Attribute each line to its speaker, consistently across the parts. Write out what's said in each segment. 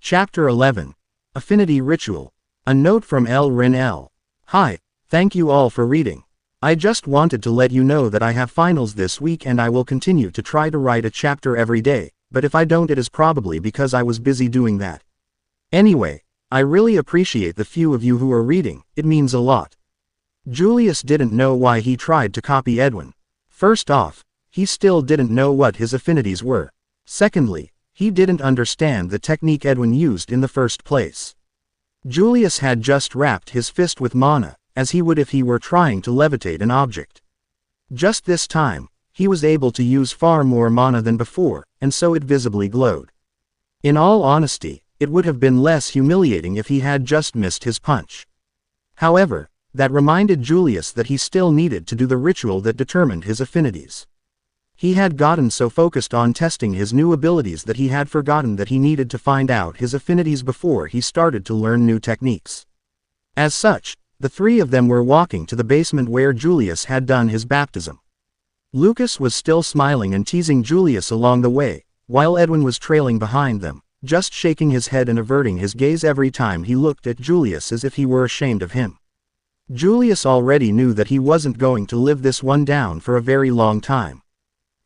Speaker 1: Chapter 11. Affinity Ritual. A note from l-Ryn-l. Hi, thank you all for reading. I just wanted to let you know that I have finals this week and I will continue to try to write a chapter every day, but if I don't it is probably because I was busy doing that. Anyway, I really appreciate the few of you who are reading, it means a lot. Julius didn't know why he tried to copy Edwin. First off, he still didn't know what his affinities were. Secondly, he didn't understand the technique Edwin used in the first place. Julius had just wrapped his fist with mana, as he would if he were trying to levitate an object. Just this time, he was able to use far more mana than before, and so it visibly glowed. In all honesty, it would have been less humiliating if he had just missed his punch. However, that reminded Julius that he still needed to do the ritual that determined his affinities. He had gotten so focused on testing his new abilities that he had forgotten that he needed to find out his affinities before he started to learn new techniques. As such, the three of them were walking to the basement where Julius had done his baptism. Lucas was still smiling and teasing Julius along the way, while Edwin was trailing behind them, just shaking his head and averting his gaze every time he looked at Julius as if he were ashamed of him. Julius already knew that he wasn't going to live this one down for a very long time.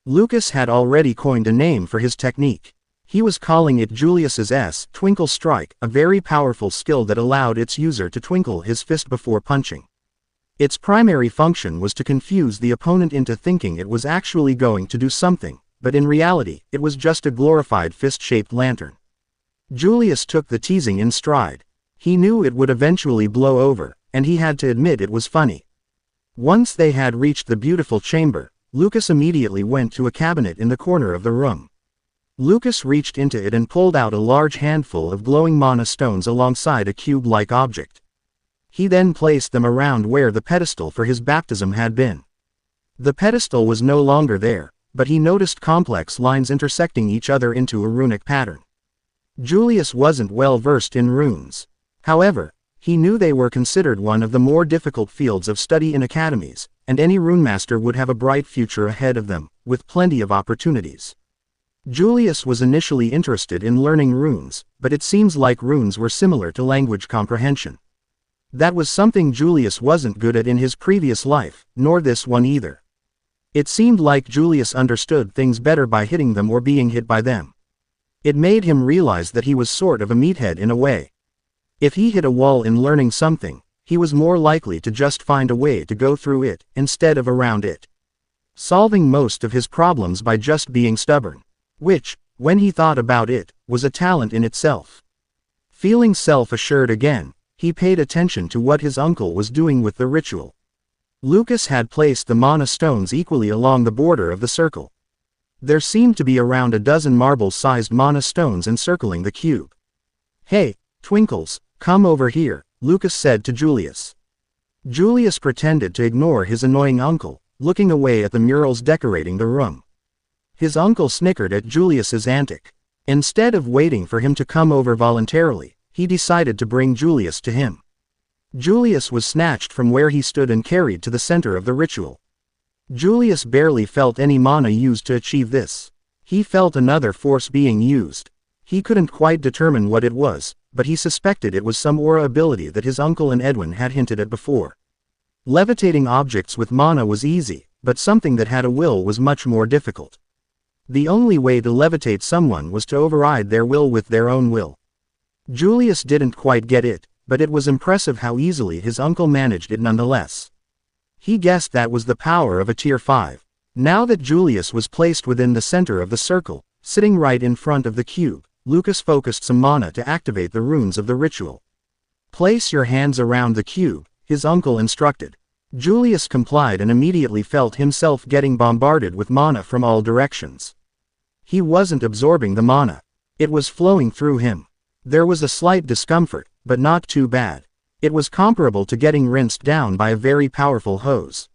Speaker 1: Lucas had already coined a name for his technique. He was calling it Julius's Twinkle Strike, a very powerful skill that allowed its user to twinkle his fist before punching. Its primary function was to confuse the opponent into thinking it was actually going to do something, but in reality, it was just a glorified fist-shaped lantern. Julius took the teasing in stride. He knew it would eventually blow over, and he had to admit it was funny. Once they had reached the beautiful chamber, Lucas immediately went to a cabinet in the corner of the room. Lucas reached into it and pulled out a large handful of glowing mana stones alongside a cube-like object. He then placed them around where the pedestal for his baptism had been. The pedestal was no longer there, but he noticed complex lines intersecting each other into a runic pattern. Julius wasn't well versed in runes. However, he knew they were considered one of the more difficult fields of study in academies, and any runemaster would have a bright future ahead of them, with plenty of opportunities. Julius was initially interested in learning runes, but it seems like runes were similar to language comprehension. That was something Julius wasn't good at in his previous life, nor this one either. It seemed like Julius understood things better by hitting them or being hit by them. It made him realize that he was sort of a meathead in a way. If he hit a wall in learning something, he was more likely to just find a way to go through it, instead of around it. Solving most of his problems by just being stubborn. Which, when he thought about it, was a talent in itself. Feeling self-assured again, he paid attention to what his uncle was doing with the ritual. Lucas had placed the mana stones equally along the border of the circle. There seemed to be around a dozen marble-sized mana stones encircling the cube. "Hey, Twinkles, come over here," Lucas said to Julius. Julius pretended to ignore his annoying uncle, looking away at the murals decorating the room. His uncle snickered at Julius's antic. Instead of waiting for him to come over voluntarily, he decided to bring Julius to him. Julius was snatched from where he stood and carried to the center of the ritual. Julius barely felt any mana used to achieve this. He felt another force being used. He couldn't quite determine what it was, but he suspected it was some aura ability that his uncle and Edwin had hinted at before. Levitating objects with mana was easy, but something that had a will was much more difficult. The only way to levitate someone was to override their will with their own will. Julius didn't quite get it, but it was impressive how easily his uncle managed it nonetheless. He guessed that was the power of a Tier 5. Now that Julius was placed within the center of the circle, sitting right in front of the cube, Lucas focused some mana to activate the runes of the ritual. "Place your hands around the cube," his uncle instructed. Julius complied and immediately felt himself getting bombarded with mana from all directions. He wasn't absorbing the mana. It was flowing through him. There was a slight discomfort, but not too bad. It was comparable to getting rinsed down by a very powerful hose.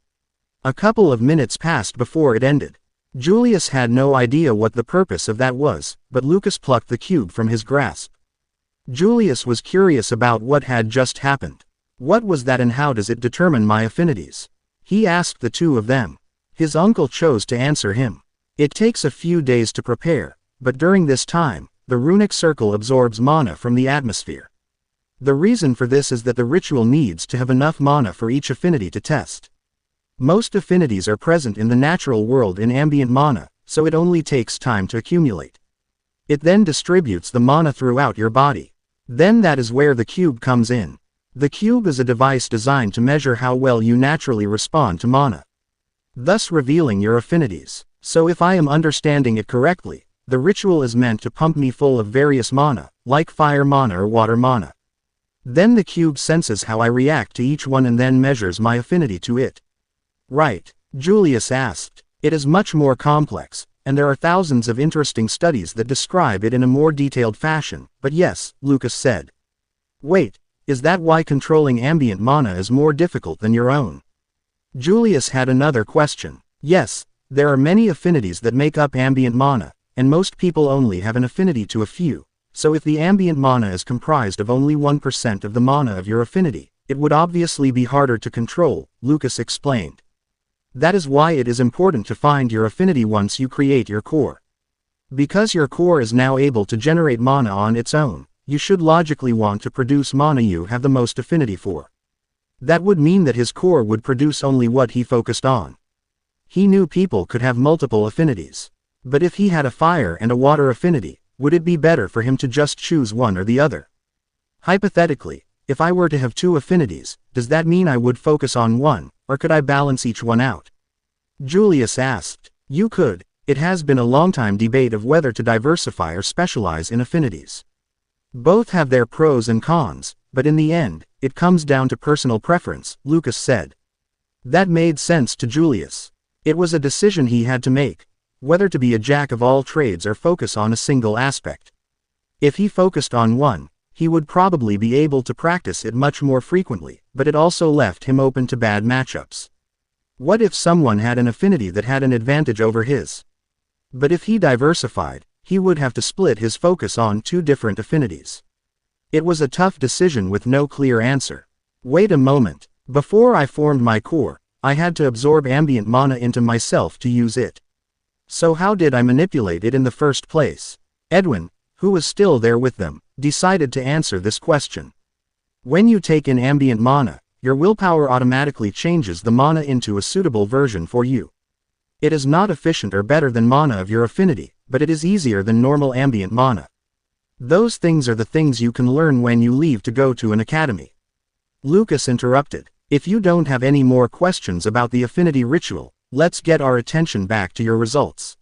Speaker 1: A couple of minutes passed before it ended. Julius had no idea what the purpose of that was, but Lucas plucked the cube from his grasp. Julius was curious about what had just happened. What was that and how does it determine my affinities? He asked the two of them. His uncle chose to answer him. It takes a few days to prepare, but during this time, the runic circle absorbs mana from the atmosphere. The reason for this is that the ritual needs to have enough mana for each affinity to test. Most affinities are present in the natural world in ambient mana, so it only takes time to accumulate. It then distributes the mana throughout your body. Then that is where the cube comes in. The cube is a device designed to measure how well you naturally respond to mana, thus revealing your affinities. So if I am understanding it correctly, the ritual is meant to pump me full of various mana, like fire mana or water mana. Then the cube senses how I react to each one and then measures my affinity to it. Right, Julius asked. It is much more complex, and there are thousands of interesting studies that describe it in a more detailed fashion, but yes, Lucas said. Wait, is that why controlling ambient mana is more difficult than your own? Julius had another question. Yes, there are many affinities that make up ambient mana, and most people only have an affinity to a few, so if the ambient mana is comprised of only 1% of the mana of your affinity, it would obviously be harder to control, Lucas explained. That is why it is important to find your affinity once you create your core. Because your core is now able to generate mana on its own, you should logically want to produce mana you have the most affinity for. That would mean that his core would produce only what he focused on. He knew people could have multiple affinities. But if he had a fire and a water affinity, would it be better for him to just choose one or the other? Hypothetically, if I were to have two affinities, does that mean I would focus on one, or could I balance each one out? Julius asked. You could. It has been a long-time debate of whether to diversify or specialize in affinities. Both have their pros and cons, but in the end, it comes down to personal preference, Lucas said. That made sense to Julius. It was a decision he had to make, whether to be a jack of all trades or focus on a single aspect. If he focused on one, he would probably be able to practice it much more frequently, but it also left him open to bad matchups. What if someone had an affinity that had an advantage over his? But if he diversified, he would have to split his focus on two different affinities. It was a tough decision with no clear answer. Wait a moment. Before I formed my core, I had to absorb ambient mana into myself to use it. So how did I manipulate it in the first place? Edwin, who was still there with them, decided to answer this question. When you take in ambient mana, your willpower automatically changes the mana into a suitable version for you. It is not efficient or better than mana of your affinity, but it is easier than normal ambient mana. Those things are the things you can learn when you leave to go to an academy. Lucas interrupted. If you don't have any more questions about the affinity ritual, let's get our attention back to your results.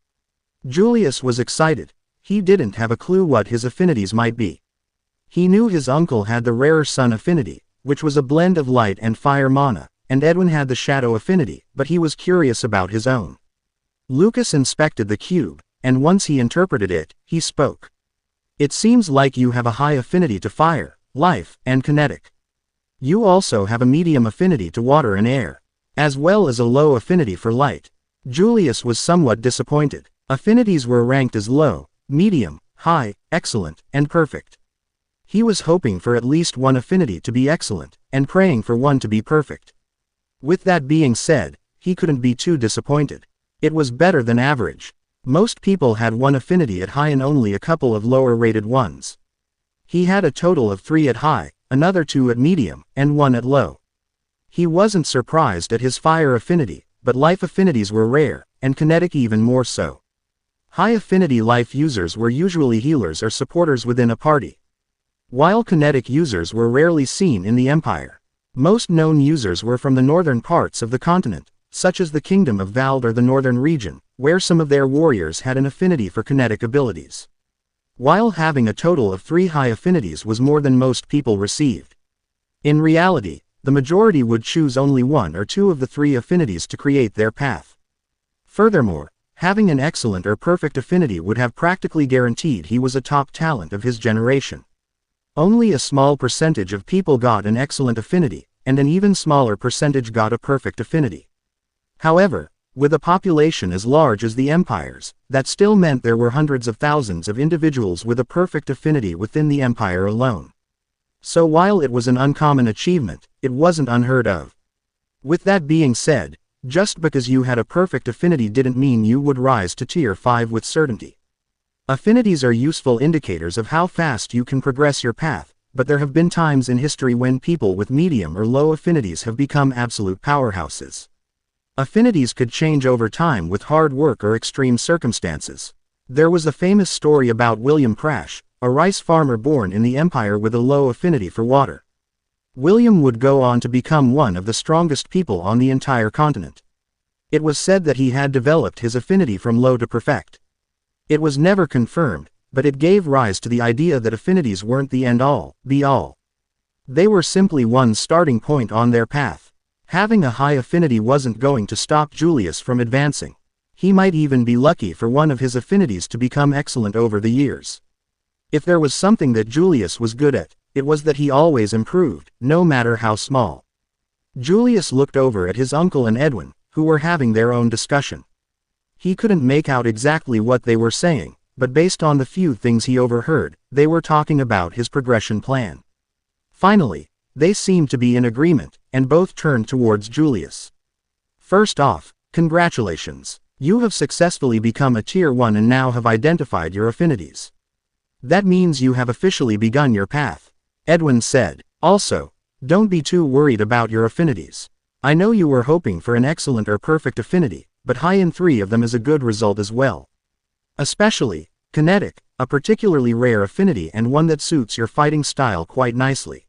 Speaker 1: Julius was excited. He didn't have a clue what his affinities might be. He knew his uncle had the rarer sun affinity, which was a blend of light and fire mana, and Edwin had the shadow affinity, but he was curious about his own. Lucas inspected the cube, and once he interpreted it, he spoke. It seems like you have a high affinity to fire, life, and kinetic. You also have a medium affinity to water and air, as well as a low affinity for light. Julius was somewhat disappointed. Affinities were ranked as low, medium, high, excellent, and perfect. He was hoping for at least one affinity to be excellent, and praying for one to be perfect. With that being said, he couldn't be too disappointed. It was better than average. Most people had one affinity at high and only a couple of lower-rated ones. He had a total of 3 at high, another 2 at medium, and 1 at low. He wasn't surprised at his fire affinity, but life affinities were rare, and kinetic even more so. High-affinity life users were usually healers or supporters within a party, while kinetic users were rarely seen in the Empire. Most known users were from the northern parts of the continent, such as the Kingdom of Vald or the northern region, where some of their warriors had an affinity for kinetic abilities. While having a total of 3 high affinities was more than most people received. In reality, the majority would choose only 1 or 2 of the 3 affinities to create their path. Furthermore, having an excellent or perfect affinity would have practically guaranteed he was a top talent of his generation. Only a small percentage of people got an excellent affinity, and an even smaller percentage got a perfect affinity. However, with a population as large as the Empire's, that still meant there were hundreds of thousands of individuals with a perfect affinity within the Empire alone. So while it was an uncommon achievement, it wasn't unheard of. With that being said, just because you had a perfect affinity didn't mean you would rise to tier 5 with certainty. Affinities are useful indicators of how fast you can progress your path, but there have been times in history when people with medium or low affinities have become absolute powerhouses. Affinities could change over time with hard work or extreme circumstances. There was a famous story about William Crash, a rice farmer born in the empire with a low affinity for water. William would go on to become one of the strongest people on the entire continent. It was said that he had developed his affinity from low to perfect. It was never confirmed, but it gave rise to the idea that affinities weren't the end-all, be-all. They were simply one starting point on their path. Having a high affinity wasn't going to stop Julius from advancing. He might even be lucky for one of his affinities to become excellent over the years. If there was something that Julius was good at, it was that he always improved, no matter how small. Julius looked over at his uncle and Edwin, who were having their own discussion. He couldn't make out exactly what they were saying, but based on the few things he overheard, they were talking about his progression plan. Finally, they seemed to be in agreement, and both turned towards Julius. First off, congratulations. You have successfully become a Tier 1 and now have identified your affinities. That means you have officially begun your path, Edwin said. Also, don't be too worried about your affinities. I know you were hoping for an excellent or perfect affinity, but high in 3 of them is a good result as well. Especially, kinetic, a particularly rare affinity and one that suits your fighting style quite nicely.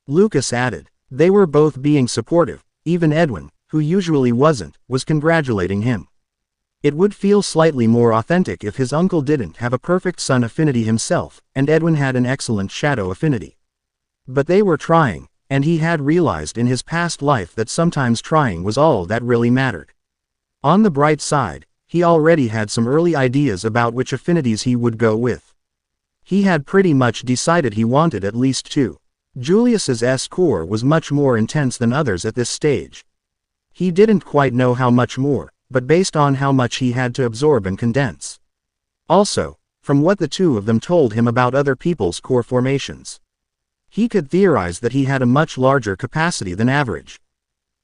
Speaker 1: Lucas added. They were both being supportive. Even Edwin, who usually wasn't, was congratulating him. It would feel slightly more authentic if his uncle didn't have a perfect sun affinity himself, and Edwin had an excellent shadow affinity. But they were trying, and he had realized in his past life that sometimes trying was all that really mattered. On the bright side, he already had some early ideas about which affinities he would go with. He had pretty much decided he wanted at least 2. Julius's S-core was much more intense than others at this stage. He didn't quite know how much more, but based on how much he had to absorb and condense. Also, from what the 2 of them told him about other people's core formations, he could theorize that he had a much larger capacity than average.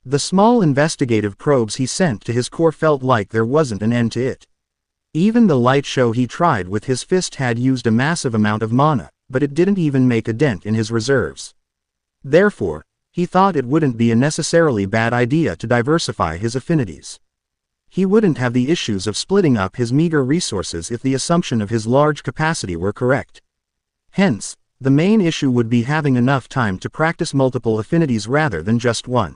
Speaker 1: The small investigative probes he sent to his core felt like there wasn't an end to it. Even the light show he tried with his fist had used a massive amount of mana, but it didn't even make a dent in his reserves. Therefore, he thought it wouldn't be a necessarily bad idea to diversify his affinities. He wouldn't have the issues of splitting up his meager resources if the assumption of his large capacity were correct. Hence, the main issue would be having enough time to practice multiple affinities rather than just one.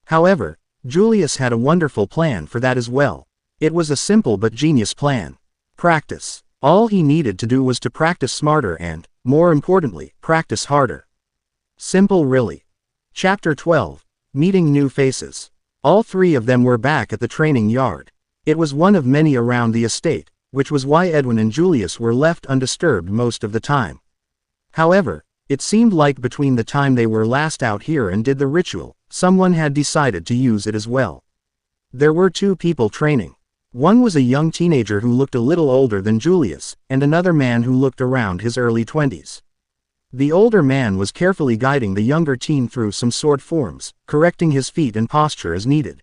Speaker 1: However, Julius had a wonderful plan for that as well. It was a simple but genius plan. Practice. All he needed to do was to practice smarter and, more importantly, practice harder. Simple really. Chapter 12. Meeting New Faces. All 3 of them were back at the training yard. It was one of many around the estate, which was why Edwin and Julius were left undisturbed most of the time. However, it seemed like between the time they were last out here and did the ritual, someone had decided to use it as well. There were 2 people training. One was a young teenager who looked a little older than Julius, and another man who looked around his early 20s. The older man was carefully guiding the younger teen through some sword forms, correcting his feet and posture as needed.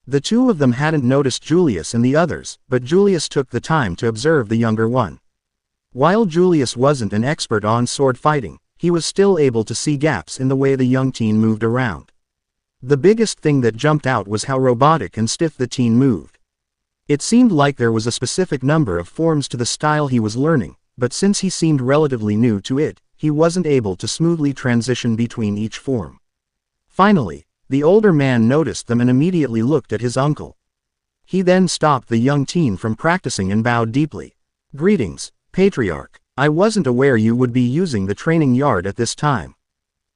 Speaker 1: The 2 of them hadn't noticed Julius and the others, but Julius took the time to observe the younger one. While Julius wasn't an expert on sword fighting, he was still able to see gaps in the way the young teen moved around. The biggest thing that jumped out was how robotic and stiff the teen moved. It seemed like there was a specific number of forms to the style he was learning, but since he seemed relatively new to it, he wasn't able to smoothly transition between each form. Finally, the older man noticed them and immediately looked at his uncle. He then stopped the young teen from practicing and bowed deeply. Greetings, Patriarch. I wasn't aware you would be using the training yard at this time.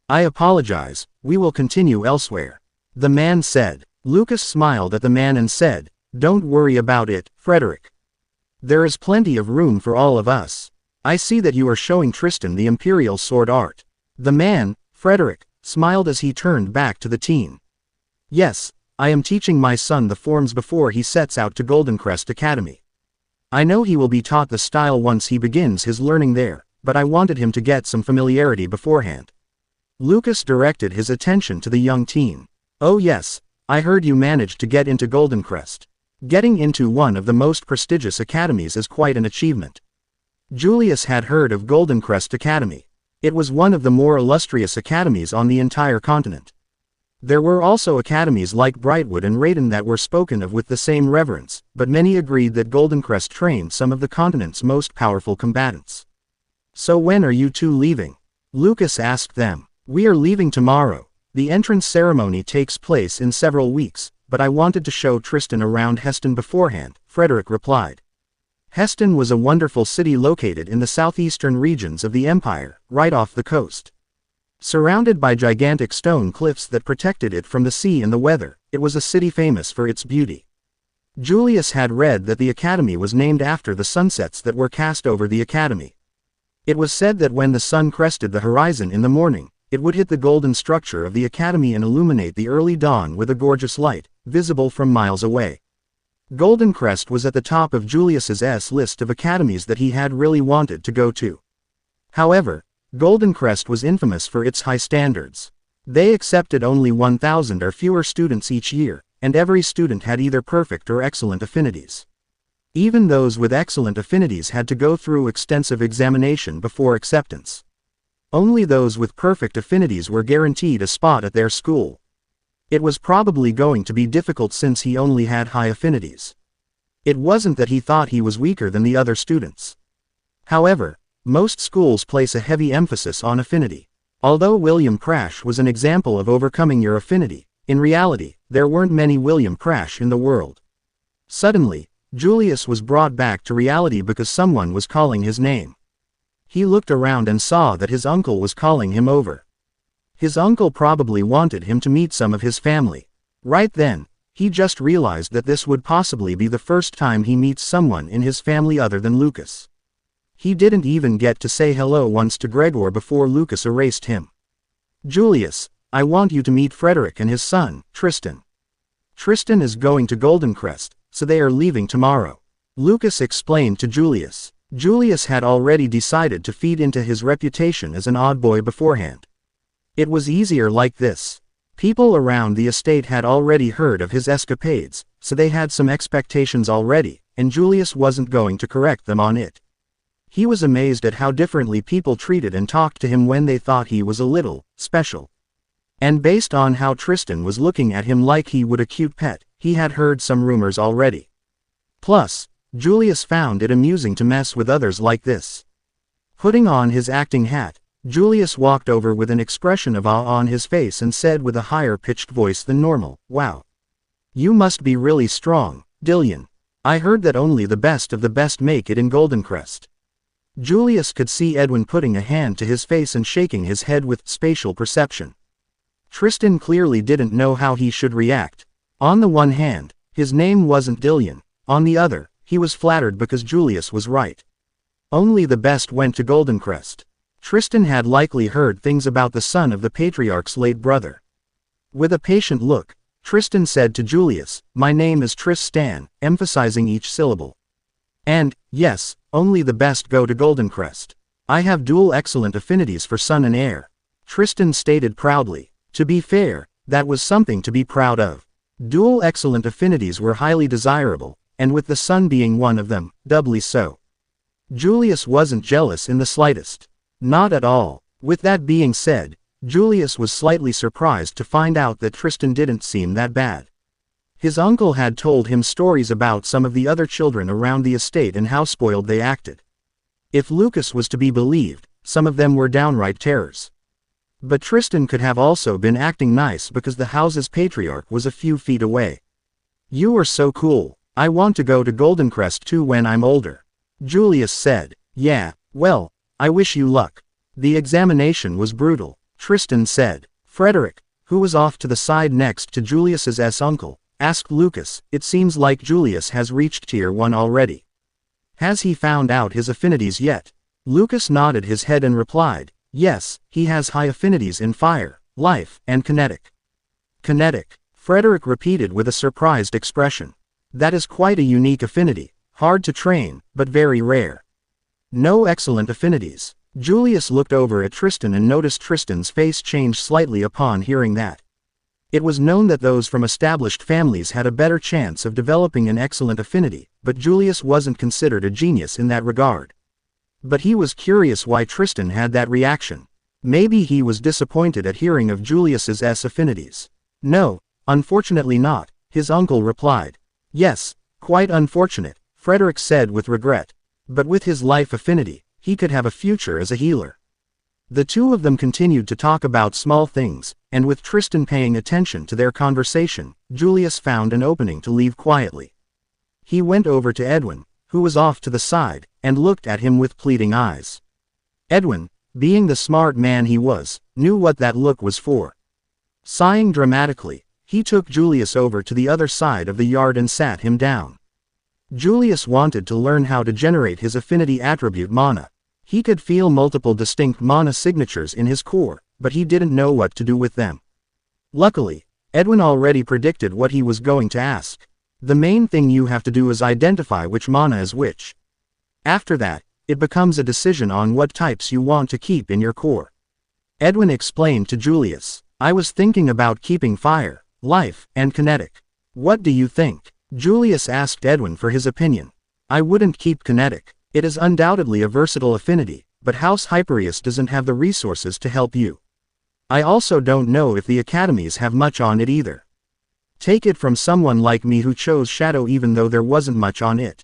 Speaker 1: I apologize, we will continue elsewhere. The man said. Lucas smiled at the man and said, Don't worry about it, Frederick. There is plenty of room for all of us. I see that you are showing Tristan the Imperial sword art. The man, Frederick, smiled as he turned back to the teen. Yes, I am teaching my son the forms before he sets out to Goldencrest Academy. I know he will be taught the style once he begins his learning there, but I wanted him to get some familiarity beforehand. Lucas directed his attention to the young teen. Oh yes, I heard you managed to get into Goldencrest. Getting into one of the most prestigious academies is quite an achievement. Julius had heard of Goldencrest Academy. It was one of the more illustrious academies on the entire continent. There were also academies like Brightwood and Raiden that were spoken of with the same reverence, but many agreed that Goldencrest trained some of the continent's most powerful combatants. "So when are you two leaving?" Lucas asked them. "We are leaving tomorrow. The entrance ceremony takes place in several weeks, but I wanted to show Tristan around Heston beforehand," Frederick replied. Heston was a wonderful city located in the southeastern regions of the Empire, right off the coast. Surrounded by gigantic stone cliffs that protected it from the sea and the weather, it was a city famous for its beauty. Julius had read that the academy was named after the sunsets that were cast over the academy. It was said that when the sun crested the horizon in the morning, it would hit the golden structure of the academy and illuminate the early dawn with a gorgeous light, visible from miles away. Goldencrest was at the top of Julius's list of academies that he had really wanted to go to. However, Goldencrest was infamous for its high standards. They accepted only 1,000 or fewer students each year, and every student had either perfect or excellent affinities. Even those with excellent affinities had to go through extensive examination before acceptance. Only those with perfect affinities were guaranteed a spot at their school. It was probably going to be difficult since he only had high affinities. It wasn't that he thought he was weaker than the other students. However, most schools place a heavy emphasis on affinity. Although William Crash was an example of overcoming your affinity, in reality, there weren't many William Crash in the world. Suddenly, Julius was brought back to reality because someone was calling his name. He looked around and saw that his uncle was calling him over. His uncle probably wanted him to meet some of his family. Right then, he just realized that this would possibly be the first time he meets someone in his family other than Lucas. He didn't even get to say hello once to Gregor before Lucas erased him. "Julius, I want you to meet Frederick and his son, Tristan. Tristan is going to Goldencrest, so they are leaving tomorrow," Lucas explained to Julius. Julius had already decided to feed into his reputation as an odd boy beforehand. It was easier like this. People around the estate had already heard of his escapades, so they had some expectations already, and Julius wasn't going to correct them on it. He was amazed at how differently people treated and talked to him when they thought he was a little special. And based on how Tristan was looking at him like he would a cute pet, he had heard some rumors already. Plus, Julius found it amusing to mess with others like this. Putting on his acting hat, Julius walked over with an expression of awe on his face and said with a higher-pitched voice than normal, "Wow. You must be really strong, l-Ryn. I heard that only the best of the best make it in Goldencrest." Julius could see Edwin putting a hand to his face and shaking his head with spatial perception. Tristan clearly didn't know how he should react. On the one hand, his name wasn't l-Ryn. On the other, he was flattered because Julius was right. Only the best went to Goldencrest. Tristan had likely heard things about the son of the Patriarch's late brother. With a patient look, Tristan said to Julius, "My name is Tristan," emphasizing each syllable. "And, yes, only the best go to Goldencrest. I have dual excellent affinities for son and heir," Tristan stated proudly. To be fair, that was something to be proud of. Dual excellent affinities were highly desirable, and with the son being one of them, doubly so. Julius wasn't jealous in the slightest. Not at all. With that being said, Julius was slightly surprised to find out that Tristan didn't seem that bad. His uncle had told him stories about some of the other children around the estate and how spoiled they acted. If Lucas was to be believed, some of them were downright terrors. But Tristan could have also been acting nice because the house's patriarch was a few feet away. "You are so cool. I want to go to Goldencrest too when I'm older," Julius said. "Yeah, well, I wish you luck. The examination was brutal," Tristan said. Frederick, who was off to the side next to Julius's uncle, asked Lucas, "It seems like Julius has reached tier 1 already. Has he found out his affinities yet?" Lucas nodded his head and replied, "Yes, he has high affinities in fire, life, and kinetic." "Kinetic," Frederick repeated with a surprised expression. "That is quite a unique affinity, hard to train, but very rare." "No excellent affinities." Julius looked over at Tristan and noticed Tristan's face change slightly upon hearing that. It was known that those from established families had a better chance of developing an excellent affinity, but Julius wasn't considered a genius in that regard. But he was curious why Tristan had that reaction. Maybe he was disappointed at hearing of Julius's affinities. No, unfortunately not, his uncle replied. Yes, quite unfortunate, Frederick said with regret. But with his life affinity, he could have a future as a healer. The two of them continued to talk about small things, and with Tristan paying attention to their conversation, Julius found an opening to leave quietly. He went over to Edwin, who was off to the side, and looked at him with pleading eyes. Edwin, being the smart man he was, knew what that look was for. Sighing dramatically, he took Julius over to the other side of the yard and sat him down. Julius wanted to learn how to generate his affinity attribute mana. He could feel multiple distinct mana signatures in his core, but he didn't know what to do with them. Luckily, Edwin already predicted what he was going to ask. The main thing you have to do is identify which mana is which. After that, it becomes a decision on what types you want to keep in your core. Edwin explained to Julius, I was thinking about keeping fire, life, and kinetic. What do you think? Julius asked Edwin for his opinion. I wouldn't keep kinetic. It is undoubtedly a versatile affinity, but House Hyperius doesn't have the resources to help you. I also don't know if the academies have much on it either. Take it from someone like me who chose Shadow even though there wasn't much on it.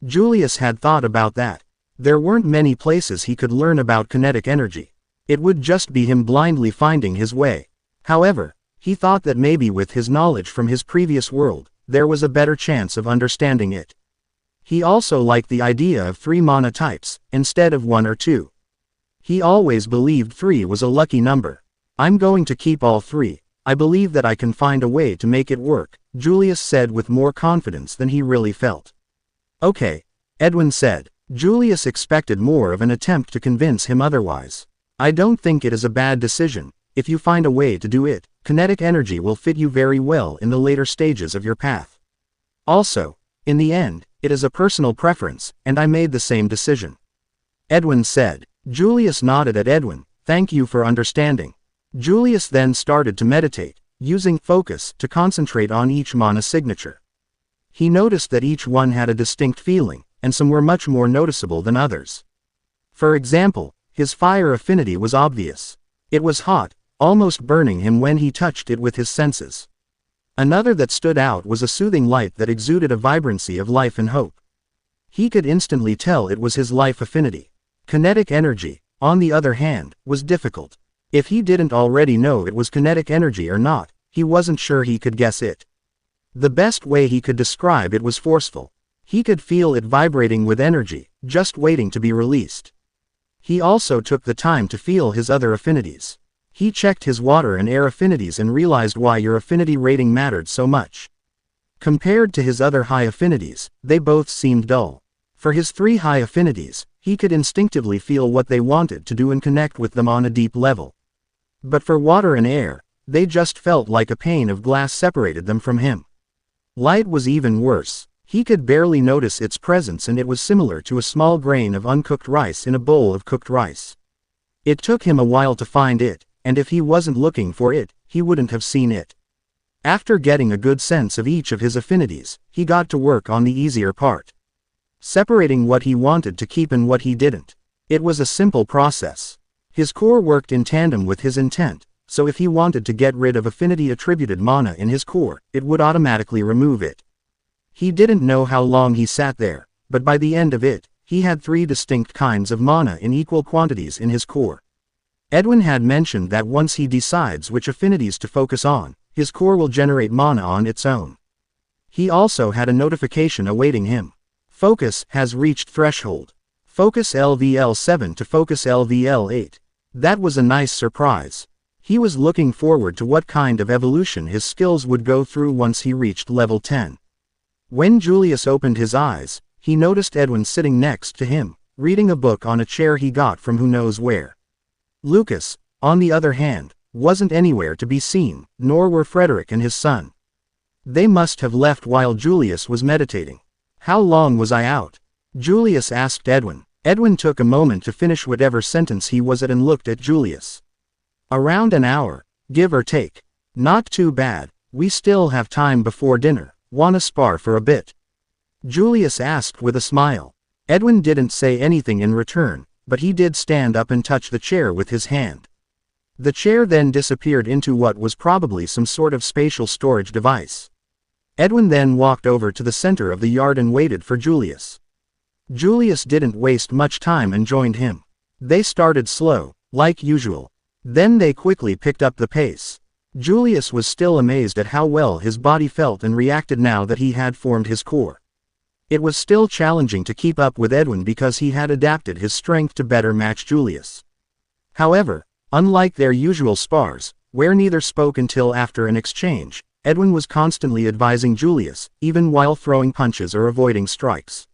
Speaker 1: Julius had thought about that. There weren't many places he could learn about kinetic energy. It would just be him blindly finding his way. However, he thought that maybe with his knowledge from his previous world, there was a better chance of understanding it. He also liked the idea of 3 mana types, instead of 1 or 2. He always believed 3 was a lucky number. I'm going to keep all 3. I believe that I can find a way to make it work, Julius said with more confidence than he really felt. Okay, Edwin said. Julius expected more of an attempt to convince him otherwise. I don't think it is a bad decision. If you find a way to do it, kinetic energy will fit you very well in the later stages of your path. Also, in the end, it is a personal preference, and I made the same decision. Edwin said. Julius nodded at Edwin, thank you for understanding. Julius then started to meditate, using focus to concentrate on each mana signature. He noticed that each one had a distinct feeling, and some were much more noticeable than others. For example, his fire affinity was obvious. It was hot, almost burning him when he touched it with his senses. Another that stood out was a soothing light that exuded a vibrancy of life and hope. He could instantly tell it was his life affinity. Kinetic energy, on the other hand, was difficult. If he didn't already know it was kinetic energy or not, he wasn't sure he could guess it. The best way he could describe it was forceful. He could feel it vibrating with energy, just waiting to be released. He also took the time to feel his other affinities. He checked his water and air affinities and realized why your affinity rating mattered so much. Compared to his other high affinities, they both seemed dull. For his 3 high affinities, he could instinctively feel what they wanted to do and connect with them on a deep level. But for water and air, they just felt like a pane of glass separated them from him. Light was even worse. He could barely notice its presence and it was similar to a small grain of uncooked rice in a bowl of cooked rice. It took him a while to find it, and if he wasn't looking for it, he wouldn't have seen it. After getting a good sense of each of his affinities, he got to work on the easier part. Separating what he wanted to keep and what he didn't. It was a simple process. His core worked in tandem with his intent, so if he wanted to get rid of affinity-attributed mana in his core, it would automatically remove it. He didn't know how long he sat there, but by the end of it, he had 3 distinct kinds of mana in equal quantities in his core. Edwin had mentioned that once he decides which affinities to focus on, his core will generate mana on its own. He also had a notification awaiting him. Focus has reached threshold. Focus LVL7 to focus LVL8. That was a nice surprise. He was looking forward to what kind of evolution his skills would go through once he reached level 10. When Julius opened his eyes, he noticed Edwin sitting next to him, reading a book on a chair he got from who knows where. Lucas, on the other hand, wasn't anywhere to be seen, nor were Frederick and his son. They must have left while Julius was meditating. How long was I out? Julius asked Edwin. Edwin took a moment to finish whatever sentence he was at and looked at Julius. Around an hour, give or take. Not too bad, we still have time before dinner. Wanna spar for a bit? Julius asked with a smile. Edwin didn't say anything in return, but he did stand up and touch the chair with his hand. The chair then disappeared into what was probably some sort of spatial storage device. Edwin then walked over to the center of the yard and waited for Julius. Julius didn't waste much time and joined him. They started slow, like usual. Then they quickly picked up the pace. Julius was still amazed at how well his body felt and reacted now that he had formed his core. It was still challenging to keep up with Edwin because he had adapted his strength to better match Julius. However, unlike their usual spars, where neither spoke until after an exchange, Edwin was constantly advising Julius, even while throwing punches or avoiding strikes.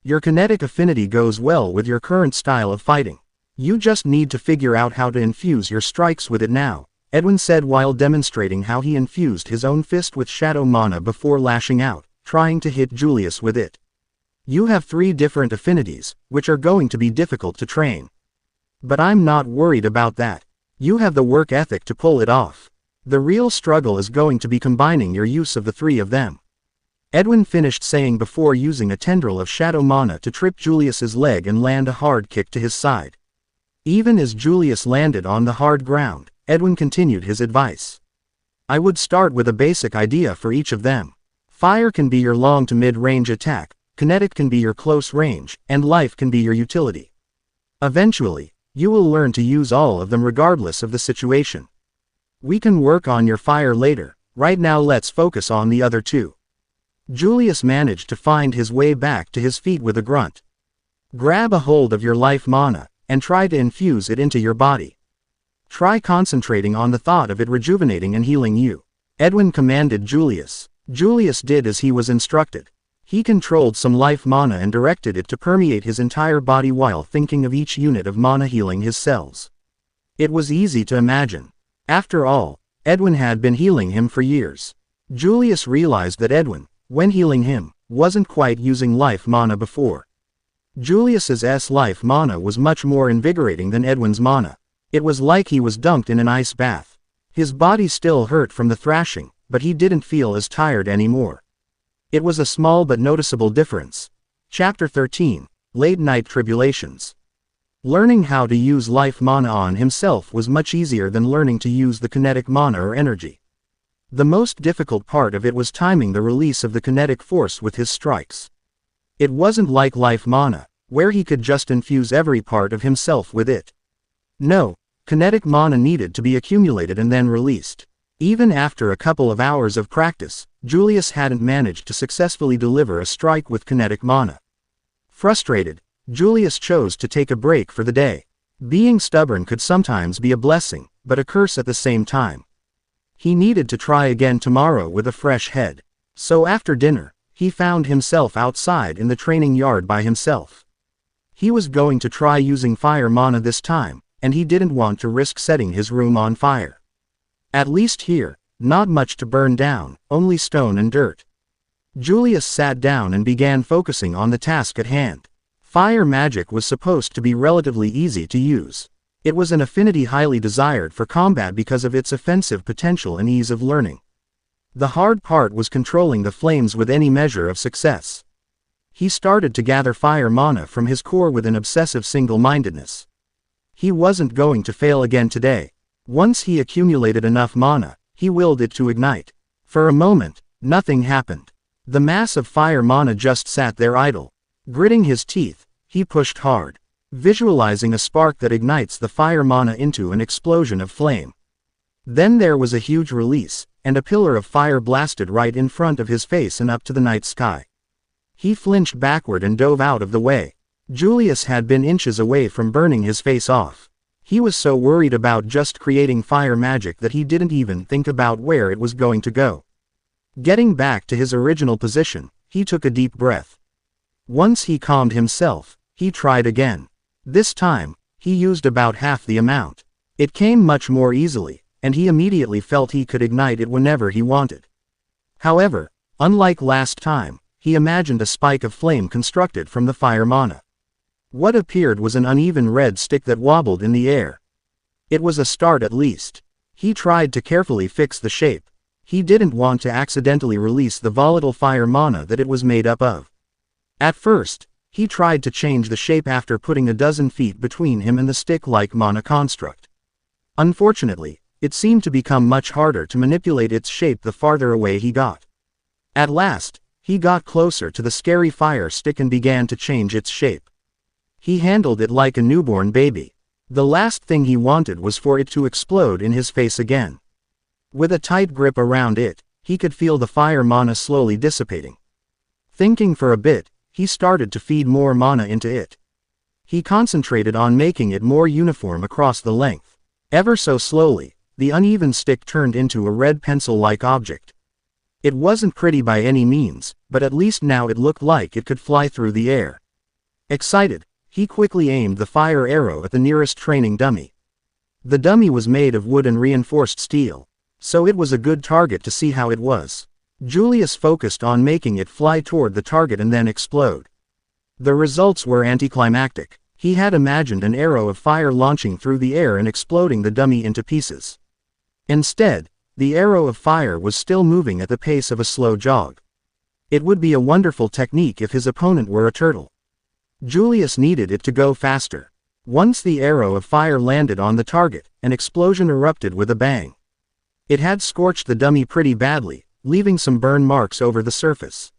Speaker 1: Your kinetic affinity goes well with your current style of fighting. You just need to figure out how to infuse your strikes with it now, Edwin said while demonstrating how he infused his own fist with shadow mana before lashing out, trying to hit Julius with it. You have 3 different affinities, which are going to be difficult to train. But I'm not worried about that. You have the work ethic to pull it off. The real struggle is going to be combining your use of the 3 of them. Edwin finished saying before using a tendril of shadow mana to trip Julius's leg and land a hard kick to his side. Even as Julius landed on the hard ground, Edwin continued his advice. I would start with a basic idea for each of them. Fire can be your long to mid-range attack, kinetic can be your close range, and life can be your utility. Eventually, you will learn to use all of them regardless of the situation. We can work on your fire later, right now let's focus on the other 2. Julius managed to find his way back to his feet with a grunt. Grab a hold of your life mana, and try to infuse it into your body. Try concentrating on the thought of it rejuvenating and healing you, Edwin commanded Julius. Julius did as he was instructed. He controlled some life mana and directed it to permeate his entire body while thinking of each unit of mana healing his cells. It was easy to imagine. After all, Edwin had been healing him for years. Julius realized that Edwin, when healing him, wasn't quite using life mana before. Julius's life mana was much more invigorating than Edwin's mana. It was like he was dunked in an ice bath. His body still hurt from the thrashing, but he didn't feel as tired anymore. It was a small but noticeable difference. Chapter 13, Late Night Tribulations. Learning how to use life mana on himself was much easier than learning to use the kinetic mana or energy. The most difficult part of it was timing the release of the kinetic force with his strikes. It wasn't like life mana, where he could just infuse every part of himself with it. No, kinetic mana needed to be accumulated and then released. Even after a couple of hours of practice, Julius hadn't managed to successfully deliver a strike with kinetic mana. Frustrated, Julius chose to take a break for the day. Being stubborn could sometimes be a blessing, but a curse at the same time. He needed to try again tomorrow with a fresh head. So after dinner, he found himself outside in the training yard by himself. He was going to try using fire mana this time, and he didn't want to risk setting his room on fire. At least here, not much to burn down, only stone and dirt. Julius sat down and began focusing on the task at hand. Fire magic was supposed to be relatively easy to use. It was an affinity highly desired for combat because of its offensive potential and ease of learning. The hard part was controlling the flames with any measure of success. He started to gather fire mana from his core with an obsessive single-mindedness. He wasn't going to fail again today. Once he accumulated enough mana, he willed it to ignite. For a moment, nothing happened. The mass of fire mana just sat there idle. Gritting his teeth, he pushed hard, visualizing a spark that ignites the fire mana into an explosion of flame. Then there was a huge release, and a pillar of fire blasted right in front of his face and up to the night sky. He flinched backward and dove out of the way. Julius had been inches away from burning his face off. He was so worried about just creating fire magic that he didn't even think about where it was going to go. Getting back to his original position, he took a deep breath. Once he calmed himself, he tried again. This time, he used about half the amount. It came much more easily, and he immediately felt he could ignite it whenever he wanted. However, unlike last time, he imagined a spike of flame constructed from the fire mana. What appeared was an uneven red stick that wobbled in the air. It was a start at least. He tried to carefully fix the shape. He didn't want to accidentally release the volatile fire mana that it was made up of. At first, He tried to change the shape after putting a dozen feet between him and the stick-like mana construct. Unfortunately, it seemed to become much harder to manipulate its shape the farther away he got. At last, he got closer to the scary fire stick and began to change its shape. He handled it like a newborn baby. The last thing he wanted was for it to explode in his face again. With a tight grip around it, he could feel the fire mana slowly dissipating. Thinking for a bit, he started to feed more mana into it. He concentrated on making it more uniform across the length. Ever so slowly, the uneven stick turned into a red pencil-like object. It wasn't pretty by any means, but at least now it looked like it could fly through the air. Excited, he quickly aimed the fire arrow at the nearest training dummy. The dummy was made of wood and reinforced steel, so it was a good target to see how it was. Julius focused on making it fly toward the target and then explode. The results were anticlimactic. He had imagined an arrow of fire launching through the air and exploding the dummy into pieces. Instead, the arrow of fire was still moving at the pace of a slow jog. It would be a wonderful technique if his opponent were a turtle. Julius needed it to go faster. Once the arrow of fire landed on the target, an explosion erupted with a bang. It had scorched the dummy pretty badly, leaving some burn marks over the surface.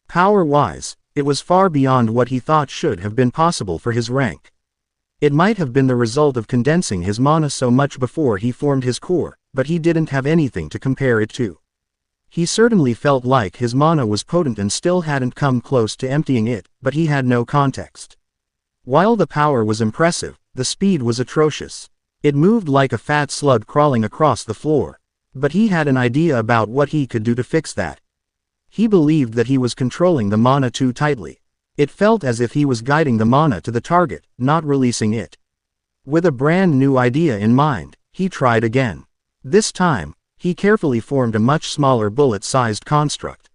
Speaker 1: Power-wise, it was far beyond what he thought should have been possible for his rank. It might have been the result of condensing his mana so much before he formed his core, but he didn't have anything to compare it to. He certainly felt like his mana was potent and still hadn't come close to emptying it, but he had no context. While the power was impressive, the speed was atrocious. It moved like a fat slug crawling across the floor. But he had an idea about what he could do to fix that. He believed that he was controlling the mana too tightly. It felt as if he was guiding the mana to the target, not releasing it. With a brand new idea in mind, he tried again. This time, he carefully formed a much smaller bullet-sized construct.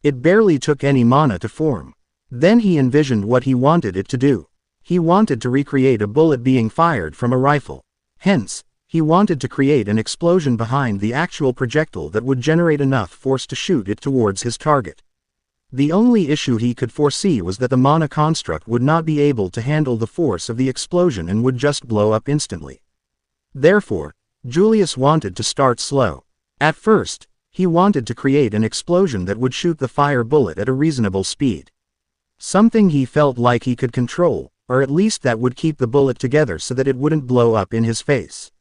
Speaker 1: It barely took any mana to form. Then he envisioned what he wanted it to do. He wanted to recreate a bullet being fired from a rifle. Hence, he wanted to create an explosion behind the actual projectile that would generate enough force to shoot it towards his target. The only issue he could foresee was that the mana construct would not be able to handle the force of the explosion and would just blow up instantly. Therefore, Julius wanted to start slow. At first, he wanted to create an explosion that would shoot the fire bullet at a reasonable speed. Something he felt like he could control, or at least that would keep the bullet together so that it wouldn't blow up in his face.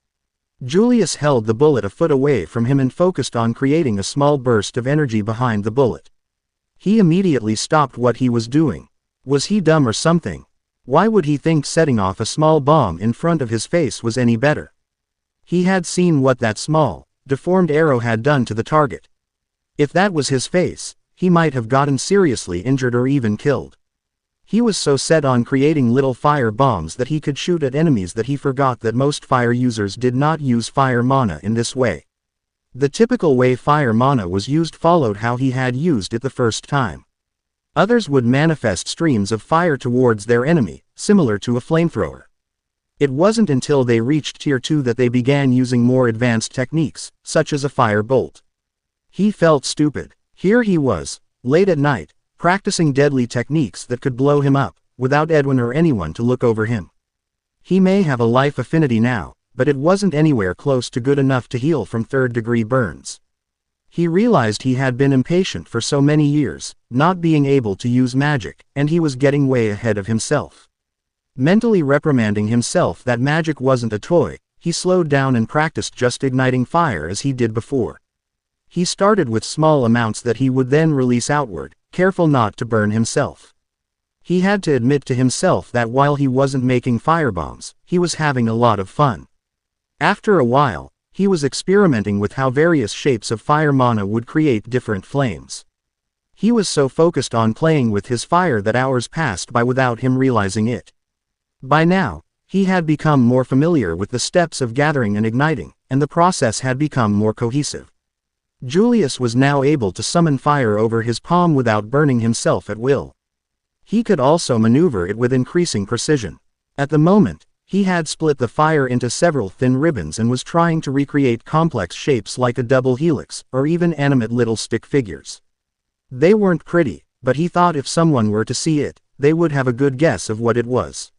Speaker 1: Julius held the bullet a foot away from him and focused on creating a small burst of energy behind the bullet. He immediately stopped what he was doing. Was he dumb or something? Why would he think setting off a small bomb in front of his face was any better? He had seen what that small, deformed arrow had done to the target. If that was his face, he might have gotten seriously injured or even killed. He was so set on creating little fire bombs that he could shoot at enemies that he forgot that most fire users did not use fire mana in this way. The typical way fire mana was used followed how he had used it the first time. Others would manifest streams of fire towards their enemy, similar to a flamethrower. It wasn't until they reached Tier 2 that they began using more advanced techniques, such as a fire bolt. He felt stupid. Here he was, late at night, practicing deadly techniques that could blow him up, without Edwin or anyone to look over him. He may have a life affinity now, but it wasn't anywhere close to good enough to heal from third-degree burns. He realized he had been impatient for so many years, not being able to use magic, and he was getting way ahead of himself. Mentally reprimanding himself that magic wasn't a toy, he slowed down and practiced just igniting fire as he did before. He started with small amounts that he would then release outward, careful not to burn himself. He had to admit to himself that while he wasn't making firebombs, he was having a lot of fun. After a while, he was experimenting with how various shapes of fire mana would create different flames. He was so focused on playing with his fire that hours passed by without him realizing it. By now, he had become more familiar with the steps of gathering and igniting, and the process had become more cohesive. Julius was now able to summon fire over his palm without burning himself at will. He could also maneuver it with increasing precision. At the moment, he had split the fire into several thin ribbons and was trying to recreate complex shapes like a double helix, or even animate little stick figures. They weren't pretty, but he thought if someone were to see it, they would have a good guess of what it was.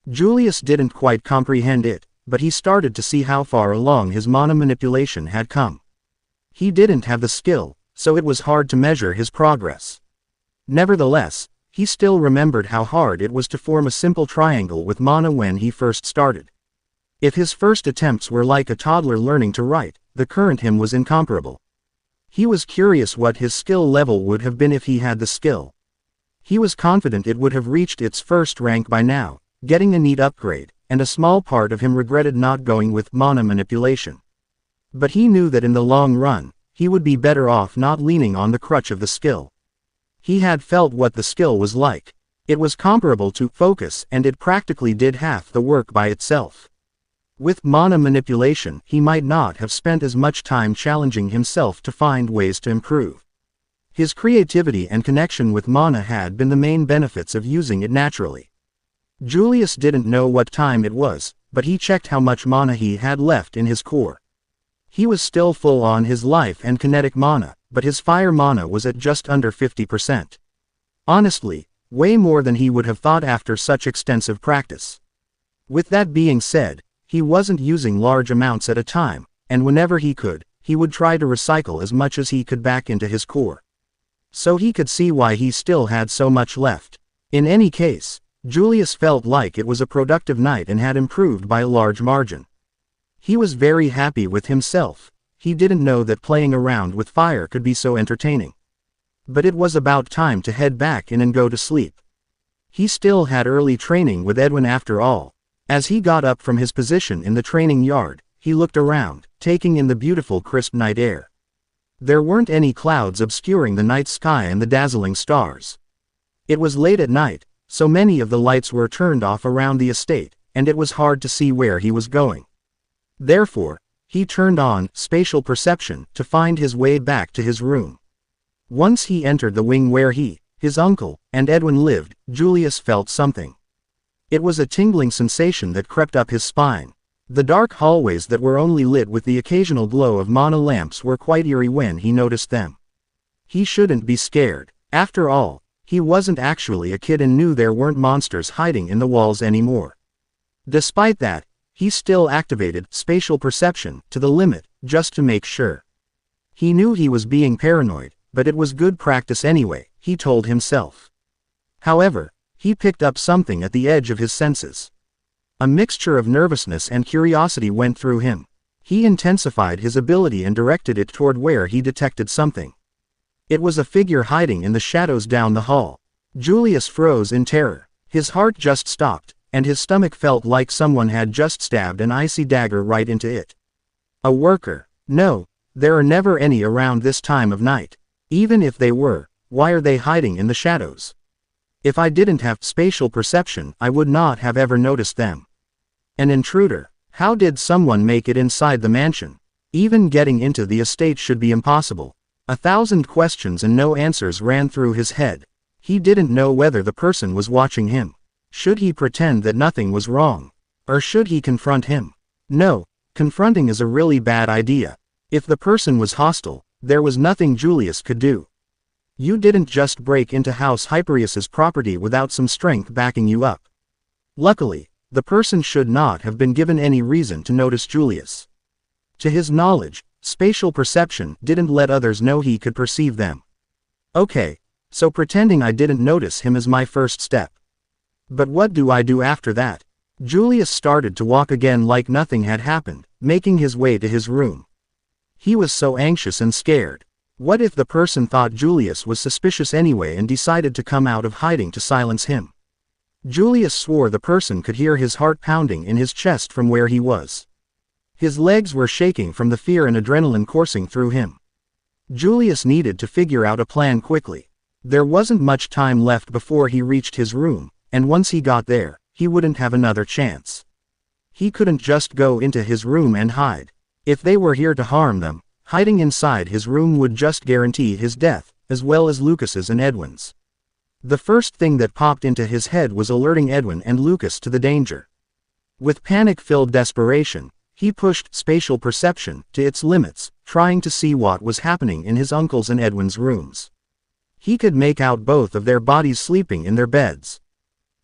Speaker 1: Julius didn't quite comprehend it, but he started to see how far along his mana manipulation had come. He didn't have the skill, so it was hard to measure his progress. Nevertheless, he still remembered how hard it was to form a simple triangle with mana when he first started. If his first attempts were like a toddler learning to write, the current him was incomparable. He was curious what his skill level would have been if he had the skill. He was confident it would have reached its first rank by now, getting a neat upgrade, and a small part of him regretted not going with mana manipulation. But he knew that in the long run, he would be better off not leaning on the crutch of the skill. He had felt what the skill was like. It was comparable to focus, and it practically did half the work by itself. With mana manipulation, he might not have spent as much time challenging himself to find ways to improve. His creativity and connection with mana had been the main benefits of using it naturally. Julius didn't know what time it was, but he checked how much mana he had left in his core. He was still full on his life and kinetic mana, but his fire mana was at just under 50%. Honestly, way more than he would have thought after such extensive practice. With that being said, he wasn't using large amounts at a time, and whenever he could, he would try to recycle as much as he could back into his core. So he could see why he still had so much left. In any case, Julius felt like it was a productive night and had improved by a large margin. He was very happy with himself. He didn't know that playing around with fire could be so entertaining. But it was about time to head back in and go to sleep. He still had early training with Edwin after all. As he got up from his position in the training yard, he looked around, taking in the beautiful crisp night air. There weren't any clouds obscuring the night sky and the dazzling stars. It was late at night, so many of the lights were turned off around the estate, and it was hard to see where he was going. Therefore, he turned on spatial perception to find his way back to his room. Once he entered the wing where he, his uncle, and Edwin lived, Julius felt something. It was a tingling sensation that crept up his spine. The dark hallways that were only lit with the occasional glow of mana lamps were quite eerie when he noticed them. He shouldn't be scared. After all, he wasn't actually a kid and knew there weren't monsters hiding in the walls anymore. Despite that, he still activated spatial perception to the limit, just to make sure. He knew he was being paranoid, but it was good practice anyway, he told himself. However, he picked up something at the edge of his senses. A mixture of nervousness and curiosity went through him. He intensified his ability and directed it toward where he detected something. It was a figure hiding in the shadows down the hall. Julius froze in terror. His heart just stopped, and his stomach felt like someone had just stabbed an icy dagger right into it. A worker? No, there are never any around this time of night. Even if they were, why are they hiding in the shadows? If I didn't have spatial perception, I would not have ever noticed them. An intruder? How did someone make it inside the mansion? Even getting into the estate should be impossible. 1,000 questions and no answers ran through his head. He didn't know whether the person was watching him. Should he pretend that nothing was wrong? Or should he confront him? No, confronting is a really bad idea. If the person was hostile, there was nothing Julius could do. You didn't just break into House Hyperius's property without some strength backing you up. Luckily, the person should not have been given any reason to notice Julius. To his knowledge, spatial perception didn't let others know he could perceive them. Okay, so pretending I didn't notice him is my first step. But what do I do after that? Julius started to walk again like nothing had happened, making his way to his room. He was so anxious and scared. What if the person thought Julius was suspicious anyway and decided to come out of hiding to silence him? Julius swore the person could hear his heart pounding in his chest from where he was. His legs were shaking from the fear and adrenaline coursing through him. Julius needed to figure out a plan quickly. There wasn't much time left before he reached his room, and once he got there, he wouldn't have another chance. He couldn't just go into his room and hide. If they were here to harm them, hiding inside his room would just guarantee his death, as well as Lucas's and Edwin's. The first thing that popped into his head was alerting Edwin and Lucas to the danger. With panic-filled desperation, he pushed spatial perception to its limits, trying to see what was happening in his uncle's and Edwin's rooms. He could make out both of their bodies sleeping in their beds.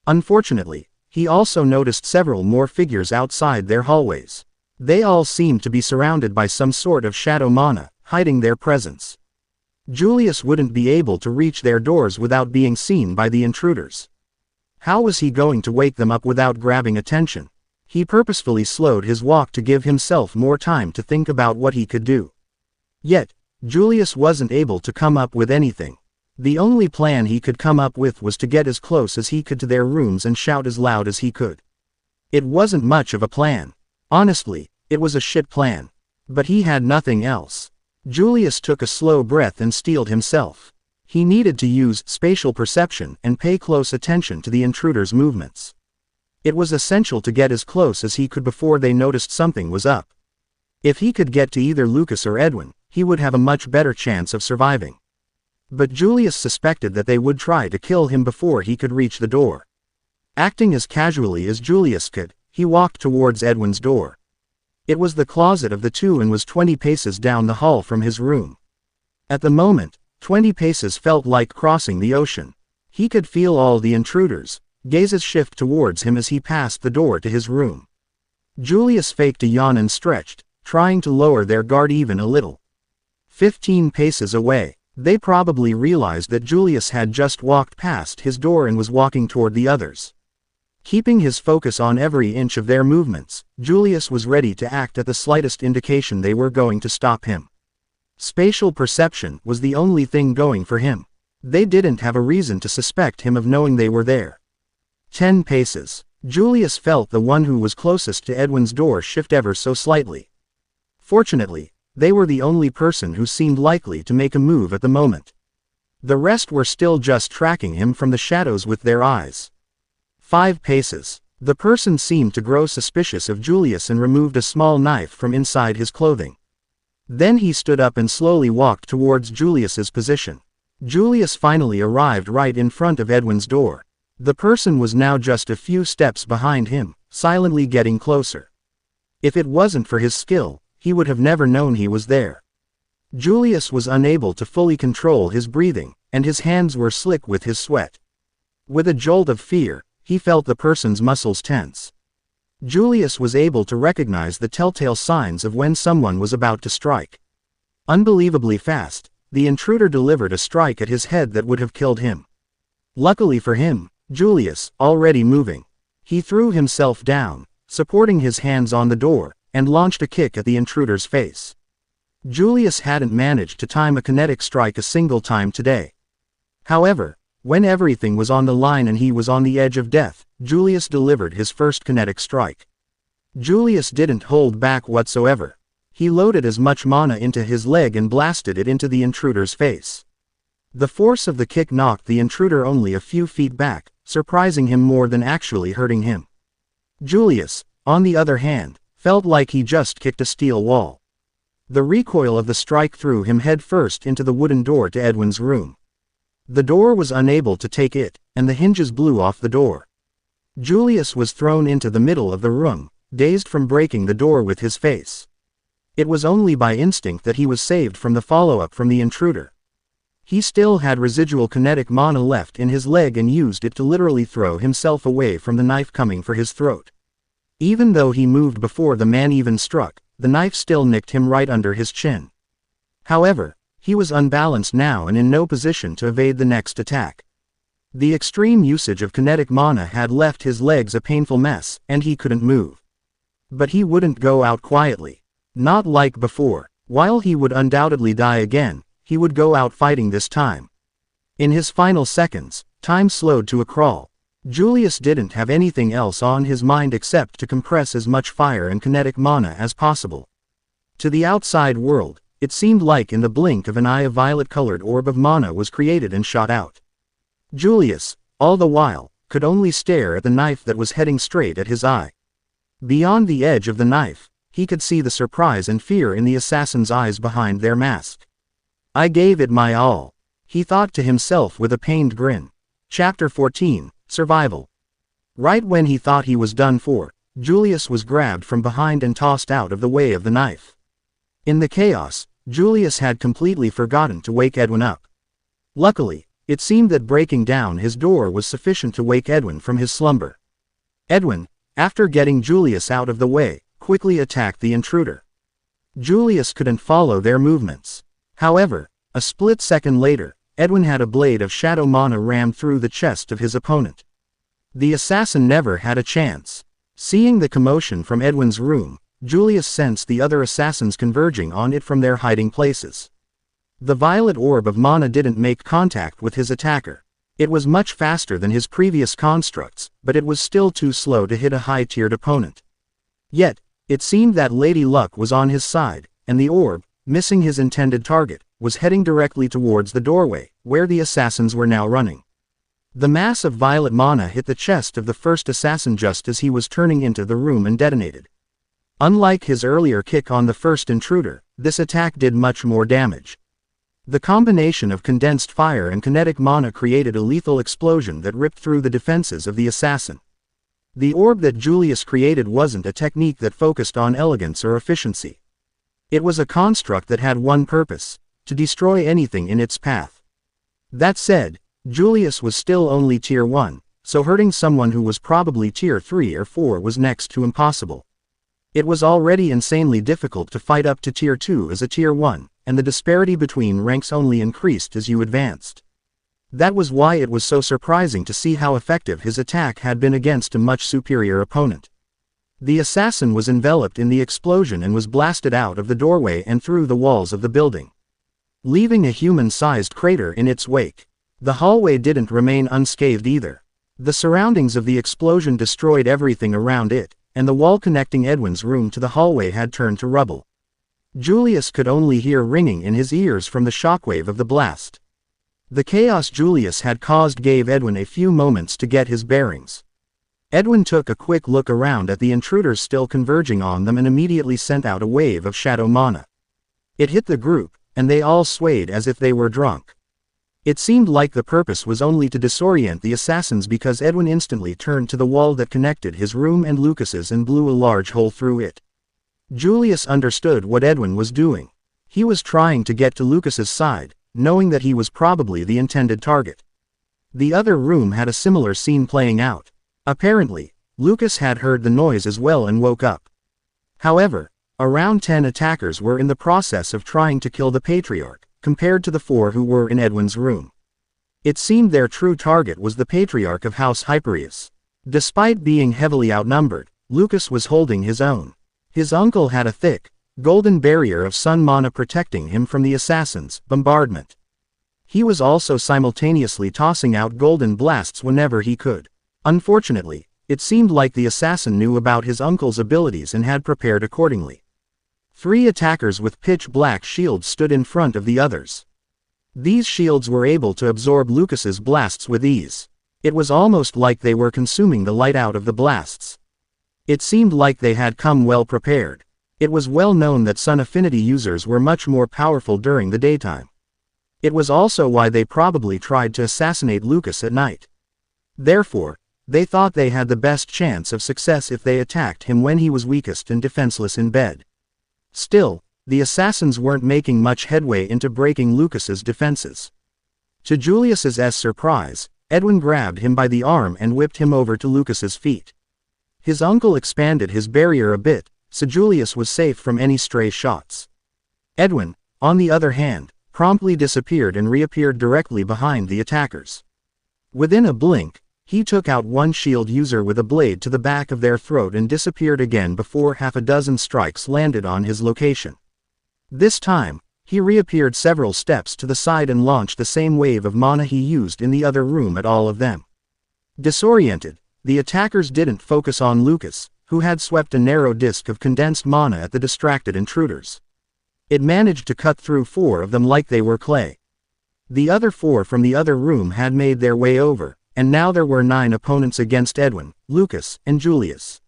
Speaker 1: Unfortunately, he also noticed several more figures outside their hallways. They all seemed to be surrounded by some sort of shadow mana, hiding their presence. Julius wouldn't be able to reach their doors without being seen by the intruders. How was he going to wake them up without grabbing attention? He purposefully slowed his walk to give himself more time to think about what he could do. Yet, Julius wasn't able to come up with anything. The only plan he could come up with was to get as close as he could to their rooms and shout as loud as he could. It wasn't much of a plan. Honestly, it was a shit plan. But he had nothing else. Julius took a slow breath and steeled himself. He needed to use spatial perception and pay close attention to the intruders' movements. It was essential to get as close as he could before they noticed something was up. If he could get to either Lucas or Edwin, he would have a much better chance of surviving. But Julius suspected that they would try to kill him before he could reach the door. Acting as casually as Julius could, he walked towards Edwin's door. It was the closet of the two and was 20 paces down the hall from his room. At the moment, 20 paces felt like crossing the ocean. He could feel all the intruders' gazes shift towards him as he passed the door to his room. Julius faked a yawn and stretched, trying to lower their guard even a little. 15 paces away, they probably realized that Julius had just walked past his door and was walking toward the others. Keeping his focus on every inch of their movements, Julius was ready to act at the slightest indication they were going to stop him. Spatial perception was the only thing going for him. They didn't have a reason to suspect him of knowing they were there. 10 paces. Julius felt the one who was closest to Edwin's door shift ever so slightly. Fortunately, they were the only person who seemed likely to make a move at the moment. The rest were still just tracking him from the shadows with their eyes. 5 paces. The person seemed to grow suspicious of Julius and removed a small knife from inside his clothing. Then he stood up and slowly walked towards Julius's position. Julius finally arrived right in front of Edwin's door. The person was now just a few steps behind him, silently getting closer. If it wasn't for his skill, he would have never known he was there. Julius was unable to fully control his breathing, and his hands were slick with his sweat. With a jolt of fear, he felt the person's muscles tense. Julius was able to recognize the telltale signs of when someone was about to strike. Unbelievably fast, the intruder delivered a strike at his head that would have killed him. Luckily for him, Julius, already moving, he threw himself down, supporting his hands on the door, and launched a kick at the intruder's face. Julius hadn't managed to time a kinetic strike a single time today. However, when everything was on the line and he was on the edge of death, Julius delivered his first kinetic strike. Julius didn't hold back whatsoever. He loaded as much mana into his leg and blasted it into the intruder's face. The force of the kick knocked the intruder only a few feet back, surprising him more than actually hurting him. Julius, on the other hand, felt like he just kicked a steel wall. The recoil of the strike threw him headfirst into the wooden door to Edwin's room. The door was unable to take it, and the hinges blew off the door. Julius was thrown into the middle of the room, dazed from breaking the door with his face. It was only by instinct that he was saved from the follow-up from the intruder. He still had residual kinetic mana left in his leg and used it to literally throw himself away from the knife coming for his throat. Even though he moved before the man even struck, the knife still nicked him right under his chin. However, he was unbalanced now and in no position to evade the next attack. The extreme usage of kinetic mana had left his legs a painful mess, and he couldn't move. But he wouldn't go out quietly. Not like before. While he would undoubtedly die again, he would go out fighting this time. In his final seconds, time slowed to a crawl. Julius didn't have anything else on his mind except to compress as much fire and kinetic mana as possible. To the outside world, it seemed like in the blink of an eye a violet-colored orb of mana was created and shot out. Julius, all the while, could only stare at the knife that was heading straight at his eye. Beyond the edge of the knife, he could see the surprise and fear in the assassin's eyes behind their mask. "I gave it my all," he thought to himself with a pained grin. Chapter 14, Survival. Right when he thought he was done for, Julius was grabbed from behind and tossed out of the way of the knife. In the chaos, Julius had completely forgotten to wake Edwin up. Luckily, It seemed that breaking down his door was sufficient to wake Edwin from his slumber. Edwin, after getting Julius out of the way, quickly attacked the intruder. Julius couldn't follow their movements. However, a split second later, Edwin had a blade of shadow mana rammed through the chest of his opponent. The assassin never had a chance. Seeing the commotion from Edwin's room, Julius sensed the other assassins converging on it from their hiding places. The violet orb of mana didn't make contact with his attacker. It was much faster than his previous constructs, but it was still too slow to hit a high-tiered opponent. Yet, it seemed that Lady Luck was on his side, and the orb, missing his intended target, was heading directly towards the doorway, where the assassins were now running. The mass of violet mana hit the chest of the first assassin just as he was turning into the room and detonated. Unlike his earlier kick on the first intruder, this attack did much more damage. The combination of condensed fire and kinetic mana created a lethal explosion that ripped through the defenses of the assassin. The orb that Julius created wasn't a technique that focused on elegance or efficiency. It was a construct that had one purpose: to destroy anything in its path. That said, Julius was still only Tier 1, so hurting someone who was probably Tier 3 or 4 was next to impossible. It was already insanely difficult to fight up to Tier 2 as a Tier 1, and the disparity between ranks only increased as you advanced. That was why it was so surprising to see how effective his attack had been against a much superior opponent. The assassin was enveloped in the explosion and was blasted out of the doorway and through the walls of the building, leaving a human-sized crater in its wake. The hallway didn't remain unscathed either. The surroundings of the explosion destroyed everything around it, and the wall connecting Edwin's room to the hallway had turned to rubble. Julius could only hear ringing in his ears from the shockwave of the blast. The chaos Julius had caused gave Edwin a few moments to get his bearings. Edwin took a quick look around at the intruders still converging on them and immediately sent out a wave of shadow mana. It hit the group, and they all swayed as if they were drunk. It seemed like the purpose was only to disorient the assassins because Edwin instantly turned to the wall that connected his room and Lucas's and blew a large hole through it. Julius understood what Edwin was doing. He was trying to get to Lucas's side, knowing that he was probably the intended target. The other room had a similar scene playing out. Apparently, Lucas had heard the noise as well and woke up. However, around 10 attackers were in the process of trying to kill the Patriarch, compared to the 4 who were in Edwin's room. It seemed their true target was the Patriarch of House Hyperius. Despite being heavily outnumbered, Lucas was holding his own. His uncle had a thick, golden barrier of sun mana protecting him from the assassins' bombardment. He was also simultaneously tossing out golden blasts whenever he could. Unfortunately, it seemed like the assassin knew about his uncle's abilities and had prepared accordingly. 3 attackers with pitch-black shields stood in front of the others. These shields were able to absorb Lucas's blasts with ease. It was almost like they were consuming the light out of the blasts. It seemed like they had come well prepared. It was well known that Sun Affinity users were much more powerful during the daytime. It was also why they probably tried to assassinate Lucas at night. Therefore, they thought they had the best chance of success if they attacked him when he was weakest and defenseless in bed. Still, the assassins weren't making much headway into breaking Lucas's defenses. To Julius's surprise, Edwin grabbed him by the arm and whipped him over to Lucas's feet. His uncle expanded his barrier a bit, so Julius was safe from any stray shots. Edwin, on the other hand, promptly disappeared and reappeared directly behind the attackers. Within a blink, he took out one shield user with a blade to the back of their throat and disappeared again before half a dozen strikes landed on his location. This time, he reappeared several steps to the side and launched the same wave of mana he used in the other room at all of them. Disoriented, the attackers didn't focus on Lucas, who had swept a narrow disk of condensed mana at the distracted intruders. It managed to cut through 4 of them like they were clay. The other 4 from the other room had made their way over, and now there were 9 opponents against Edwin, Lucas, and Julius.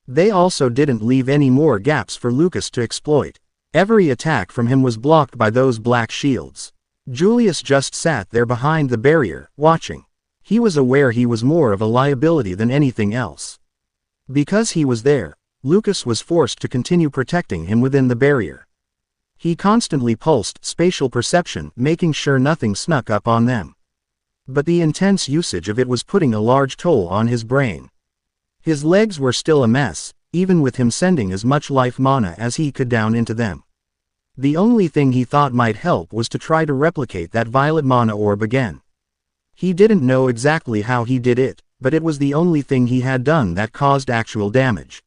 Speaker 1: They also didn't leave any more gaps for Lucas to exploit. Every attack from him was blocked by those black shields. Julius just sat there behind the barrier, watching. He was aware he was more of a liability than anything else. Because he was there, Lucas was forced to continue protecting him within the barrier. He constantly pulsed spatial perception, making sure nothing snuck up on them. But the intense usage of it was putting a large toll on his brain. His legs were still a mess, even with him sending as much life mana as he could down into them. The only thing he thought might help was to try to replicate that violet mana orb again. He didn't know exactly how he did it, but it was the only thing he had done that caused actual damage.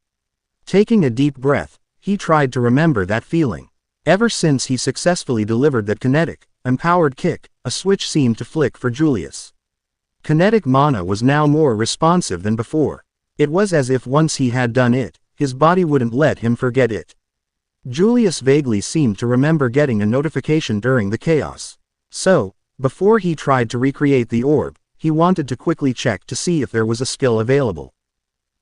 Speaker 1: Taking a deep breath, he tried to remember that feeling. Ever since he successfully delivered that kinetic, empowered kick, a switch seemed to flick for Julius. Kinetic mana was now more responsive than before. It was as if once he had done it, his body wouldn't let him forget it. Julius vaguely seemed to remember getting a notification during the chaos. So, before he tried to recreate the orb, he wanted to quickly check to see if there was a skill available.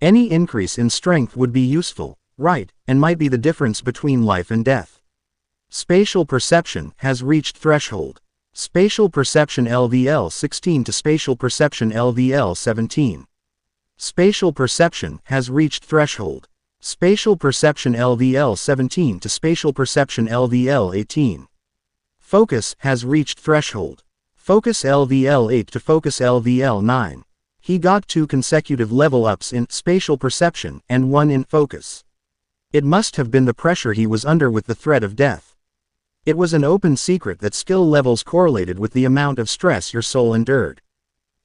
Speaker 1: Any increase in strength would be useful, right, and might be the difference between life and death. Spatial perception has reached threshold. Spatial perception LVL 16 to spatial perception LVL 17. Spatial perception has reached threshold. Spatial perception LVL 17 to spatial perception LVL 18. Focus has reached threshold. Focus LVL 8 to focus LVL 9. He got 2 consecutive level ups in spatial perception and 1 in focus. It must have been the pressure he was under with the threat of death. It was an open secret that skill levels correlated with the amount of stress your soul endured.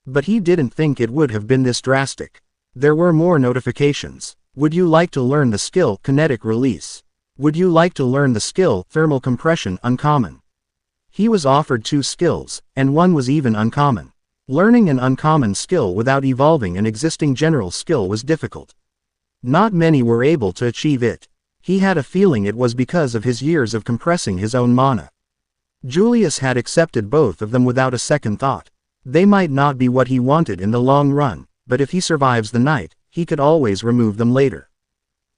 Speaker 1: But he didn't think it would have been this drastic. There were more notifications. Would you like to learn the skill Kinetic Release? Would you like to learn the skill Thermal Compression Uncommon? He was offered 2 skills, and one was even uncommon. Learning an uncommon skill without evolving an existing general skill was difficult. Not many were able to achieve it. He had a feeling it was because of his years of compressing his own mana. Julius had accepted both of them without a second thought. They might not be what he wanted in the long run, but if he survives the night, he could always remove them later.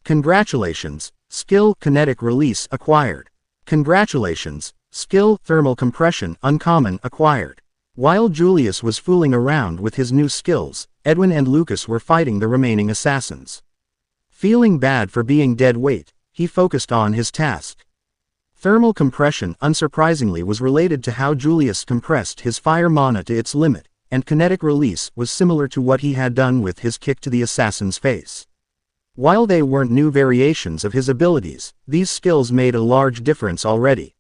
Speaker 1: Congratulations, skill Kinetic Release acquired. Congratulations, skill Thermal Compression Uncommon acquired. While Julius was fooling around with his new skills, Edwin and Lucas were fighting the remaining assassins. Feeling bad for being dead weight, he focused on his task. Thermal compression, unsurprisingly, was related to how Julius compressed his fire mana to its limit, and kinetic release was similar to what he had done with his kick to the assassin's face. While they weren't new variations of his abilities, these skills made a large difference already.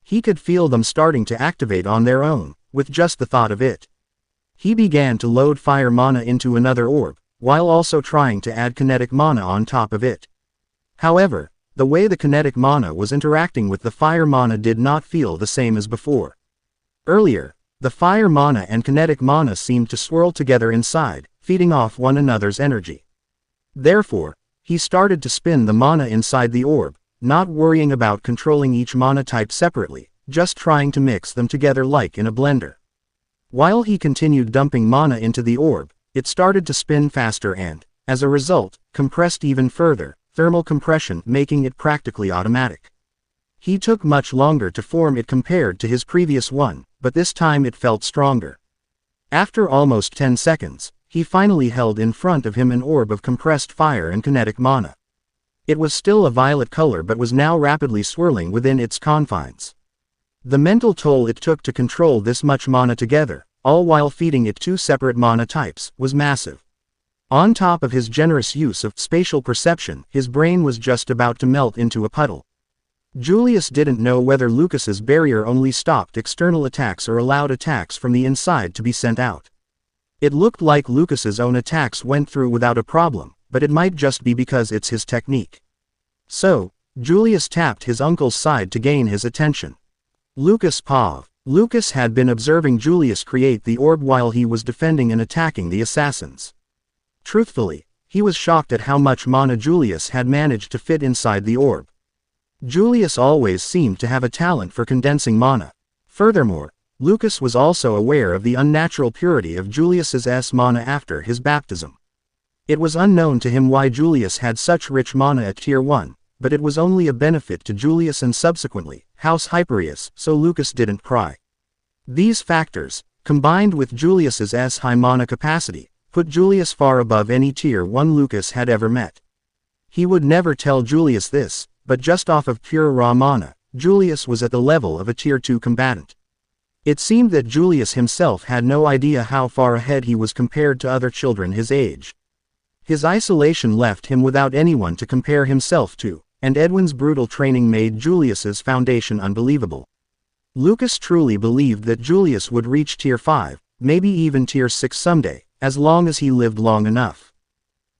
Speaker 1: He could feel them starting to activate on their own, with just the thought of it. He began to load fire mana into another orb, while also trying to add kinetic mana on top of it. However, the way the kinetic mana was interacting with the fire mana did not feel the same as before. Earlier, the fire mana and kinetic mana seemed to swirl together inside, feeding off one another's energy. Therefore, he started to spin the mana inside the orb, not worrying about controlling each mana type separately, just trying to mix them together like in a blender. While he continued dumping mana into the orb, it started to spin faster and, as a result, compressed even further, thermal compression making it practically automatic. He took much longer to form it compared to his previous one, but this time it felt stronger. After almost 10 seconds, he finally held in front of him an orb of compressed fire and kinetic mana. It was still a violet color but was now rapidly swirling within its confines. The mental toll it took to control this much mana together, all while feeding it 2 separate mana types, was massive. On top of his generous use of spatial perception, his brain was just about to melt into a puddle. Julius didn't know whether Lucas's barrier only stopped external attacks or allowed attacks from the inside to be sent out. It looked like Lucas's own attacks went through without a problem, but it might just be because it's his technique. So, Julius tapped his uncle's side to gain his attention. Lucas Pav. Lucas had been observing Julius create the orb while he was defending and attacking the assassins. Truthfully, he was shocked at how much mana Julius had managed to fit inside the orb. Julius always seemed to have a talent for condensing mana. Furthermore, Lucas was also aware of the unnatural purity of Julius's mana after his baptism. It was unknown to him why Julius had such rich mana at Tier 1, but it was only a benefit to Julius and subsequently, House Hyperius, so Lucas didn't pry. These factors, combined with Julius's high mana capacity, put Julius far above any Tier 1 Lucas had ever met. He would never tell Julius this, but just off of pure raw mana, Julius was at the level of a Tier 2 combatant. It seemed that Julius himself had no idea how far ahead he was compared to other children his age. His isolation left him without anyone to compare himself to, and Edwin's brutal training made Julius's foundation unbelievable. Lucas truly believed that Julius would reach Tier 5, maybe even Tier 6 someday, as long as he lived long enough.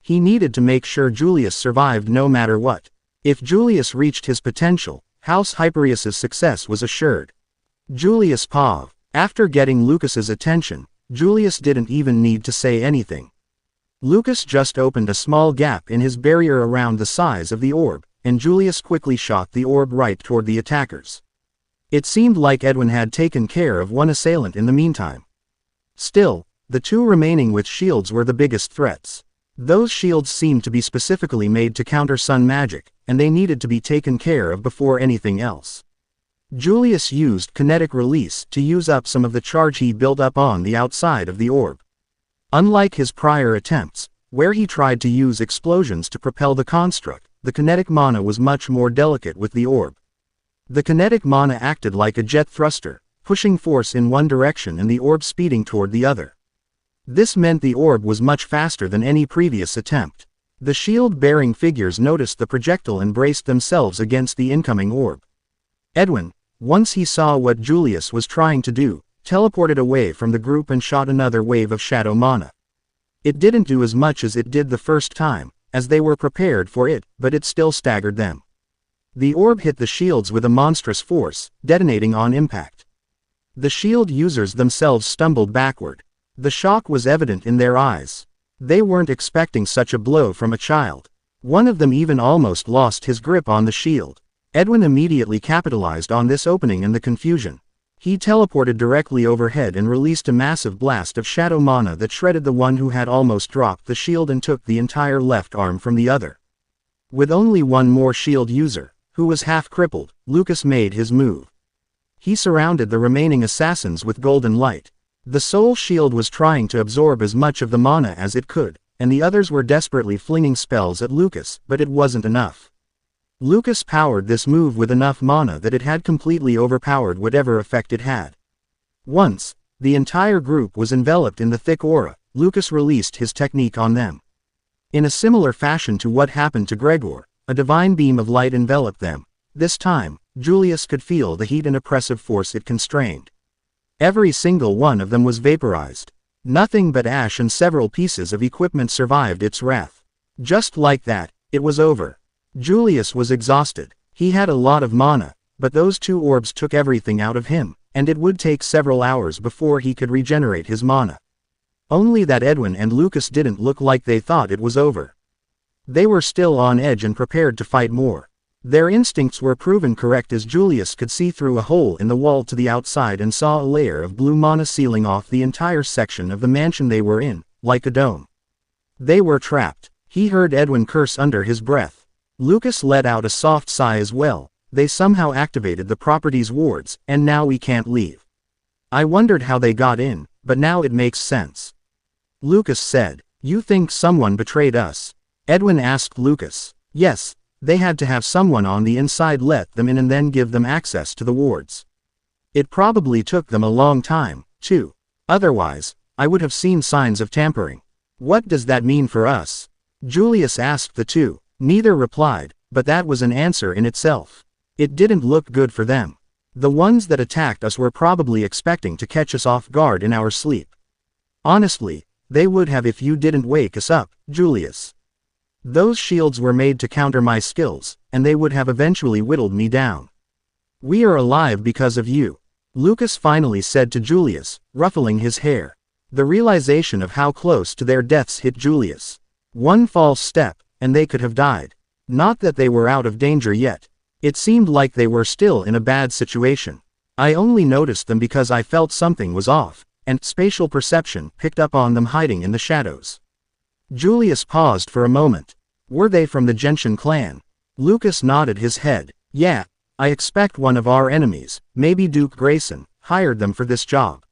Speaker 1: He needed to make sure Julius survived no matter what. If Julius reached his potential, House Hyperius's success was assured. Julius Pov. After getting Lucas's attention, Julius didn't even need to say anything. Lucas just opened a small gap in his barrier around the size of the orb, and Julius quickly shot the orb right toward the attackers. It seemed like Edwin had taken care of one assailant in the meantime. Still, the two remaining with shields were the biggest threats. Those shields seemed to be specifically made to counter sun magic, and they needed to be taken care of before anything else. Julius used kinetic release to use up some of the charge he built up on the outside of the orb. Unlike his prior attempts, where he tried to use explosions to propel the construct, the kinetic mana was much more delicate with the orb. The kinetic mana acted like a jet thruster, pushing force in one direction and the orb speeding toward the other. This meant the orb was much faster than any previous attempt. The shield-bearing figures noticed the projectile and braced themselves against the incoming orb. Edwin, once he saw what Julius was trying to do, teleported away from the group and shot another wave of shadow mana. It didn't do as much as it did the first time, as they were prepared for it, but it still staggered them. The orb hit the shields with a monstrous force, detonating on impact. The shield users themselves stumbled backward. The shock was evident in their eyes. They weren't expecting such a blow from a child. One of them even almost lost his grip on the shield. Edwin immediately capitalized on this opening and the confusion. He teleported directly overhead and released a massive blast of shadow mana that shredded the one who had almost dropped the shield and took the entire left arm from the other. With only one more shield user, who was half crippled, Lucas made his move. He surrounded the remaining assassins with golden light. The soul shield was trying to absorb as much of the mana as it could, and the others were desperately flinging spells at Lucas, but it wasn't enough. Lucas powered this move with enough mana that it had completely overpowered whatever effect it had. Once, the entire group was enveloped in the thick aura, Lucas released his technique on them. In a similar fashion to what happened to Gregor, a divine beam of light enveloped them. This time, Julius could feel the heat and oppressive force it constrained. Every single one of them was vaporized. Nothing but ash and several pieces of equipment survived its wrath. Just like that, it was over. Julius was exhausted. He had a lot of mana, but those two orbs took everything out of him, and it would take several hours before he could regenerate his mana. Only that Edwin and Lucas didn't look like they thought it was over. They were still on edge and prepared to fight more. Their instincts were proven correct as Julius could see through a hole in the wall to the outside and saw a layer of blue mana sealing off the entire section of the mansion they were in, like a dome. They were trapped. He heard Edwin curse under his breath. Lucas let out a soft sigh as well. They somehow activated the property's wards, and now we can't leave. I wondered how they got in, but now it makes sense. Lucas said, "You think someone betrayed us?" Edwin asked Lucas. Yes, they had to have someone on the inside let them in and then give them access to the wards. It probably took them a long time, too. Otherwise, I would have seen signs of tampering. What does that mean for us? Julius asked the two. Neither replied, but that was an answer in itself. It didn't look good for them. The ones that attacked us were probably expecting to catch us off guard in our sleep. Honestly, they would have if you didn't wake us up, Julius. Those shields were made to counter my skills, and they would have eventually whittled me down. We are alive because of you, Lucas finally said to Julius, ruffling his hair. The realization of how close to their deaths hit Julius. One false step, and they could have died. Not that they were out of danger yet. It seemed like they were still in a bad situation. I only noticed them because I felt something was off, and spatial perception picked up on them hiding in the shadows. Julius paused for a moment. Were they from the Gentian clan? Lucas nodded his head. Yeah, I expect one of our enemies, maybe Duke Grayson, hired them for this job.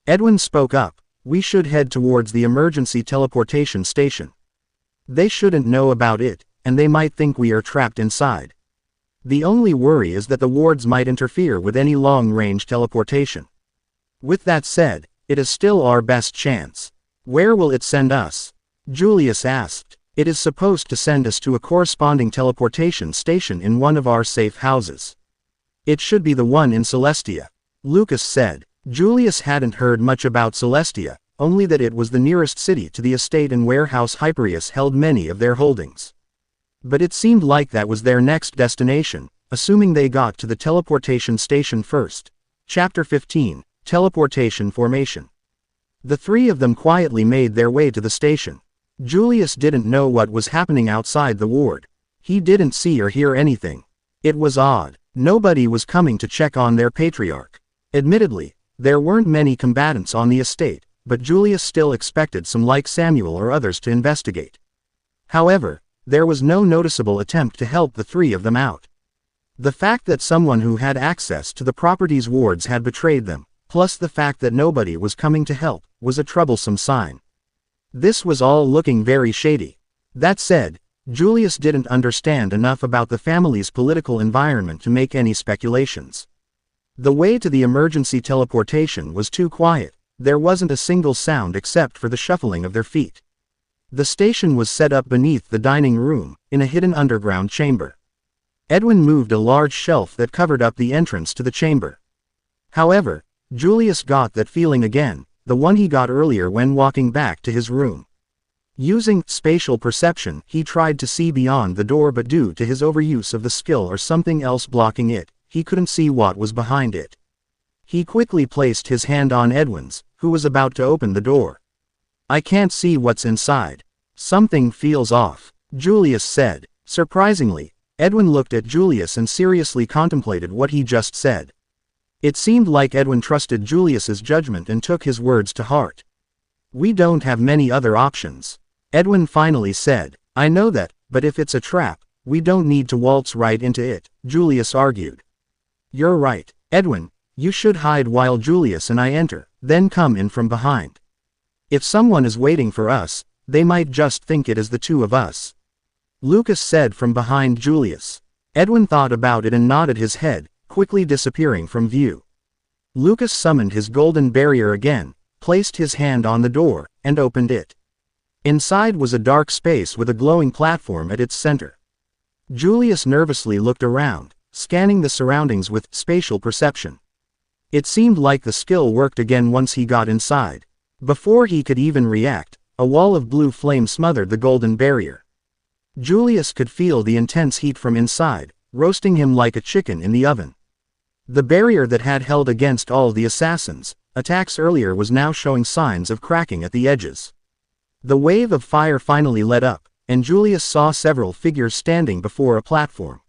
Speaker 1: Edwin spoke up. We should head towards the emergency teleportation station. They shouldn't know about it, and they might think we are trapped inside. The only worry is that the wards might interfere with any long-range teleportation. With that said, it is still our best chance. Where will it send us? Julius asked. It is supposed to send us to a corresponding teleportation station in one of our safe houses. It should be the one in Celestia. Lucas said. Julius hadn't heard much about Celestia, only that it was the nearest city to the estate and where House Hyperius held many of their holdings. But it seemed like that was their next destination, assuming they got to the teleportation station first. Chapter 15, Teleportation Formation. The three of them quietly made their way to the station. Julius didn't know what was happening outside the ward. He didn't see or hear anything. It was odd. Nobody was coming to check on their patriarch. Admittedly, there weren't many combatants on the estate, but Julius still expected some like Samuel or others to investigate. However, there was no noticeable attempt to help the three of them out. The fact that someone who had access to the property's wards had betrayed them, plus the fact that nobody was coming to help, was a troublesome sign. This was all looking very shady. That said, Julius didn't understand enough about the family's political environment to make any speculations. The way to the emergency teleportation was too quiet. There wasn't a single sound except for the shuffling of their feet. The station was set up beneath the dining room, in a hidden underground chamber. Edwin moved a large shelf that covered up the entrance to the chamber. However, Julius got that feeling again, the one he got earlier when walking back to his room. Using spatial perception, he tried to see beyond the door, but due to his overuse of the skill or something else blocking it, he couldn't see what was behind it. He quickly placed his hand on Edwin's, who was about to open the door. I can't see what's inside. Something feels off, Julius said. Surprisingly, Edwin looked at Julius and seriously contemplated what he just said. It seemed like Edwin trusted Julius's judgment and took his words to heart. We don't have many other options, Edwin finally said. I know that, but if it's a trap, we don't need to waltz right into it, Julius argued. You're right, Edwin. You should hide while Julius and I enter, then come in from behind. If someone is waiting for us, they might just think it is the two of us. Lucas said from behind Julius. Edwin thought about it and nodded his head, quickly disappearing from view. Lucas summoned his golden barrier again, placed his hand on the door, and opened it. Inside was a dark space with a glowing platform at its center. Julius nervously looked around, scanning the surroundings with spatial perception. It seemed like the skill worked again once he got inside. Before he could even react, a wall of blue flame smothered the golden barrier. Julius could feel the intense heat from inside, roasting him like a chicken in the oven. The barrier that had held against all the assassins' attacks earlier was now showing signs of cracking at the edges. The wave of fire finally let up, and Julius saw several figures standing before a platform.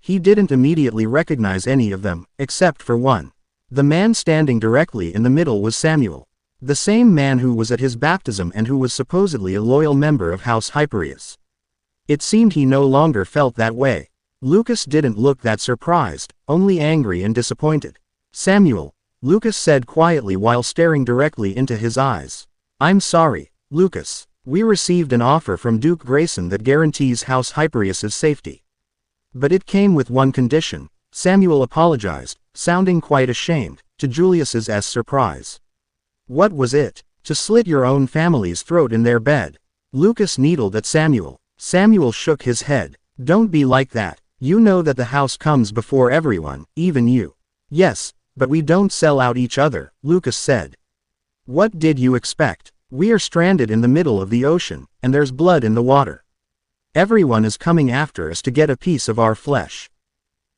Speaker 1: He didn't immediately recognize any of them, except for one. The man standing directly in the middle was Samuel, the same man who was at his baptism and who was supposedly a loyal member of House Hyperius. It seemed he no longer felt that way. Lucas didn't look that surprised, only angry and disappointed. Samuel, Lucas said quietly while staring directly into his eyes. I'm sorry, Lucas. We received an offer from Duke Grayson that guarantees House Hyperius's safety. But it came with one condition, Samuel apologized, sounding quite ashamed, to Julius's surprise. What was it? To slit your own family's throat in their bed? Lucas needled at Samuel. Samuel shook his head. Don't be like that. You know that the house comes before everyone, even you. Yes, but we don't sell out each other, Lucas said. What did you expect? We are stranded in the middle of the ocean, and there's blood in the water. Everyone is coming after us to get a piece of our flesh.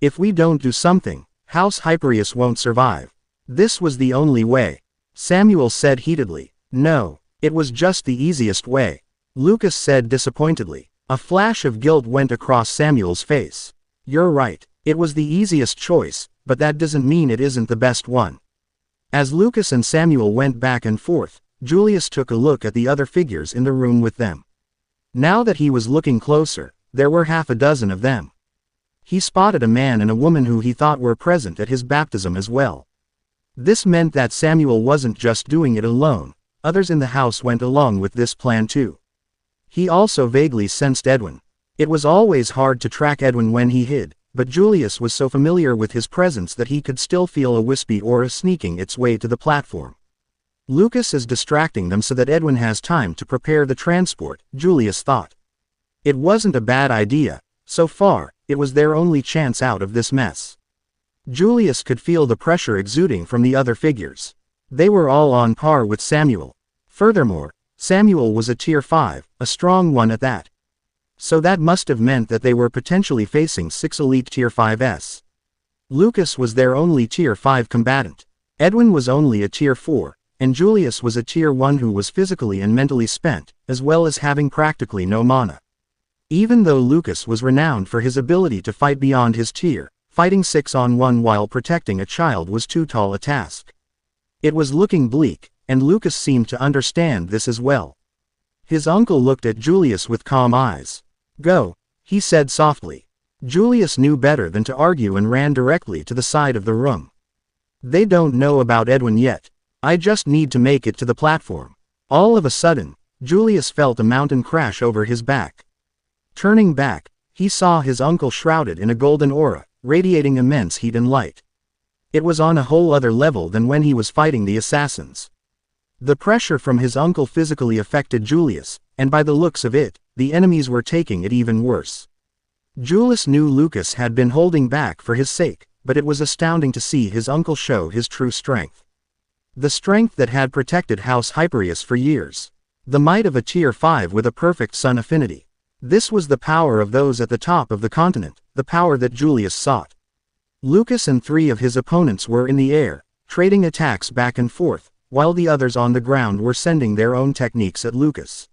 Speaker 1: If we don't do something, House Hyperius won't survive. This was the only way, Samuel said heatedly. No, it was just the easiest way, Lucas said disappointedly. A flash of guilt went across Samuel's face. You're right, it was the easiest choice, but that doesn't mean it isn't the best one. As Lucas and Samuel went back and forth, Julius took a look at the other figures in the room with them. Now that he was looking closer, there were half a dozen of them. He spotted a man and a woman who he thought were present at his baptism as well. This meant that Samuel wasn't just doing it alone, others in the house went along with this plan too. He also vaguely sensed Edwin. It was always hard to track Edwin when he hid, but Julius was so familiar with his presence that he could still feel a wispy aura sneaking its way to the platform. Lucas is distracting them so that Edwin has time to prepare the transport, Julius thought. It wasn't a bad idea. So far, it was their only chance out of this mess. Julius could feel the pressure exuding from the other figures. They were all on par with Samuel. Furthermore, Samuel was a tier 5, a strong one at that. So that must have meant that they were potentially facing 6 elite tier 5s. Lucas was their only tier 5 combatant. Edwin was only a tier 4, and Julius was a tier 1 who was physically and mentally spent, as well as having practically no mana. Even though Lucas was renowned for his ability to fight beyond his tier, fighting 6-on-1 while protecting a child was too tall a task. It was looking bleak, and Lucas seemed to understand this as well. His uncle looked at Julius with calm eyes. "Go," he said softly. Julius knew better than to argue and ran directly to the side of the room. "They don't know about Edwin yet. I just need to make it to the platform." All of a sudden, Julius felt a mountain crash over his back. Turning back, he saw his uncle shrouded in a golden aura, radiating immense heat and light. It was on a whole other level than when he was fighting the assassins. The pressure from his uncle physically affected Julius, and by the looks of it, the enemies were taking it even worse. Julius knew Lucas had been holding back for his sake, but it was astounding to see his uncle show his true strength. The strength that had protected House Hyperius for years. The might of a tier 5 with a perfect sun affinity. This was the power of those at the top of the continent, the power that Julius sought. Lucas and 3 of his opponents were in the air, trading attacks back and forth, while the others on the ground were sending their own techniques at Lucas.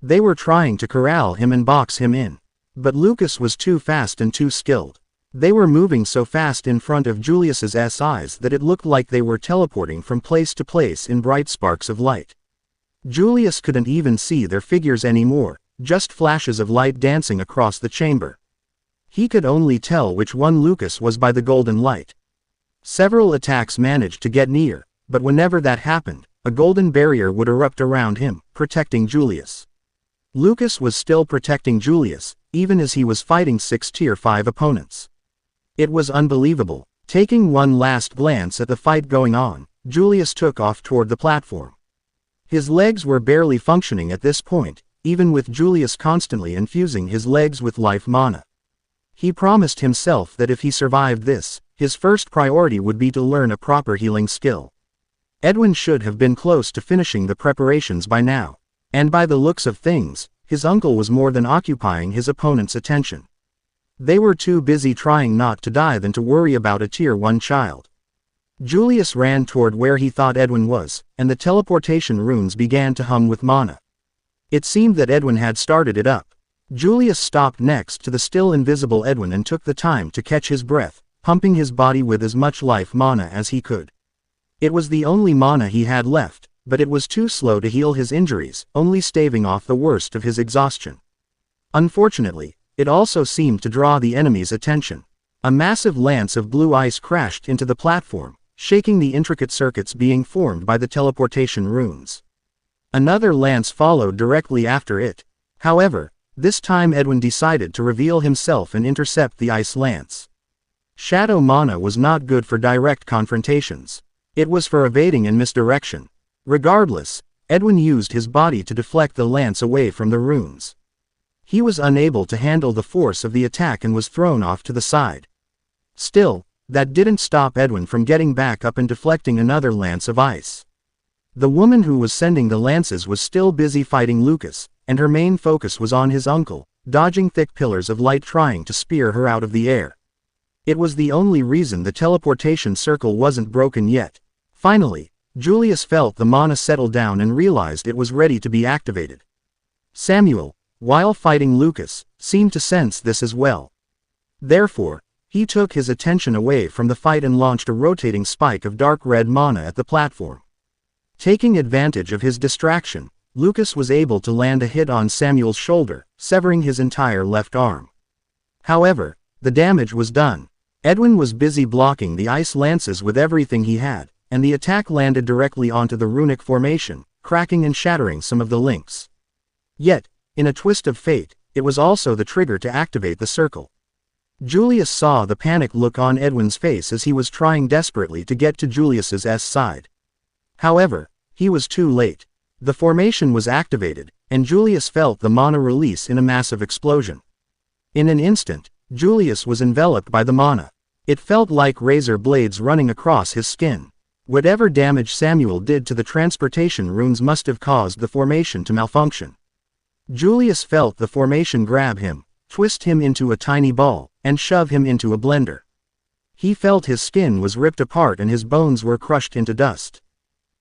Speaker 1: They were trying to corral him and box him in. But Lucas was too fast and too skilled. They were moving so fast in front of Julius's eyes that it looked like they were teleporting from place to place in bright sparks of light. Julius couldn't even see their figures anymore, just flashes of light dancing across the chamber. He could only tell which one Lucas was by the golden light. Several attacks managed to get near, but whenever that happened, a golden barrier would erupt around him, protecting Julius. Lucas was still protecting Julius, even as he was fighting 6 tier 5 opponents. It was unbelievable. Taking one last glance at the fight going on, Julius took off toward the platform. His legs were barely functioning at this point, even with Julius constantly infusing his legs with life mana. He promised himself that if he survived this, his first priority would be to learn a proper healing skill. Edwin should have been close to finishing the preparations by now. And by the looks of things, his uncle was more than occupying his opponent's attention. They were too busy trying not to die than to worry about a tier 1 child. Julius ran toward where he thought Edwin was, and the teleportation runes began to hum with mana. It seemed that Edwin had started it up. Julius stopped next to the still invisible Edwin and took the time to catch his breath, pumping his body with as much life mana as he could. It was the only mana he had left, but it was too slow to heal his injuries, only staving off the worst of his exhaustion. Unfortunately, it also seemed to draw the enemy's attention. A massive lance of blue ice crashed into the platform, shaking the intricate circuits being formed by the teleportation runes. Another lance followed directly after it. However, this time Edwin decided to reveal himself and intercept the ice lance. Shadow mana was not good for direct confrontations. It was for evading and misdirection. Regardless, Edwin used his body to deflect the lance away from the runes. He was unable to handle the force of the attack and was thrown off to the side. Still, that didn't stop Edwin from getting back up and deflecting another lance of ice. The woman who was sending the lances was still busy fighting Lucas, and her main focus was on his uncle, dodging thick pillars of light trying to spear her out of the air. It was the only reason the teleportation circle wasn't broken yet. Finally, Julius felt the mana settle down and realized it was ready to be activated. Samuel, while fighting Lucas, seemed to sense this as well. Therefore, he took his attention away from the fight and launched a rotating spike of dark red mana at the platform. Taking advantage of his distraction, Lucas was able to land a hit on Samuel's shoulder, severing his entire left arm. However, the damage was done. Edwin was busy blocking the ice lances with everything he had, and the attack landed directly onto the runic formation, cracking and shattering some of the links. Yet, in a twist of fate, it was also the trigger to activate the circle. Julius saw the panic look on Edwin's face as he was trying desperately to get to Julius's side. However, he was too late. The formation was activated, and Julius felt the mana release in a massive explosion. In an instant, Julius was enveloped by the mana. It felt like razor blades running across his skin. Whatever damage Samuel did to the transportation runes must have caused the formation to malfunction. Julius felt the formation grab him, twist him into a tiny ball, and shove him into a blender. He felt his skin was ripped apart and his bones were crushed into dust.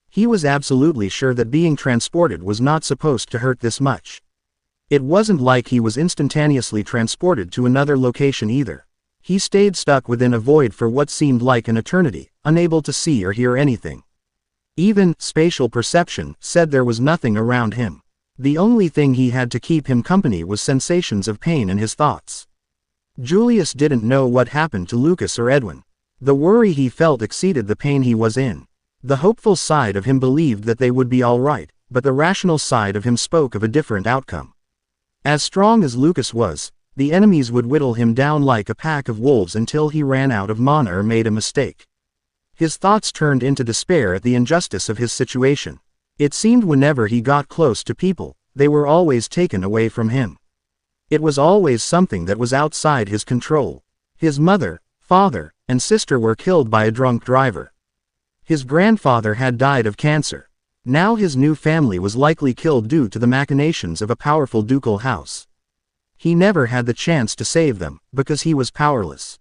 Speaker 1: He was absolutely sure that being transported was not supposed to hurt this much. It wasn't like he was instantaneously transported to another location either. He stayed stuck within a void for what seemed like an eternity, unable to see or hear anything. Even spatial perception said there was nothing around him. The only thing he had to keep him company was sensations of pain in his thoughts. Julius didn't know what happened to Lucas or Edwin. The worry he felt exceeded the pain he was in. The hopeful side of him believed that they would be all right, but the rational side of him spoke of a different outcome. As strong as Lucas was, the enemies would whittle him down like a pack of wolves until he ran out of mana or made a mistake. His thoughts turned into despair at the injustice of his situation. It seemed whenever he got close to people, they were always taken away from him. It was always something that was outside his control. His mother, father, and sister were killed by a drunk driver. His grandfather had died of cancer. Now his new family was likely killed due to the machinations of a powerful ducal house. He never had the chance to save them, because he was powerless.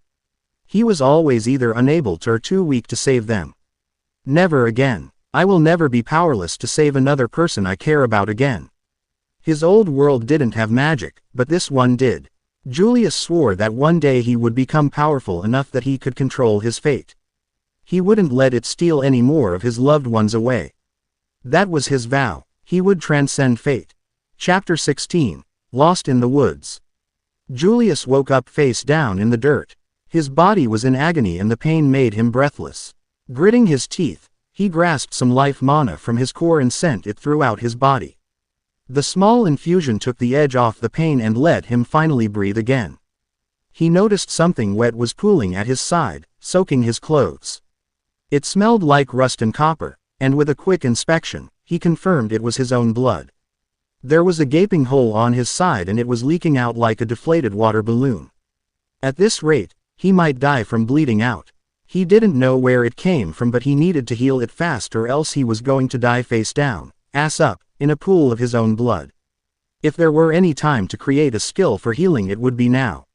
Speaker 1: He was always either unable to or too weak to save them. Never again. I will never be powerless to save another person I care about again. His old world didn't have magic, but this one did. Julius swore that one day he would become powerful enough that he could control his fate. He wouldn't let it steal any more of his loved ones away. That was his vow. He would transcend fate. Chapter 16. Lost in the Woods. Julius woke up face down in the dirt. His body was in agony and the pain made him breathless. Gritting his teeth, he grasped some life mana from his core and sent it throughout his body. The small infusion took the edge off the pain and let him finally breathe again. He noticed something wet was pooling at his side, soaking his clothes. It smelled like rust and copper, and with a quick inspection, he confirmed it was his own blood. There was a gaping hole on his side and it was leaking out like a deflated water balloon. At this rate, he might die from bleeding out. He didn't know where it came from, but he needed to heal it fast or else he was going to die face down, ass up, in a pool of his own blood. If there were any time to create a skill for healing, it would be now.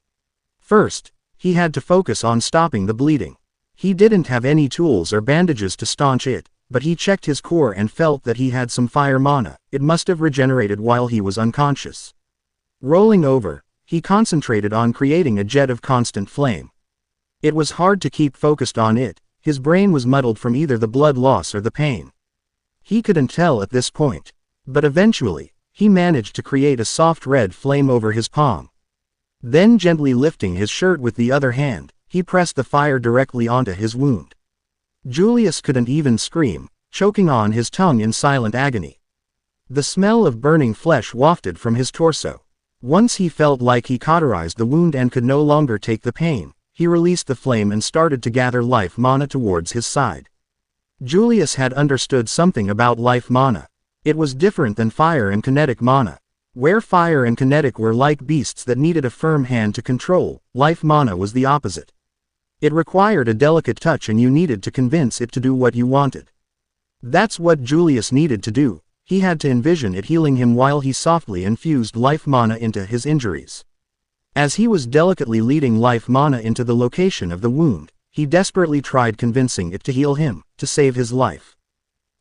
Speaker 1: First, he had to focus on stopping the bleeding. He didn't have any tools or bandages to staunch it, but he checked his core and felt that he had some fire mana. It must have regenerated while he was unconscious. Rolling over, he concentrated on creating a jet of constant flame. It was hard to keep focused on it. His brain was muddled from either the blood loss or the pain. He couldn't tell at this point. But eventually, he managed to create a soft red flame over his palm. Then, gently lifting his shirt with the other hand, he pressed the fire directly onto his wound. Julius couldn't even scream, choking on his tongue in silent agony. The smell of burning flesh wafted from his torso. Once he felt like he cauterized the wound and could no longer take the pain, he released the flame and started to gather life mana towards his side. Julius had understood something about life mana. It was different than fire and kinetic mana. Where fire and kinetic were like beasts that needed a firm hand to control, life mana was the opposite. It required a delicate touch and you needed to convince it to do what you wanted. That's what Julius needed to do. He had to envision it healing him while he softly infused life mana into his injuries. As he was delicately leading life mana into the location of the wound, he desperately tried convincing it to heal him, to save his life.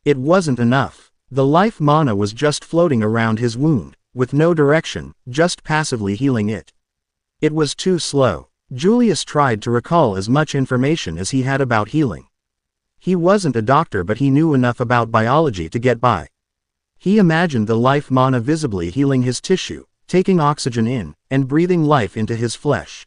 Speaker 1: It wasn't enough. The life mana was just floating around his wound, with no direction, just passively healing it. It was too slow. Julius tried to recall as much information as he had about healing. He wasn't a doctor, but he knew enough about biology to get by. He imagined the life mana visibly healing his tissue, taking oxygen in, and breathing life into his flesh.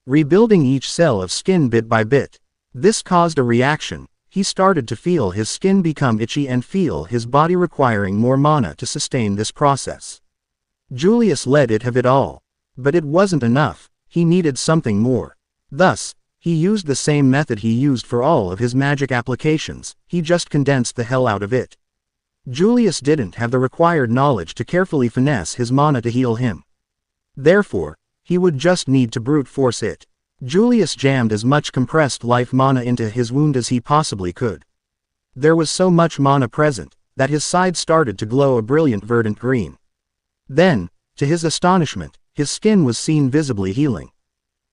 Speaker 1: Rebuilding each cell of skin bit by bit. This caused a reaction. He started to feel his skin become itchy and feel his body requiring more mana to sustain this process. Julius let it have it all. But it wasn't enough. He needed something more. Thus, he used the same method he used for all of his magic applications, he just condensed the hell out of it. Julius didn't have the required knowledge to carefully finesse his mana to heal him. Therefore, he would just need to brute force it. Julius jammed as much compressed life mana into his wound as he possibly could. There was so much mana present, that his side started to glow a brilliant verdant green. Then, to his astonishment, his skin was seen visibly healing.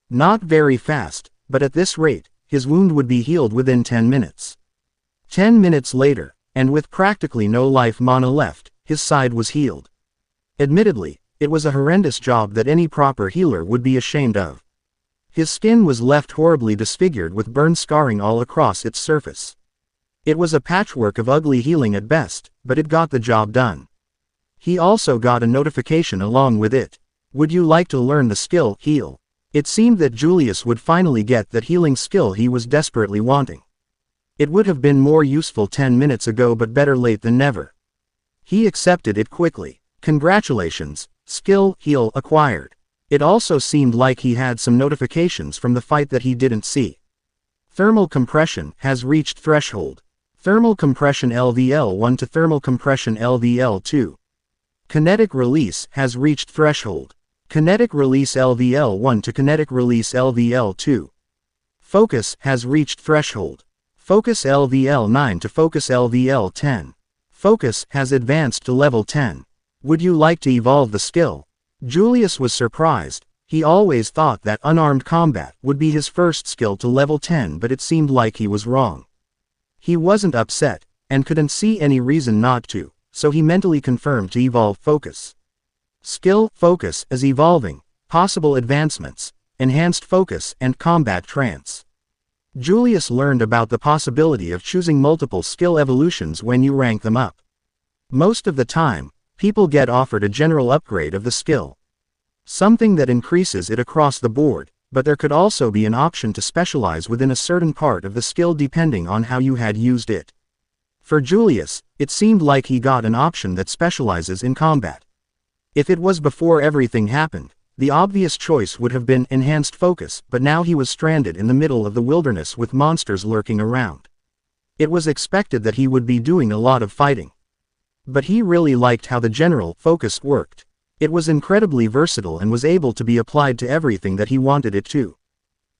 Speaker 1: Not very fast, but at this rate, his wound would be healed within 10 minutes. 10 minutes later, and with practically no life mana left, his side was healed. Admittedly, it was a horrendous job that any proper healer would be ashamed of. His skin was left horribly disfigured with burn scarring all across its surface. It was a patchwork of ugly healing at best, but it got the job done. He also got a notification along with it. Would you like to learn the skill, Heal? It seemed that Julius would finally get that healing skill he was desperately wanting. It would have been more useful 10 minutes ago, but better late than never. He accepted it quickly. Congratulations, skill, Heal acquired. It also seemed like he had some notifications from the fight that he didn't see. Thermal compression has reached threshold. Thermal compression LVL1 to thermal compression LVL2. Kinetic release has reached threshold. Kinetic release LVL1 to kinetic release LVL2. Focus has reached threshold. Focus LVL9 to focus LVL10. Focus has advanced to level 10. Would you like to evolve the skill? Julius was surprised. He always thought that unarmed combat would be his first skill to level 10, but it seemed like he was wrong. He wasn't upset, and couldn't see any reason not to, so he mentally confirmed to evolve Focus. Skill, Focus is evolving, possible advancements, enhanced focus and combat trance. Julius learned about the possibility of choosing multiple skill evolutions when you rank them up. Most of the time, people get offered a general upgrade of the skill. Something that increases it across the board, but there could also be an option to specialize within a certain part of the skill depending on how you had used it. For Julius, it seemed like he got an option that specializes in combat. If it was before everything happened, the obvious choice would have been enhanced focus, but now he was stranded in the middle of the wilderness with monsters lurking around. It was expected that he would be doing a lot of fighting. But he really liked how the general focus worked. It was incredibly versatile and was able to be applied to everything that he wanted it to.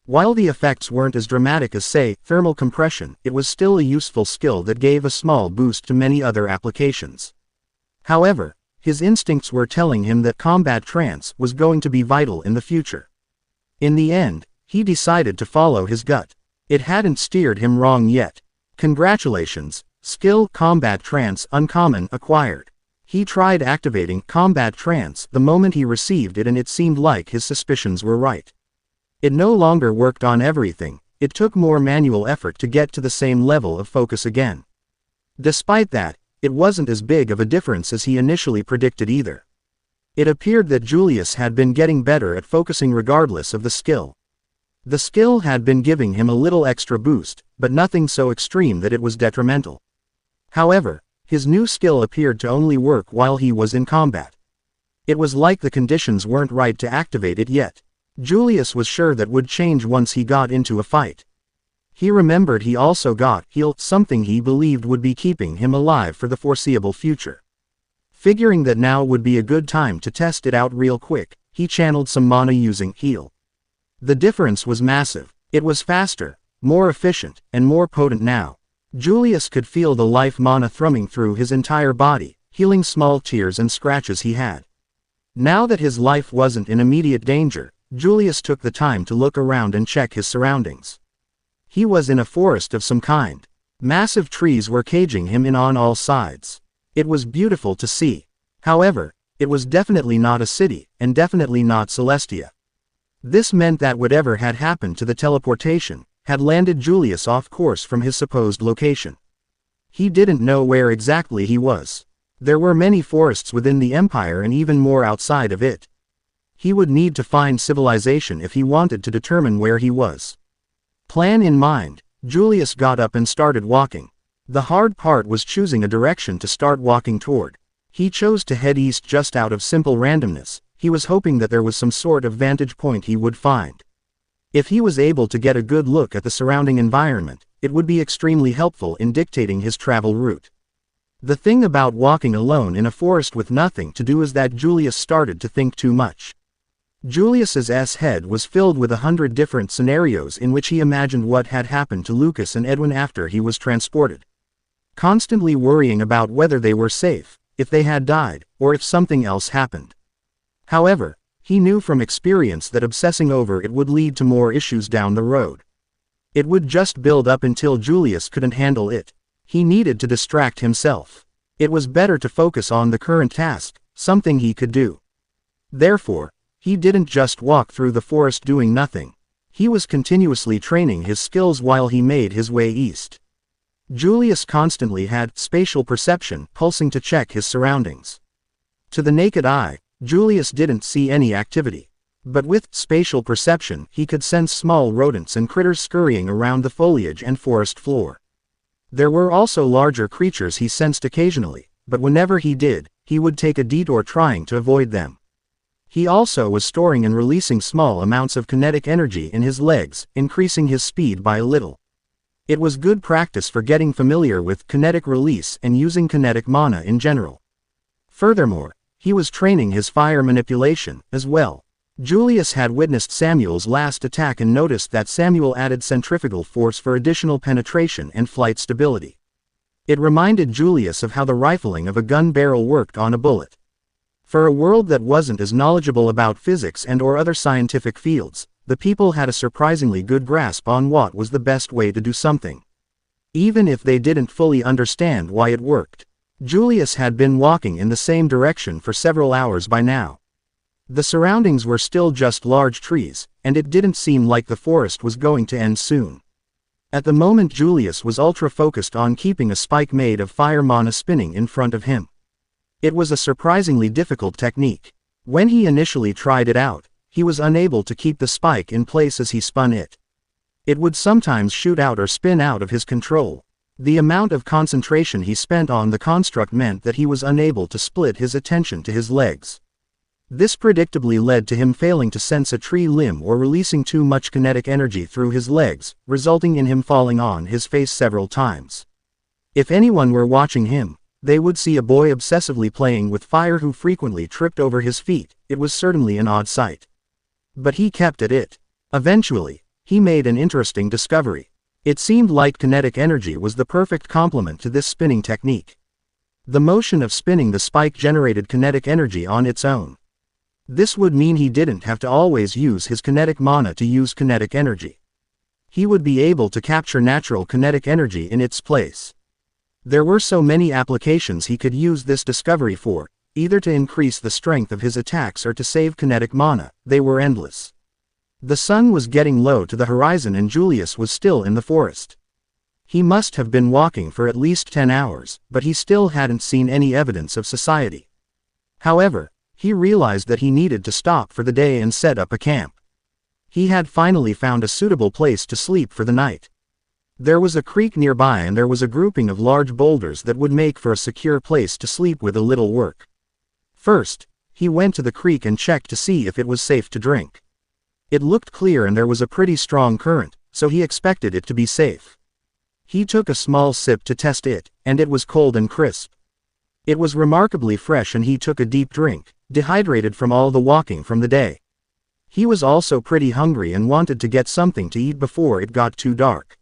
Speaker 1: While the effects weren't as dramatic as, say, thermal compression, it was still a useful skill that gave a small boost to many other applications. However, his instincts were telling him that combat trance was going to be vital in the future. In the end, he decided to follow his gut. It hadn't steered him wrong yet. Congratulations, skill Combat Trance Uncommon acquired. He tried activating Combat Trance the moment he received it, and it seemed like his suspicions were right. It no longer worked on everything, it took more manual effort to get to the same level of focus again. Despite that, it wasn't as big of a difference as he initially predicted either. It appeared that Julius had been getting better at focusing regardless of the skill. The skill had been giving him a little extra boost, but nothing so extreme that it was detrimental. However, his new skill appeared to only work while he was in combat. It was like the conditions weren't right to activate it yet. Julius was sure that would change once he got into a fight. He remembered he also got Heal, something he believed would be keeping him alive for the foreseeable future. Figuring that now would be a good time to test it out real quick, he channeled some mana using Heal. The difference was massive. It was faster, more efficient, and more potent now. Julius could feel the life mana thrumming through his entire body, healing small tears and scratches he had. Now that his life wasn't in immediate danger, Julius took the time to look around and check his surroundings. He was in a forest of some kind. Massive trees were caging him in on all sides. It was beautiful to see. However, it was definitely not a city, and definitely not Celestia. This meant that whatever had happened to the teleportation had landed Julius off course from his supposed location. He didn't know where exactly he was. There were many forests within the Empire and even more outside of it. He would need to find civilization if he wanted to determine where he was. Plan in mind, Julius got up and started walking. The hard part was choosing a direction to start walking toward. He chose to head east just out of simple randomness. he was hoping that there was some sort of vantage point he would find. If he was able to get a good look at the surrounding environment, it would be extremely helpful in dictating his travel route. The thing about walking alone in a forest with nothing to do is that Julius started to think too much. Julius's head was filled with 100 different scenarios in which he imagined what had happened to Lucas and Edwin after he was transported. Constantly worrying about whether they were safe, if they had died, or if something else happened. However, he knew from experience that obsessing over it would lead to more issues down the road. It would just build up until Julius couldn't handle it. He needed to distract himself. It was better to focus on the current task, something he could do. Therefore, he didn't just walk through the forest doing nothing. He was continuously training his skills while he made his way east. Julius constantly had spatial perception pulsing to check his surroundings. To the naked eye, Julius didn't see any activity. But with spatial perception, he could sense small rodents and critters scurrying around the foliage and forest floor. There were also larger creatures he sensed occasionally, but whenever he did, he would take a detour trying to avoid them. He also was storing and releasing small amounts of kinetic energy in his legs, increasing his speed by a little. It was good practice for getting familiar with kinetic release and using kinetic mana in general. Furthermore, he was training his fire manipulation as well. Julius had witnessed Samuel's last attack and noticed that Samuel added centrifugal force for additional penetration and flight stability. It reminded Julius of how the rifling of a gun barrel worked on a bullet. For a world that wasn't as knowledgeable about physics and/or other scientific fields, the people had a surprisingly good grasp on what was the best way to do something. Even if they didn't fully understand why it worked. Julius had been walking in the same direction for several hours by now. The surroundings were still just large trees, and it didn't seem like the forest was going to end soon. At the moment Julius was ultra-focused on keeping a spike made of fire mana spinning in front of him. It was a surprisingly difficult technique. When he initially tried it out, he was unable to keep the spike in place as he spun it. It would sometimes shoot out or spin out of his control. The amount of concentration he spent on the construct meant that he was unable to split his attention to his legs. This predictably led to him failing to sense a tree limb or releasing too much kinetic energy through his legs, resulting in him falling on his face several times. If anyone were watching him, they would see a boy obsessively playing with fire who frequently tripped over his feet. It was certainly an odd sight. But he kept at it. Eventually, he made an interesting discovery. It seemed like kinetic energy was the perfect complement to this spinning technique. The motion of spinning the spike generated kinetic energy on its own. This would mean he didn't have to always use his kinetic mana to use kinetic energy. He would be able to capture natural kinetic energy in its place. There were so many applications he could use this discovery for, either to increase the strength of his attacks or to save kinetic mana. They were endless. The sun was getting low to the horizon and Julius was still in the forest. He must have been walking for at least 10 hours, but he still hadn't seen any evidence of society. However, he realized that he needed to stop for the day and set up a camp. He had finally found a suitable place to sleep for the night. There was a creek nearby and there was a grouping of large boulders that would make for a secure place to sleep with a little work. First, he went to the creek and checked to see if it was safe to drink. It looked clear and there was a pretty strong current, so he expected it to be safe. He took a small sip to test it, and it was cold and crisp. It was remarkably fresh and he took a deep drink, dehydrated from all the walking from the day. He was also pretty hungry and wanted to get something to eat before it got too dark.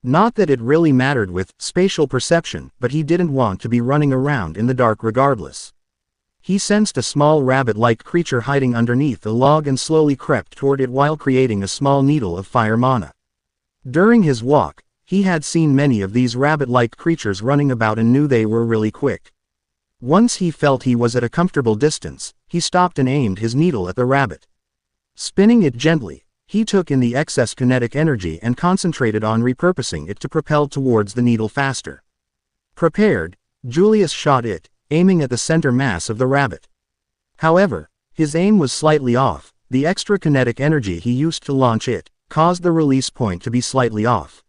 Speaker 1: Not that it really mattered with spatial perception, but he didn't want to be running around in the dark regardless. He sensed a small rabbit-like creature hiding underneath a log and slowly crept toward it while creating a small needle of fire mana. During his walk, he had seen many of these rabbit-like creatures running about and knew they were really quick. Once he felt he was at a comfortable distance, he stopped and aimed his needle at the rabbit. Spinning it gently, he took in the excess kinetic energy and concentrated on repurposing it to propel towards the needle faster. Prepared, Julius shot it, aiming at the center mass of the rabbit. However, his aim was slightly off. The extra kinetic energy he used to launch it caused the release point to be slightly off.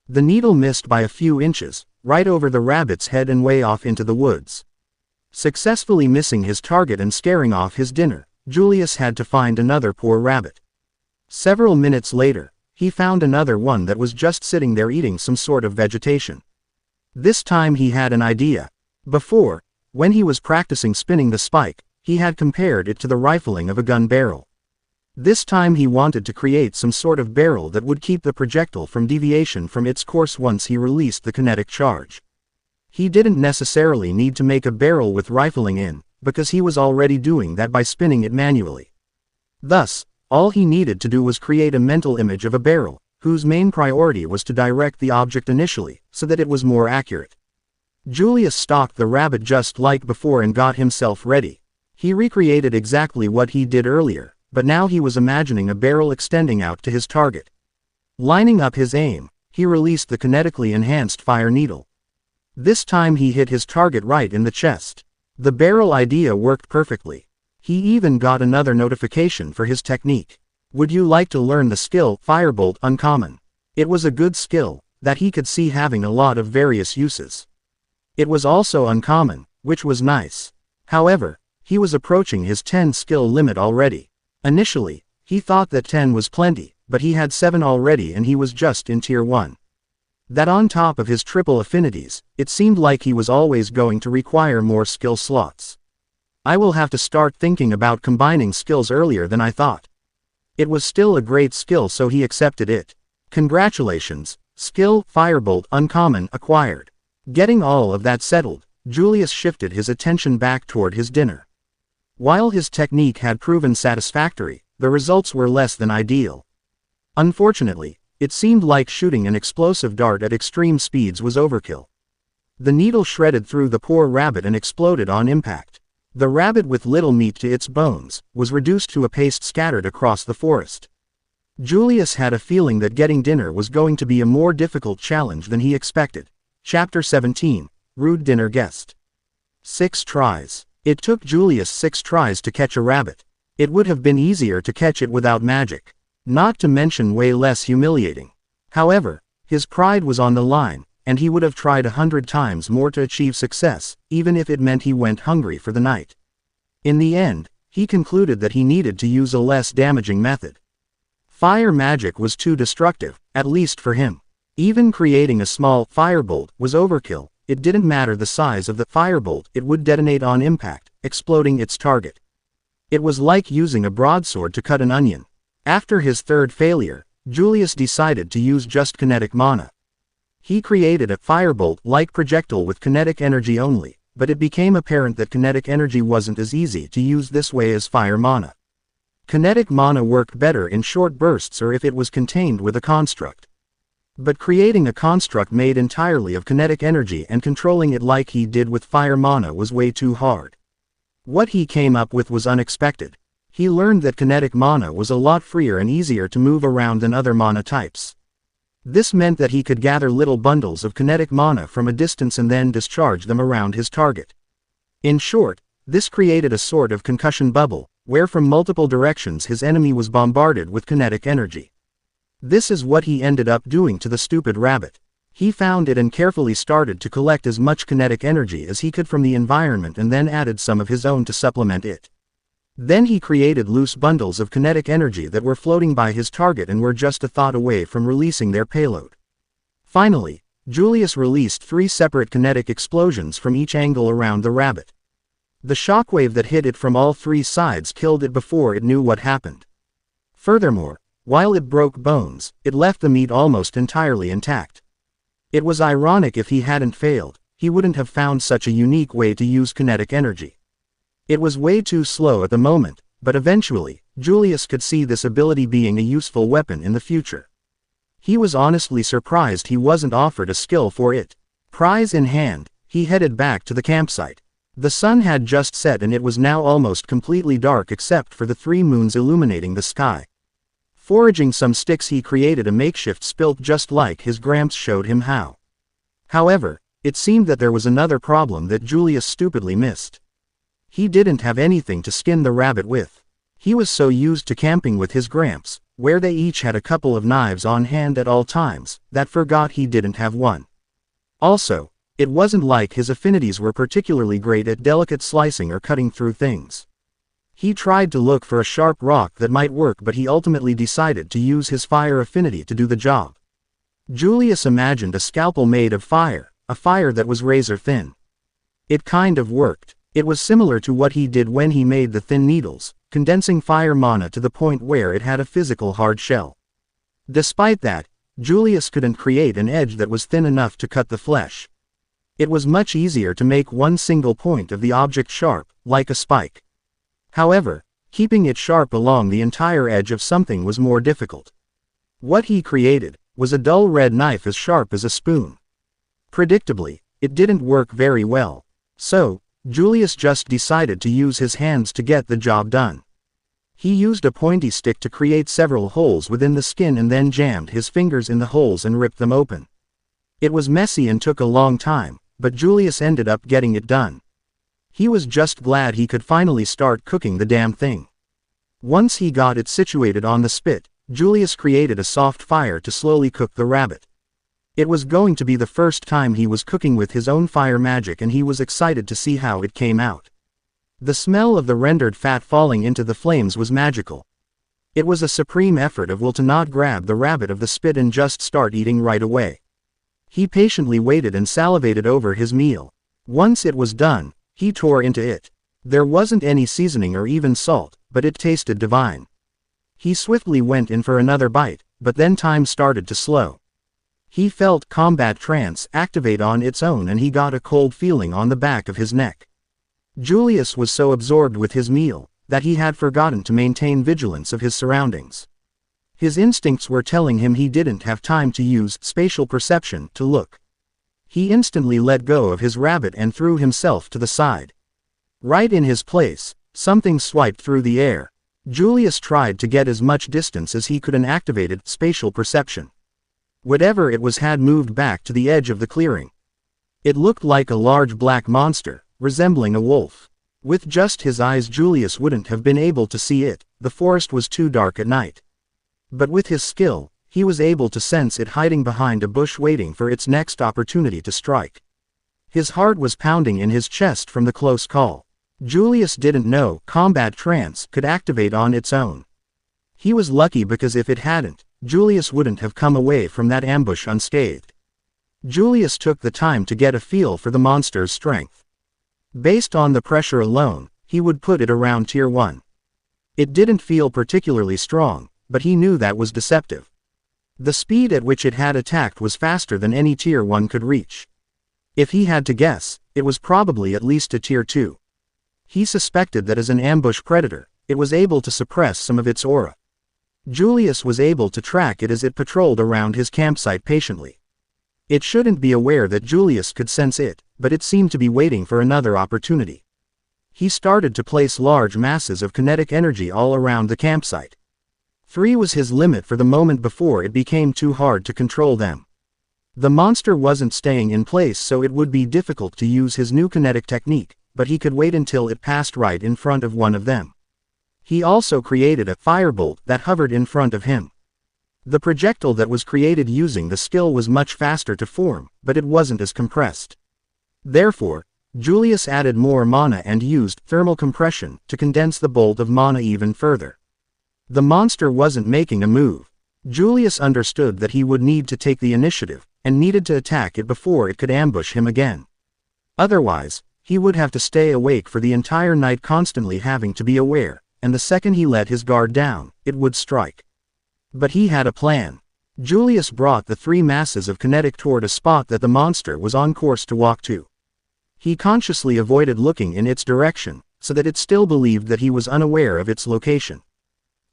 Speaker 1: The needle missed by a few inches, right over the rabbit's head and way off into the woods. Successfully missing his target and scaring off his dinner, Julius had to find another poor rabbit. Several minutes later, he found another one that was just sitting there eating some sort of vegetation. This time he had an idea. Before, when he was practicing spinning the spike, he had compared it to the rifling of a gun barrel. This time he wanted to create some sort of barrel that would keep the projectile from deviation from its course once he released the kinetic charge. He didn't necessarily need to make a barrel with rifling in, because he was already doing that by spinning it manually. Thus, all he needed to do was create a mental image of a barrel, whose main priority was to direct the object initially, so that it was more accurate. Julius stalked the rabbit just like before and got himself ready. He recreated exactly what he did earlier, but now he was imagining a barrel extending out to his target. Lining up his aim, he released the kinetically enhanced fire needle. This time he hit his target right in the chest. The barrel idea worked perfectly. He even got another notification for his technique. Would you like to learn the skill Firebolt Uncommon? It was a good skill, that he could see having a lot of various uses. It was also uncommon, which was nice. However, he was approaching his 10 skill limit already. Initially, he thought that 10 was plenty, but he had 7 already and he was just in tier 1. That on top of his triple affinities, it seemed like he was always going to require more skill slots. I will have to start thinking about combining skills earlier than I thought. It was still a great skill, so he accepted it. Congratulations, skill Firebolt Uncommon acquired. Getting all of that settled, Julius shifted his attention back toward his dinner. While his technique had proven satisfactory, the results were less than ideal. Unfortunately, it seemed like shooting an explosive dart at extreme speeds was overkill. The needle shredded through the poor rabbit and exploded on impact. The rabbit, with little meat to its bones, was reduced to a paste scattered across the forest. Julius had a feeling that getting dinner was going to be a more difficult challenge than he expected. Chapter 17, Rude Dinner Guest. 6 tries. It took Julius 6 tries to catch a rabbit. It would have been easier to catch it without magic. Not to mention way less humiliating. However, his pride was on the line, and he would have tried 100 times more to achieve success, even if it meant he went hungry for the night. In the end, he concluded that he needed to use a less damaging method. Fire magic was too destructive, at least for him. Even creating a small firebolt was overkill. It didn't matter the size of the firebolt, it would detonate on impact, exploding its target. It was like using a broadsword to cut an onion. After his third failure, Julius decided to use just kinetic mana. He created a firebolt-like projectile with kinetic energy only, but it became apparent that kinetic energy wasn't as easy to use this way as fire mana. Kinetic mana worked better in short bursts or if it was contained with a construct. But creating a construct made entirely of kinetic energy and controlling it like he did with fire mana was way too hard. What he came up with was unexpected. He learned that kinetic mana was a lot freer and easier to move around than other mana types. This meant that he could gather little bundles of kinetic mana from a distance and then discharge them around his target. In short, this created a sort of concussion bubble, where from multiple directions his enemy was bombarded with kinetic energy. This is what he ended up doing to the stupid rabbit. He found it and carefully started to collect as much kinetic energy as he could from the environment and then added some of his own to supplement it. Then he created loose bundles of kinetic energy that were floating by his target and were just a thought away from releasing their payload. Finally, Julius released 3 separate kinetic explosions from each angle around the rabbit. The shockwave that hit it from all 3 sides killed it before it knew what happened. Furthermore, while it broke bones, it left the meat almost entirely intact. It was ironic if he hadn't failed, he wouldn't have found such a unique way to use kinetic energy. It was way too slow at the moment, but eventually, Julius could see this ability being a useful weapon in the future. He was honestly surprised he wasn't offered a skill for it. Prize in hand, he headed back to the campsite. The sun had just set and it was now almost completely dark except for the 3 moons illuminating the sky. Foraging some sticks, he created a makeshift spilt just like his Gramps showed him how. However, it seemed that there was another problem that Julius stupidly missed. He didn't have anything to skin the rabbit with. He was so used to camping with his Gramps, where they each had a couple of knives on hand at all times, that forgot he didn't have one. Also, it wasn't like his affinities were particularly great at delicate slicing or cutting through things. He tried to look for a sharp rock that might work, but he ultimately decided to use his fire affinity to do the job. Julius imagined a scalpel made of fire, a fire that was razor thin. It kind of worked. It was similar to what he did when he made the thin needles, condensing fire mana to the point where it had a physical hard shell. Despite that, Julius couldn't create an edge that was thin enough to cut the flesh. It was much easier to make one single point of the object sharp, like a spike. However, keeping it sharp along the entire edge of something was more difficult. What he created was a dull red knife as sharp as a spoon. Predictably, it didn't work very well. So, Julius just decided to use his hands to get the job done. He used a pointy stick to create several holes within the skin and then jammed his fingers in the holes and ripped them open. It was messy and took a long time, but Julius ended up getting it done. He was just glad he could finally start cooking the damn thing. Once he got it situated on the spit, Julius created a soft fire to slowly cook the rabbit. It was going to be the first time he was cooking with his own fire magic, and he was excited to see how it came out. The smell of the rendered fat falling into the flames was magical. It was a supreme effort of will to not grab the rabbit of the spit and just start eating right away. He patiently waited and salivated over his meal. Once it was done, he tore into it. There wasn't any seasoning or even salt, but it tasted divine. He swiftly went in for another bite, but then time started to slow. He felt combat trance activate on its own, and he got a cold feeling on the back of his neck. Julius was so absorbed with his meal that he had forgotten to maintain vigilance of his surroundings. His instincts were telling him he didn't have time to use spatial perception to look. He instantly let go of his rabbit and threw himself to the side. Right in his place, something swiped through the air. Julius tried to get as much distance as he could and activated spatial perception. Whatever it was had moved back to the edge of the clearing. It looked like a large black monster, resembling a wolf. With just his eyes, Julius wouldn't have been able to see it, the forest was too dark at night. But with his skill, he was able to sense it hiding behind a bush waiting for its next opportunity to strike. His heart was pounding in his chest from the close call. Julius didn't know combat trance could activate on its own. He was lucky, because if it hadn't, Julius wouldn't have come away from that ambush unscathed. Julius took the time to get a feel for the monster's strength. Based on the pressure alone, he would put it around tier 1. It didn't feel particularly strong, but he knew that was deceptive. The speed at which it had attacked was faster than any tier 1 could reach. If he had to guess, it was probably at least a tier 2. He suspected that as an ambush predator, it was able to suppress some of its aura. Julius was able to track it as it patrolled around his campsite patiently. It shouldn't be aware that Julius could sense it, but it seemed to be waiting for another opportunity. He started to place large masses of kinetic energy all around the campsite. 3 was his limit for the moment before it became too hard to control them. The monster wasn't staying in place, so it would be difficult to use his new kinetic technique, but he could wait until it passed right in front of one of them. He also created a firebolt that hovered in front of him. The projectile that was created using the skill was much faster to form, but it wasn't as compressed. Therefore, Julius added more mana and used thermal compression to condense the bolt of mana even further. The monster wasn't making a move. Julius understood that he would need to take the initiative, and needed to attack it before it could ambush him again. Otherwise, he would have to stay awake for the entire night, constantly having to be aware, and the second he let his guard down, it would strike. But he had a plan. Julius brought the 3 masses of kinetic toward a spot that the monster was on course to walk to. He consciously avoided looking in its direction, so that it still believed that he was unaware of its location.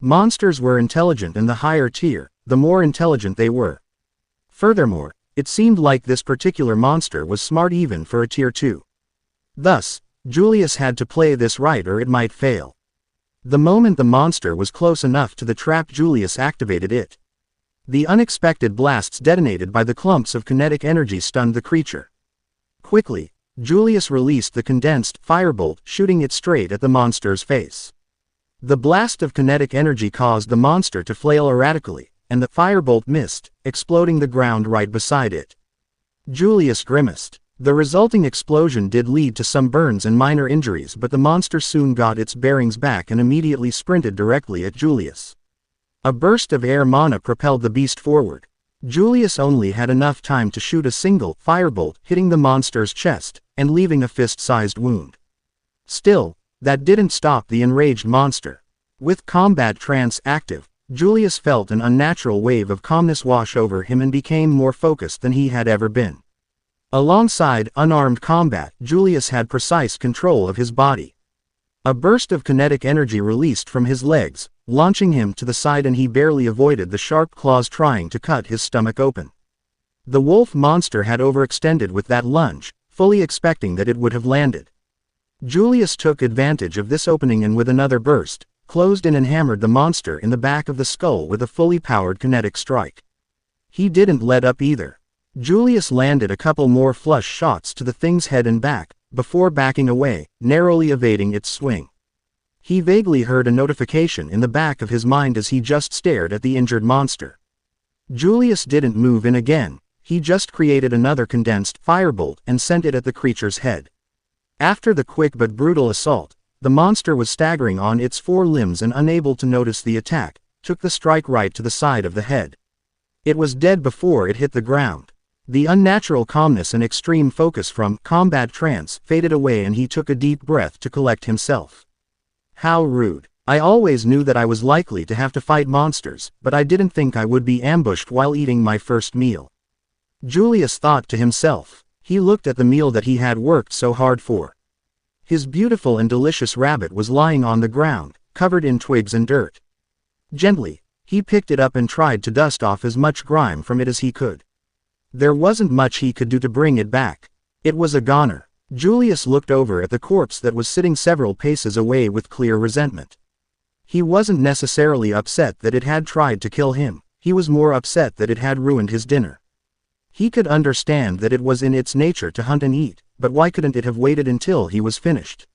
Speaker 1: Monsters were intelligent, and the higher tier, the more intelligent they were. Furthermore, it seemed like this particular monster was smart even for a tier 2. Thus, Julius had to play this right or it might fail. The moment the monster was close enough to the trap, Julius activated it. The unexpected blasts detonated by the clumps of kinetic energy stunned the creature. Quickly, Julius released the condensed firebolt, shooting it straight at the monster's face. The blast of kinetic energy caused the monster to flail erratically, and the firebolt missed, exploding the ground right beside it. Julius grimaced. The resulting explosion did lead to some burns and minor injuries, but the monster soon got its bearings back and immediately sprinted directly at Julius. A burst of air mana propelled the beast forward. Julius only had enough time to shoot a single firebolt, hitting the monster's chest and leaving a fist-sized wound. Still, that didn't stop the enraged monster. With combat trance active, Julius felt an unnatural wave of calmness wash over him and became more focused than he had ever been. Alongside unarmed combat, Julius had precise control of his body. A burst of kinetic energy released from his legs, launching him to the side, and he barely avoided the sharp claws trying to cut his stomach open. The wolf monster had overextended with that lunge, fully expecting that it would have landed. Julius took advantage of this opening and with another burst, closed in and hammered the monster in the back of the skull with a fully powered kinetic strike. He didn't let up either. Julius landed a couple more flush shots to the thing's head and back, before backing away, narrowly evading its swing. He vaguely heard a notification in the back of his mind as he just stared at the injured monster. Julius didn't move in again, he just created another condensed firebolt and sent it at the creature's head. After the quick but brutal assault, the monster was staggering on its four limbs and, unable to notice the attack, took the strike right to the side of the head. It was dead before it hit the ground. The unnatural calmness and extreme focus from combat trance faded away and he took a deep breath to collect himself. How rude. I always knew that I was likely to have to fight monsters, but I didn't think I would be ambushed while eating my first meal. Julius thought to himself. He looked at the meal that he had worked so hard for. His beautiful and delicious rabbit was lying on the ground, covered in twigs and dirt. Gently, he picked it up and tried to dust off as much grime from it as he could. There wasn't much he could do to bring it back. It was a goner. Julius looked over at the corpse that was sitting several paces away with clear resentment. He wasn't necessarily upset that it had tried to kill him, he was more upset that it had ruined his dinner. He could understand that it was in its nature to hunt and eat, but why couldn't it have waited until he was finished?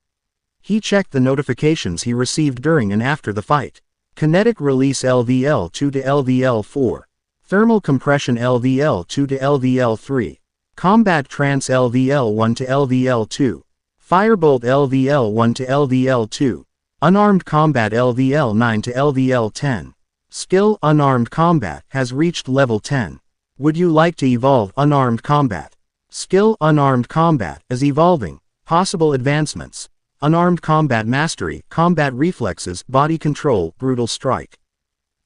Speaker 1: He checked the notifications he received during and after the fight. Kinetic release LVL2 to LVL4. Thermal compression LVL2 to LVL3. Combat trance LVL1 to LVL2. Firebolt LVL1 to LVL2. Unarmed combat LVL9 to LVL10. Skill unarmed combat has reached level 10. Would you like to evolve unarmed combat? Skill unarmed combat is evolving. Possible advancements. Unarmed combat mastery, combat reflexes, body control, brutal strike.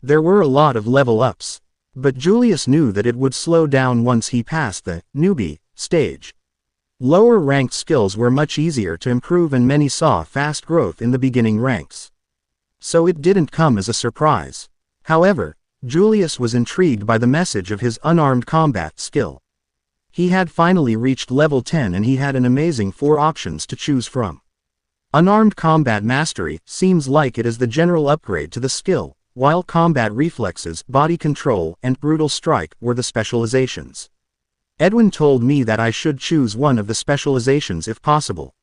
Speaker 1: There were a lot of level ups. But Julius knew that it would slow down once he passed the newbie stage. Lower ranked skills were much easier to improve and many saw fast growth in the beginning ranks. So it didn't come as a surprise. However, Julius was intrigued by the message of his unarmed combat skill. He had finally reached level 10 and he had an amazing 4 options to choose from. Unarmed combat mastery seems like it is the general upgrade to the skill, while combat reflexes, body control, and brutal strike were the specializations. Edwin told me that I should choose one of the specializations if possible.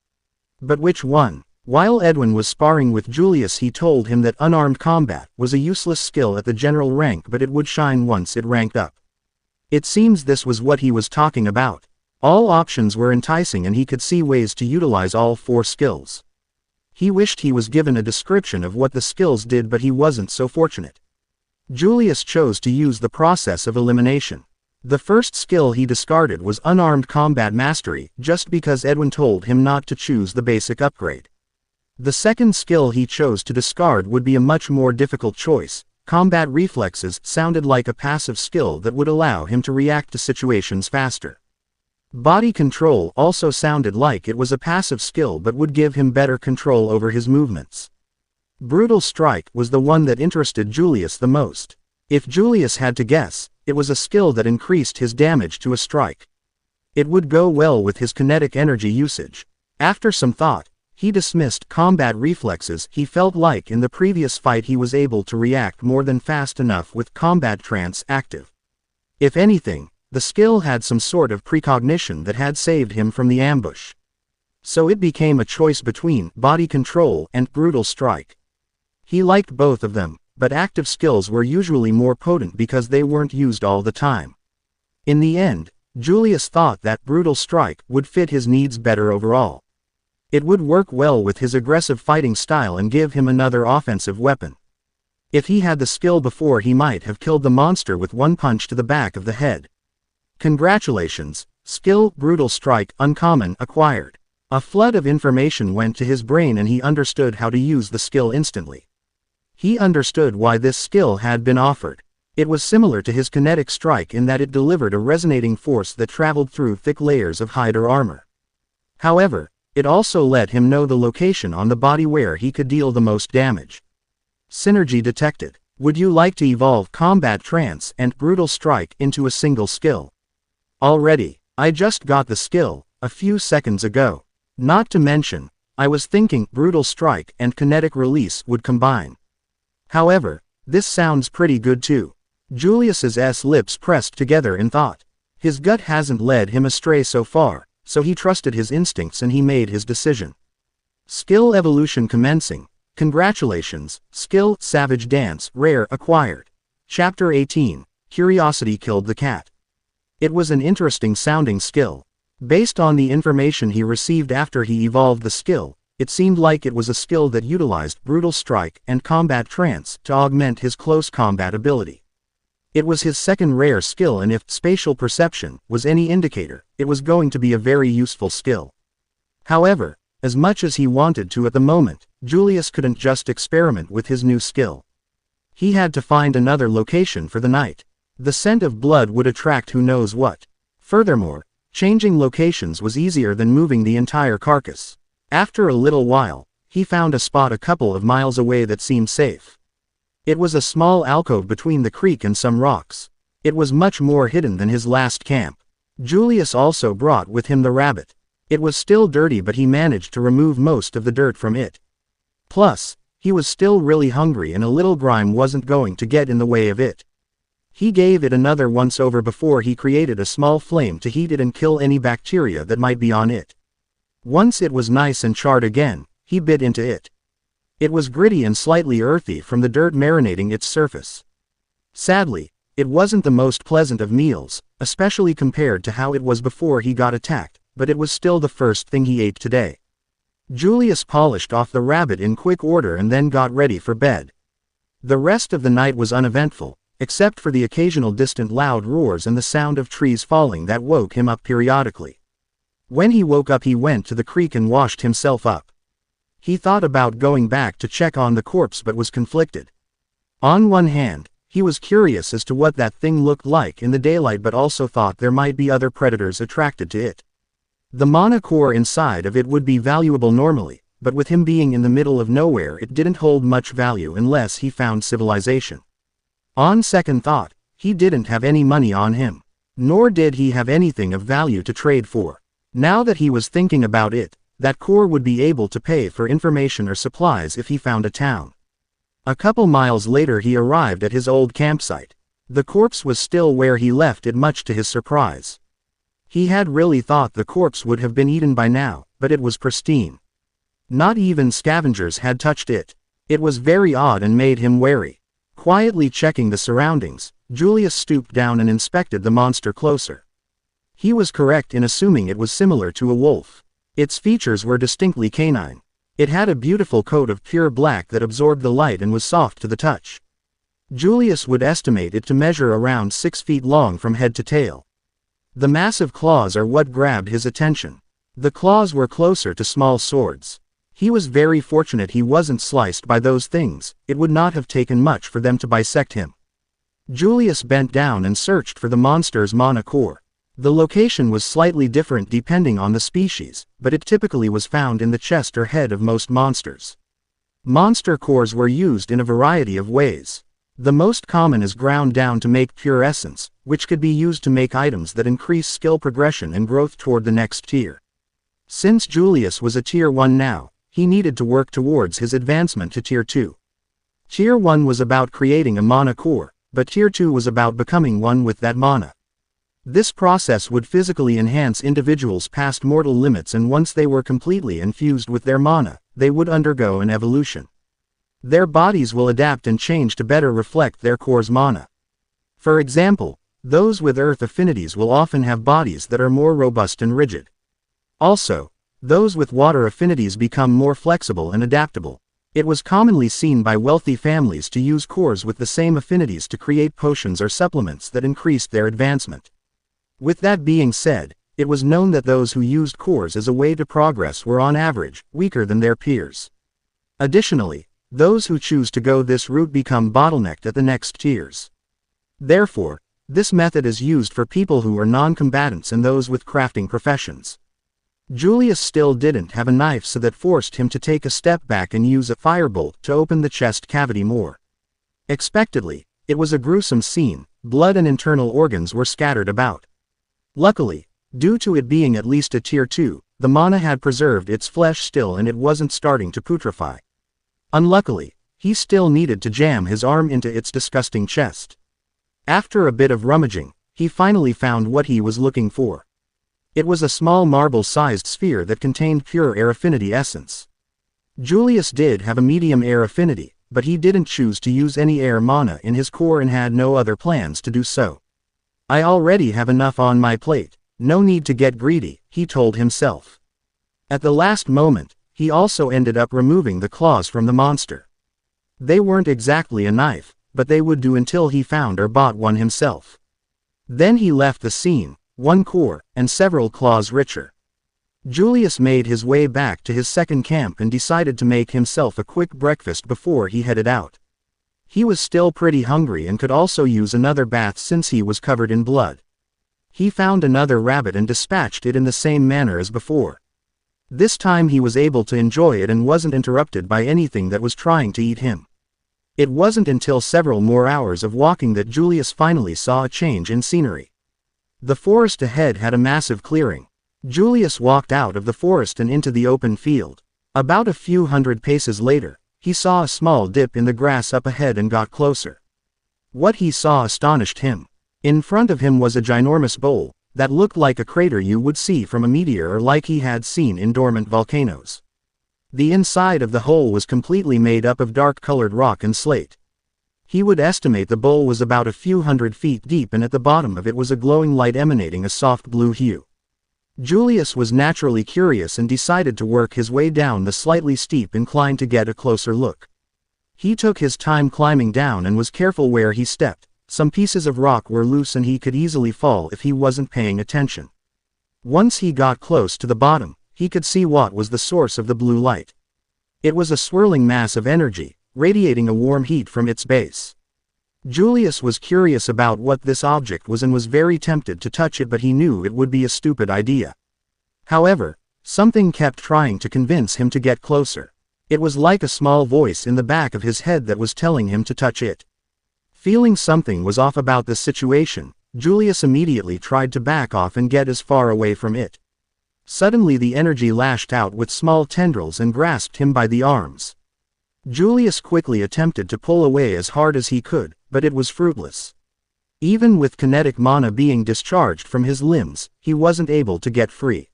Speaker 1: But which one? While Edwin was sparring with Julius, he told him that unarmed combat was a useless skill at the general rank, but it would shine once it ranked up. It seems this was what he was talking about. All options were enticing and he could see ways to utilize all 4 skills. He wished he was given a description of what the skills did, but he wasn't so fortunate. Julius chose to use the process of elimination. The first skill he discarded was unarmed combat mastery, just because Edwin told him not to choose the basic upgrade. The second skill he chose to discard would be a much more difficult choice. Combat reflexes sounded like a passive skill that would allow him to react to situations faster. Body control also sounded like it was a passive skill but would give him better control over his movements. Brutal strike was the one that interested Julius the most. If Julius had to guess, it was a skill that increased his damage to a strike. It would go well with his kinetic energy usage. After some thought, he dismissed combat reflexes. He felt like in the previous fight he was able to react more than fast enough with combat trance active. If anything, the skill had some sort of precognition that had saved him from the ambush. So it became a choice between body control and brutal strike. He liked both of them, but active skills were usually more potent because they weren't used all the time. In the end, Julius thought that brutal strike would fit his needs better overall. It would work well with his aggressive fighting style and give him another offensive weapon. If he had the skill before, he might have killed the monster with one punch to the back of the head. Congratulations, skill, brutal strike, uncommon, acquired. A flood of information went to his brain and he understood how to use the skill instantly. He understood why this skill had been offered. It was similar to his kinetic strike in that it delivered a resonating force that traveled through thick layers of hide or armor. However, it also let him know the location on the body where he could deal the most damage. Synergy detected. Would you like to evolve Combat Trance and Brutal Strike into a single skill? Already, I just got the skill a few seconds ago. Not to mention, I was thinking Brutal Strike and Kinetic Release would combine. However, this sounds pretty good too. Julius's lips pressed together in thought. His gut hasn't led him astray so far, so he trusted his instincts and he made his decision. Skill evolution commencing. Congratulations, skill, Savage Dance, rare, acquired. Chapter 18, Curiosity Killed the Cat. It was an interesting sounding skill. Based on the information he received after he evolved the skill, it seemed like it was a skill that utilized Brutal Strike and Combat Trance to augment his close combat ability. It was his second rare skill, and if spatial perception was any indicator, it was going to be a very useful skill. However, as much as he wanted to at the moment, Julius couldn't just experiment with his new skill. He had to find another location for the night. The scent of blood would attract who knows what. Furthermore, changing locations was easier than moving the entire carcass. After a little while, he found a spot a couple of miles away that seemed safe. It was a small alcove between the creek and some rocks. It was much more hidden than his last camp. Julius also brought with him the rabbit. It was still dirty, but he managed to remove most of the dirt from it. Plus, he was still really hungry and a little grime wasn't going to get in the way of it. He gave it another once over before he created a small flame to heat it and kill any bacteria that might be on it. Once it was nice and charred again, he bit into it. It was gritty and slightly earthy from the dirt marinating its surface. Sadly, it wasn't the most pleasant of meals, especially compared to how it was before he got attacked, but it was still the first thing he ate today. Julius polished off the rabbit in quick order and then got ready for bed. The rest of the night was uneventful, except for the occasional distant loud roars and the sound of trees falling that woke him up periodically. When he woke up, he went to the creek and washed himself up. He thought about going back to check on the corpse but was conflicted. On one hand, he was curious as to what that thing looked like in the daylight, but also thought there might be other predators attracted to it. The mana core inside of it would be valuable normally, but with him being in the middle of nowhere, it didn't hold much value unless he found civilization. On second thought, he didn't have any money on him. Nor did he have anything of value to trade for. Now that he was thinking about it, that core would be able to pay for information or supplies if he found a town. A couple miles later he arrived at his old campsite. The corpse was still where he left it, much to his surprise. He had really thought the corpse would have been eaten by now, but it was pristine. Not even scavengers had touched it. It was very odd and made him wary. Quietly checking the surroundings, Julius stooped down and inspected the monster closer. He was correct in assuming it was similar to a wolf. Its features were distinctly canine. It had a beautiful coat of pure black that absorbed the light and was soft to the touch. Julius would estimate it to measure around 6 feet long from head to tail. The massive claws are what grabbed his attention. The claws were closer to small swords. He was very fortunate he wasn't sliced by those things. It would not have taken much for them to bisect him. Julius bent down and searched for the monster's mana core. The location was slightly different depending on the species, but it typically was found in the chest or head of most monsters. Monster cores were used in a variety of ways. The most common is ground down to make pure essence, which could be used to make items that increase skill progression and growth toward the next tier. Since Julius was a tier 1 now, he needed to work towards his advancement to tier 2. Tier 1 was about creating a mana core, but tier 2 was about becoming one with that mana. This process would physically enhance individuals past mortal limits, and once they were completely infused with their mana, they would undergo an evolution. Their bodies will adapt and change to better reflect their core's mana. For example, Those with earth affinities will often have bodies that are more robust and rigid. Also, those with water affinities become more flexible and adaptable. It was commonly seen by wealthy families to use cores with the same affinities to create potions or supplements that increased their advancement. With that being said, it was known that those who used cores as a way to progress were on average weaker than their peers. Additionally, those who choose to go this route become bottlenecked at the next tiers. Therefore, this method is used for people who are non-combatants and those with crafting professions. Julius still didn't have a knife, so that forced him to take a step back and use a firebolt to open the chest cavity more. Expectedly, it was a gruesome scene. Blood and internal organs were scattered about. Luckily, due to it being at least a tier 2, the mana had preserved its flesh still and it wasn't starting to putrefy. Unluckily, he still needed to jam his arm into its disgusting chest. After a bit of rummaging, he finally found what he was looking for. It was a small marble-sized sphere that contained pure air affinity essence. Julius did have a medium air affinity, but he didn't choose to use any air mana in his core and had no other plans to do so. I already have enough on my plate, no need to get greedy, he told himself. At the last moment, he also ended up removing the claws from the monster. They weren't exactly a knife, but they would do until he found or bought one himself. Then he left the scene, one core, and several claws richer. Julius made his way back to his second camp and decided to make himself a quick breakfast before he headed out. He was still pretty hungry and could also use another bath since he was covered in blood. He found another rabbit and dispatched it in the same manner as before. This time he was able to enjoy it and wasn't interrupted by anything that was trying to eat him. It wasn't until several more hours of walking that Julius finally saw a change in scenery. The forest ahead had a massive clearing. Julius walked out of the forest and into the open field. About a few hundred paces later, he saw a small dip in the grass up ahead and got closer. What he saw astonished him. In front of him was a ginormous bowl that looked like a crater you would see from a meteor or like he had seen in dormant volcanoes. The inside of the hole was completely made up of dark-colored rock and slate. He would estimate the bowl was about a few hundred feet deep and at the bottom of it was a glowing light emanating a soft blue hue. Julius was naturally curious and decided to work his way down the slightly steep incline to get a closer look. He took his time climbing down and was careful where he stepped. Some pieces of rock were loose and he could easily fall if he wasn't paying attention. Once he got close to the bottom, he could see what was the source of the blue light. It was a swirling mass of energy, radiating a warm heat from its base. Julius was curious about what this object was and was very tempted to touch it, but he knew it would be a stupid idea. However, something kept trying to convince him to get closer. It was like a small voice in the back of his head that was telling him to touch it. Feeling something was off about this situation, Julius immediately tried to back off and get as far away from it. Suddenly the energy lashed out with small tendrils and grasped him by the arms. Julius quickly attempted to pull away as hard as he could, but it was fruitless. Even with kinetic mana being discharged from his limbs, he wasn't able to get free.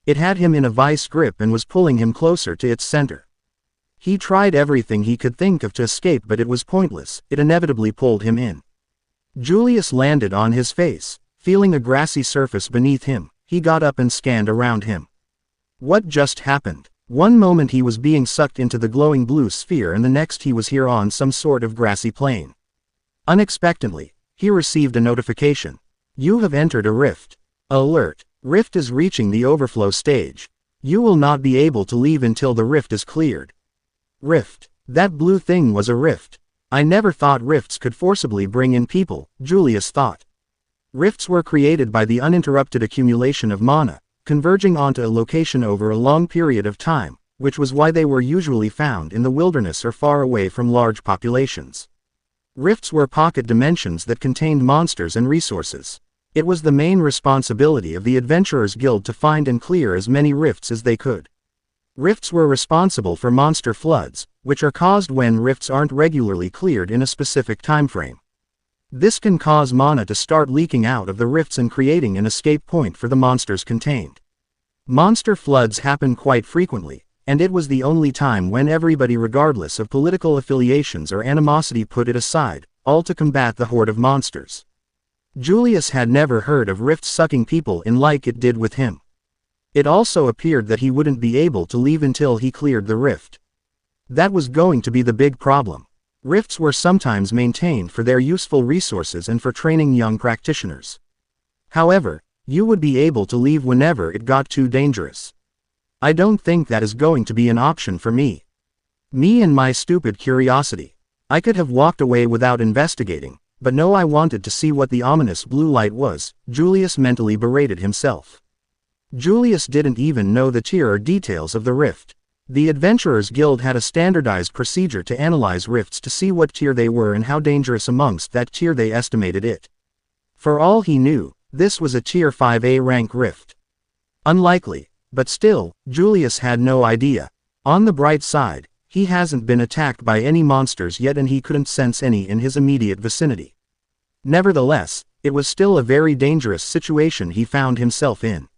Speaker 1: It had him in a vice grip and was pulling him closer to its center. He tried everything he could think of to escape, but it was pointless. It inevitably pulled him in. Julius landed on his face, feeling a grassy surface beneath him. He got up and scanned around him. What just happened? One moment he was being sucked into the glowing blue sphere and the next he was here on some sort of grassy plain. Unexpectedly, he received a notification. You have entered a rift. Alert! Rift is reaching the overflow stage. You will not be able to leave until the rift is cleared. Rift. That blue thing was a rift. I never thought rifts could forcibly bring in people, Julius thought. Rifts were created by the uninterrupted accumulation of mana, converging onto a location over a long period of time, which was why they were usually found in the wilderness or far away from large populations. Rifts were pocket dimensions that contained monsters and resources. It was the main responsibility of the Adventurers Guild to find and clear as many rifts as they could. Rifts were responsible for monster floods, which are caused when rifts aren't regularly cleared in a specific time frame. This can cause mana to start leaking out of the rifts and creating an escape point for the monsters contained. Monster floods happen quite frequently, and it was the only time when everybody, regardless of political affiliations or animosity, put it aside, all to combat the horde of monsters. Julius had never heard of rifts sucking people in like it did with him. It also appeared that he wouldn't be able to leave until he cleared the rift. That was going to be the big problem. Rifts were sometimes maintained for their useful resources and for training young practitioners. However, you would be able to leave whenever it got too dangerous. I don't think that is going to be an option for me. Me and my stupid curiosity. I could have walked away without investigating, but no, I wanted to see what the ominous blue light was, Julius mentally berated himself. Julius didn't even know the tier or details of the rift. The Adventurers Guild had a standardized procedure to analyze rifts to see what tier they were and how dangerous amongst that tier they estimated it. For all he knew, this was a tier 5A rank rift. Unlikely, but still, Julius had no idea. On the bright side, he hasn't been attacked by any monsters yet and he couldn't sense any in his immediate vicinity. Nevertheless, it was still a very dangerous situation he found himself in.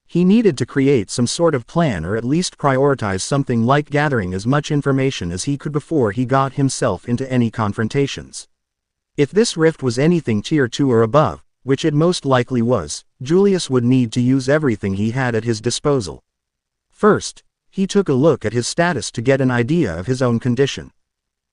Speaker 1: He needed to create some sort of plan or at least prioritize something like gathering as much information as he could before he got himself into any confrontations. If this rift was anything tier 2 or above, which it most likely was, Julius would need to use everything he had at his disposal. First, he took a look at his status to get an idea of his own condition.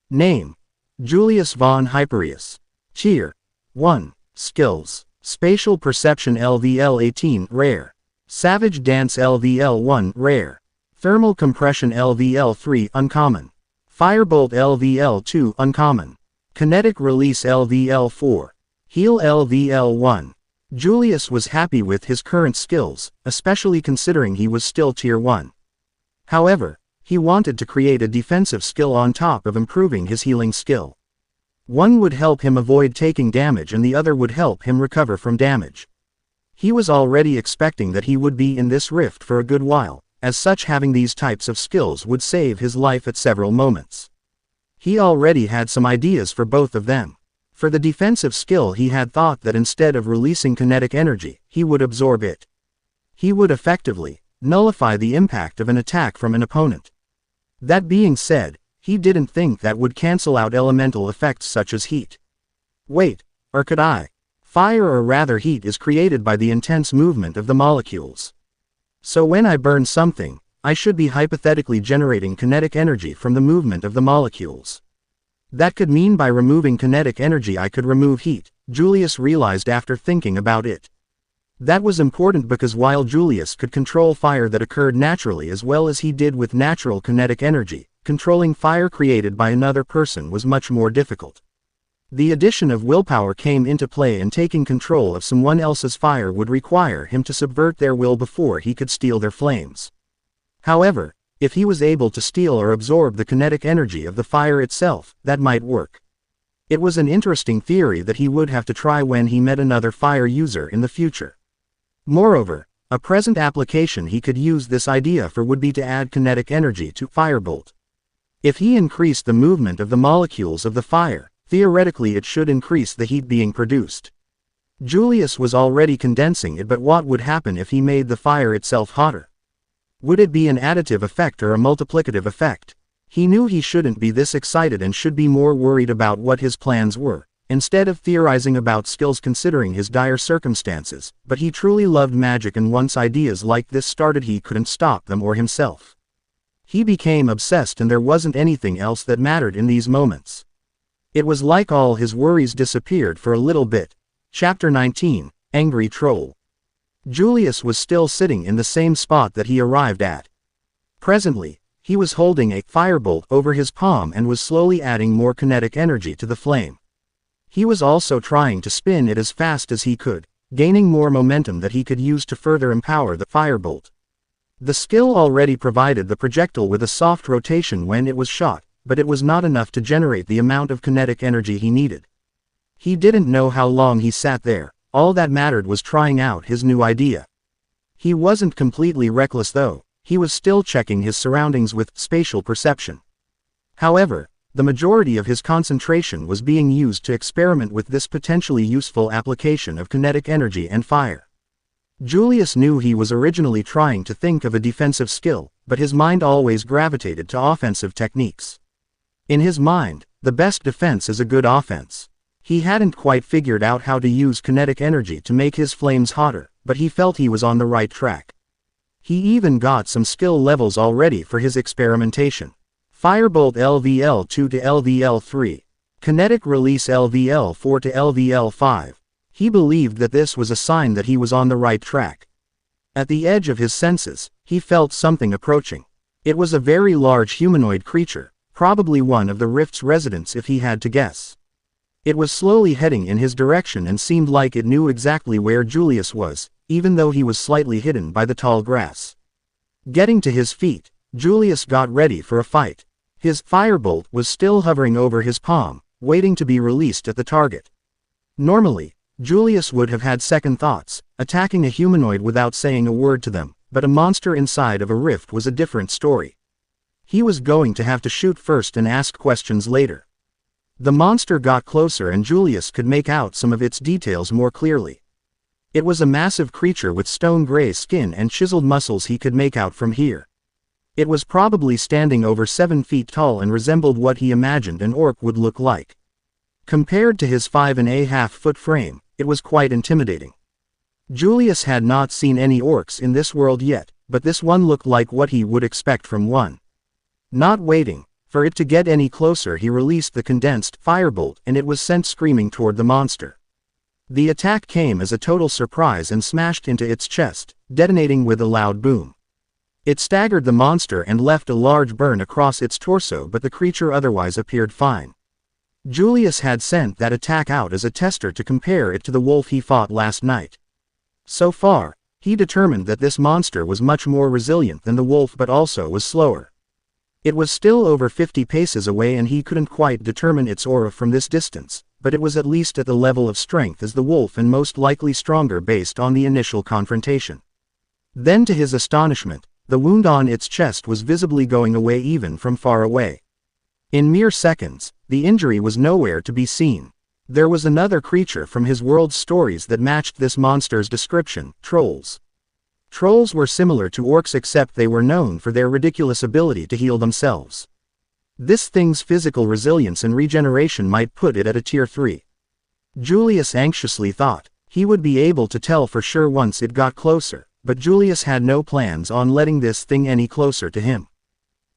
Speaker 1: Name: Julius von Hyperius. Tier: 1. Skills: Spatial Perception LVL 18 Rare. Savage Dance LVL 1 Rare. Thermal Compression LVL 3 Uncommon. Firebolt LVL 2 Uncommon. Kinetic Release LVL 4. Heal LVL 1. Julius was happy with his current skills, especially considering he was still tier 1. However, he wanted to create a defensive skill on top of improving his healing skill. One would help him avoid taking damage and the other would help him recover from damage. He was already expecting that he would be in this rift for a good while, as such having these types of skills would save his life at several moments. He already had some ideas for both of them. For the defensive skill he had thought that instead of releasing kinetic energy, he would absorb it. He would effectively nullify the impact of an attack from an opponent. That being said, he didn't think that would cancel out elemental effects such as heat. Wait, or could I? Fire or rather heat is created by the intense movement of the molecules. So when I burn something, I should be hypothetically generating kinetic energy from the movement of the molecules. That could mean by removing kinetic energy I could remove heat, Julius realized after thinking about it. That was important because while Julius could control fire that occurred naturally as well as he did with natural kinetic energy, controlling fire created by another person was much more difficult. The addition of willpower came into play and taking control of someone else's fire would require him to subvert their will before he could steal their flames. However, if he was able to steal or absorb the kinetic energy of the fire itself, that might work. It was an interesting theory that he would have to try when he met another fire user in the future. Moreover, a present application he could use this idea for would be to add kinetic energy to Firebolt. If he increased the movement of the molecules of the fire, theoretically it should increase the heat being produced. Julius was already condensing it, but what would happen if he made the fire itself hotter? Would it be an additive effect or a multiplicative effect? He knew he shouldn't be this excited and should be more worried about what his plans were, instead of theorizing about skills considering his dire circumstances, but he truly loved magic and once ideas like this started he couldn't stop them or himself. He became obsessed and there wasn't anything else that mattered in these moments. It was like all his worries disappeared for a little bit. Chapter 19, Angry Troll. Julius was still sitting in the same spot that he arrived at. Presently, he was holding a firebolt over his palm and was slowly adding more kinetic energy to the flame. He was also trying to spin it as fast as he could, gaining more momentum that he could use to further empower the firebolt. The skill already provided the projectile with a soft rotation when it was shot, but it was not enough to generate the amount of kinetic energy he needed. He didn't know how long he sat there, all that mattered was trying out his new idea. He wasn't completely reckless though, he was still checking his surroundings with spatial perception. However, the majority of his concentration was being used to experiment with this potentially useful application of kinetic energy and fire. Julius knew he was originally trying to think of a defensive skill, but his mind always gravitated to offensive techniques. In his mind, the best defense is a good offense. He hadn't quite figured out how to use kinetic energy to make his flames hotter, but he felt he was on the right track. He even got some skill levels already for his experimentation. Firebolt LVL2 to LVL3. Kinetic Release LVL4 to LVL5. He believed that this was a sign that he was on the right track. At the edge of his senses, he felt something approaching. It was a very large humanoid creature, probably one of the rift's residents if he had to guess. It was slowly heading in his direction and seemed like it knew exactly where Julius was, even though he was slightly hidden by the tall grass. Getting to his feet, Julius got ready for a fight. His firebolt was still hovering over his palm, waiting to be released at the target. Normally, Julius would have had second thoughts, attacking a humanoid without saying a word to them, but a monster inside of a rift was a different story. He was going to have to shoot first and ask questions later. The monster got closer and Julius could make out some of its details more clearly. It was a massive creature with stone-gray skin and chiseled muscles he could make out from here. It was probably standing over 7 feet tall and resembled what he imagined an orc would look like. Compared to his 5.5-foot frame, it was quite intimidating. Julius had not seen any orcs in this world yet, but this one looked like what he would expect from one. Not waiting for it to get any closer, he released the condensed firebolt and it was sent screaming toward the monster. The attack came as a total surprise and smashed into its chest, detonating with a loud boom. It staggered the monster and left a large burn across its torso, but the creature otherwise appeared fine. Julius had sent that attack out as a tester to compare it to the wolf he fought last night. So far, he determined that this monster was much more resilient than the wolf but also was slower. It was still over 50 paces away and he couldn't quite determine its aura from this distance, but it was at least at the level of strength as the wolf and most likely stronger based on the initial confrontation. Then to his astonishment, the wound on its chest was visibly going away even from far away. In mere seconds, the injury was nowhere to be seen. There was another creature from his world's stories that matched this monster's description: trolls. Trolls were similar to orcs except they were known for their ridiculous ability to heal themselves. This thing's physical resilience and regeneration might put it at a tier 3. Julius anxiously thought he would be able to tell for sure once it got closer, but Julius had no plans on letting this thing any closer to him.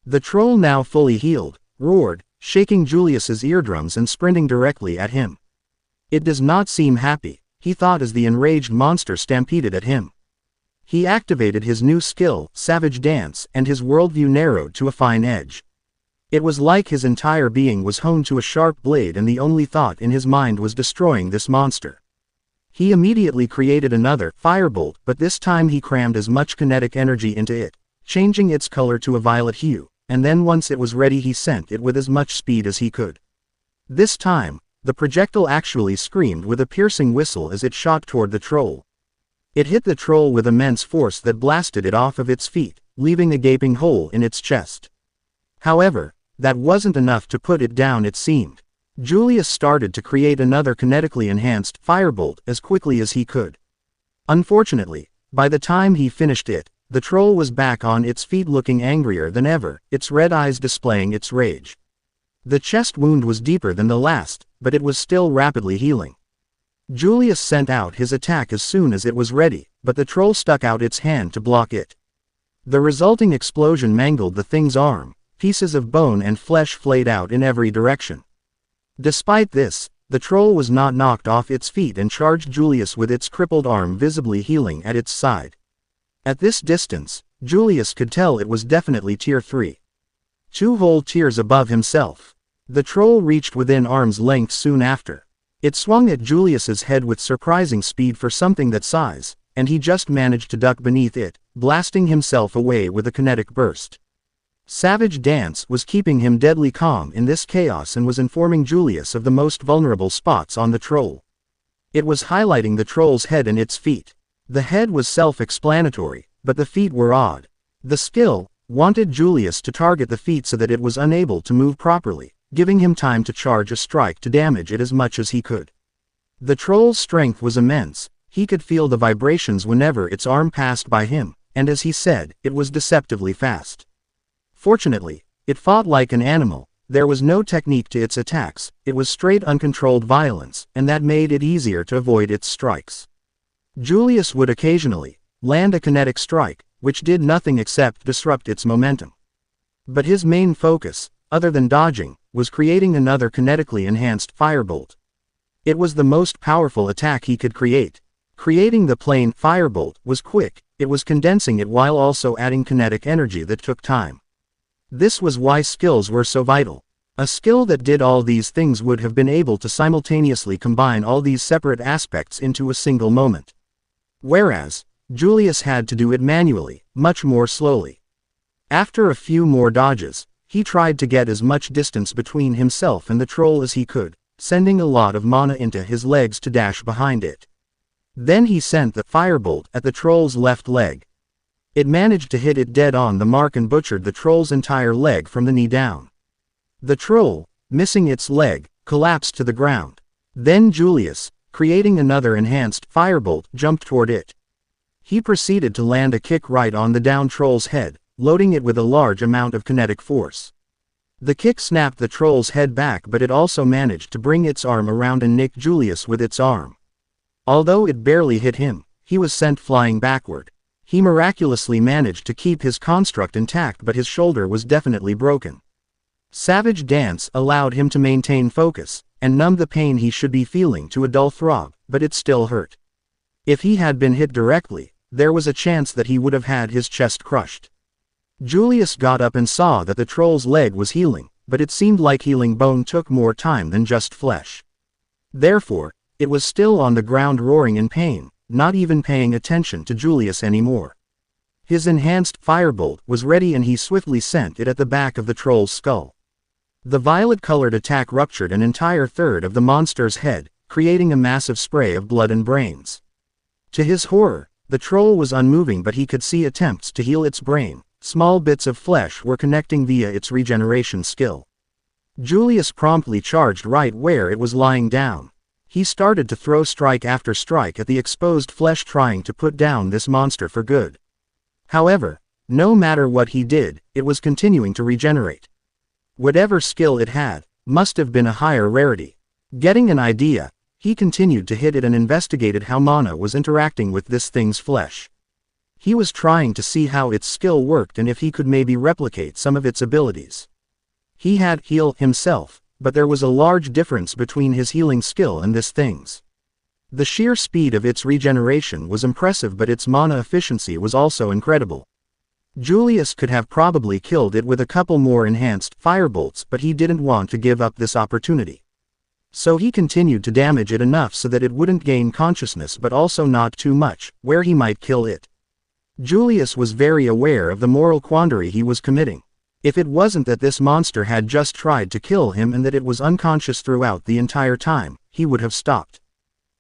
Speaker 1: The troll, now fully healed, roared, shaking Julius's eardrums and sprinting directly at him. It does not seem happy, he thought as the enraged monster stampeded at him. He activated his new skill, Savage Dance, and his worldview narrowed to a fine edge. It was like his entire being was honed to a sharp blade and the only thought in his mind was destroying this monster. He immediately created another firebolt, but this time he crammed as much kinetic energy into it, changing its color to a violet hue, and then once it was ready he sent it with as much speed as he could. This time, the projectile actually screamed with a piercing whistle as it shot toward the troll. It hit the troll with immense force that blasted it off of its feet, leaving a gaping hole in its chest. However, that wasn't enough to put it down, it seemed. Julius started to create another kinetically enhanced firebolt as quickly as he could. Unfortunately, by the time he finished it, the troll was back on its feet looking angrier than ever, its red eyes displaying its rage. The chest wound was deeper than the last, but it was still rapidly healing. Julius sent out his attack as soon as it was ready, but the troll stuck out its hand to block it. The resulting explosion mangled the thing's arm, pieces of bone and flesh flayed out in every direction. Despite this, the troll was not knocked off its feet and charged Julius with its crippled arm visibly healing at its side. At this distance, Julius could tell it was definitely tier 3. 2 whole tiers above himself. The troll reached within arm's length soon after. It swung at Julius's head with surprising speed for something that size, and he just managed to duck beneath it, blasting himself away with a kinetic burst. Savage Dance was keeping him deadly calm in this chaos and was informing Julius of the most vulnerable spots on the troll. It was highlighting the troll's head and its feet. The head was self-explanatory, but the feet were odd. The skill wanted Julius to target the feet so that it was unable to move properly, giving him time to charge a strike to damage it as much as he could. The troll's strength was immense, he could feel the vibrations whenever its arm passed by him, and as he said, it was deceptively fast. Fortunately, it fought like an animal, There was no technique to its attacks, it was straight uncontrolled violence, and that made it easier to avoid its strikes. Julius would occasionally land a kinetic strike, which did nothing except disrupt its momentum. But his main focus, other than dodging, was creating another kinetically enhanced firebolt. It was the most powerful attack he could create. Creating the plain firebolt was quick, it was condensing it while also adding kinetic energy that took time. This was why skills were so vital. A skill that did all these things would have been able to simultaneously combine all these separate aspects into a single moment. Whereas, Julius had to do it manually, much more slowly. After a few more dodges, he tried to get as much distance between himself and the troll as he could, sending a lot of mana into his legs to dash behind it. Then he sent the firebolt at the troll's left leg. It managed to hit it dead on the mark and butchered the troll's entire leg from the knee down. The troll, missing its leg, collapsed to the ground. Then Julius, creating another enhanced firebolt, jumped toward it. He proceeded to land a kick right on the down troll's head, loading it with a large amount of kinetic force. The kick snapped the troll's head back, but it also managed to bring its arm around and nick Julius with its arm. Although it barely hit him, he was sent flying backward. He miraculously managed to keep his construct intact, but his shoulder was definitely broken. Savage Dance allowed him to maintain focus, and numb the pain he should be feeling to a dull throb, but it still hurt. If he had been hit directly, there was a chance that he would have had his chest crushed. Julius got up and saw that the troll's leg was healing, but it seemed like healing bone took more time than just flesh. Therefore, it was still on the ground roaring in pain, not even paying attention to Julius anymore. His enhanced firebolt was ready and he swiftly sent it at the back of the troll's skull. The violet-colored attack ruptured an entire third of the monster's head, creating a massive spray of blood and brains. To his horror, the troll was unmoving, but he could see attempts to heal its brain. Small bits of flesh were connecting via its regeneration skill. Julius promptly charged right where it was lying down. He started to throw strike after strike at the exposed flesh, trying to put down this monster for good. However, no matter what he did, it was continuing to regenerate. Whatever skill it had, must have been a higher rarity. Getting an idea, he continued to hit it and investigated how mana was interacting with this thing's flesh. He was trying to see how its skill worked and if he could maybe replicate some of its abilities. He had heal himself, but there was a large difference between his healing skill and this thing's. The sheer speed of its regeneration was impressive, but its mana efficiency was also incredible. Julius could have probably killed it with a couple more enhanced firebolts, but he didn't want to give up this opportunity. So he continued to damage it enough so that it wouldn't gain consciousness, but also not too much, where he might kill it. Julius was very aware of the moral quandary he was committing. If it wasn't that this monster had just tried to kill him and that it was unconscious throughout the entire time, he would have stopped.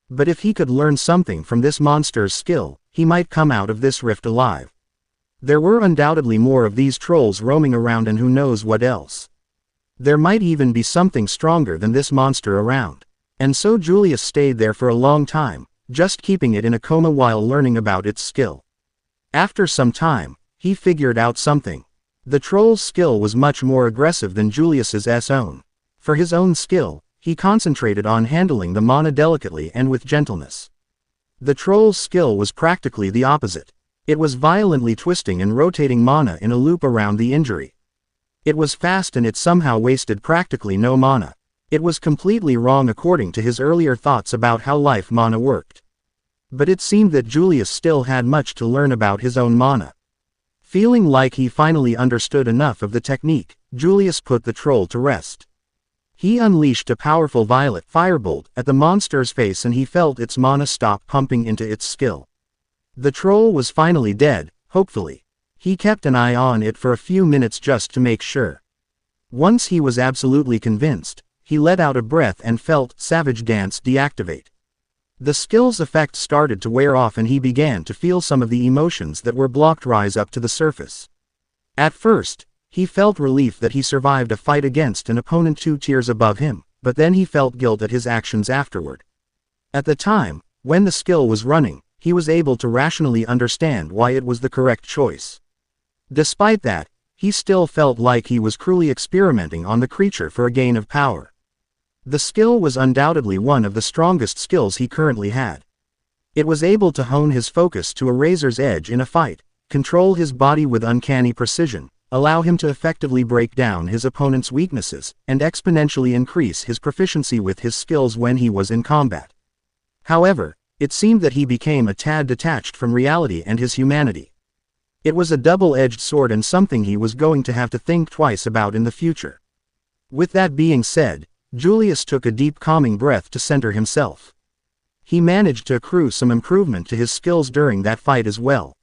Speaker 1: But if he could learn something from this monster's skill, he might come out of this rift alive. There were undoubtedly more of these trolls roaming around, and who knows what else. There might even be something stronger than this monster around. And so Julius stayed there for a long time, just keeping it in a coma while learning about its skill. After some time, he figured out something. The troll's skill was much more aggressive than Julius's own. For his own skill, he concentrated on handling the mana delicately and with gentleness. The troll's skill was practically the opposite. It was violently twisting and rotating mana in a loop around the injury. It was fast and it somehow wasted practically no mana. It was completely wrong according to his earlier thoughts about how life mana worked. But it seemed that Julius still had much to learn about his own mana. Feeling like he finally understood enough of the technique, Julius put the troll to rest. He unleashed a powerful violet firebolt at the monster's face and he felt its mana stop pumping into its skill. The troll was finally dead, hopefully. He kept an eye on it for a few minutes just to make sure. Once he was absolutely convinced, he let out a breath and felt Savage Dance deactivate. The skill's effect started to wear off and he began to feel some of the emotions that were blocked rise up to the surface. At first, he felt relief that he survived a fight against an opponent 2 tiers above him, but then he felt guilt at his actions afterward. At the time, when the skill was running, he was able to rationally understand why it was the correct choice. Despite that, he still felt like he was cruelly experimenting on the creature for a gain of power. The skill was undoubtedly one of the strongest skills he currently had. It was able to hone his focus to a razor's edge in a fight, control his body with uncanny precision, allow him to effectively break down his opponent's weaknesses, and exponentially increase his proficiency with his skills when he was in combat. However, it seemed that he became a tad detached from reality and his humanity. It was a double-edged sword and something he was going to have to think twice about in the future. With that being said, Julius took a deep calming breath to center himself. He managed to accrue some improvement to his skills during that fight as well.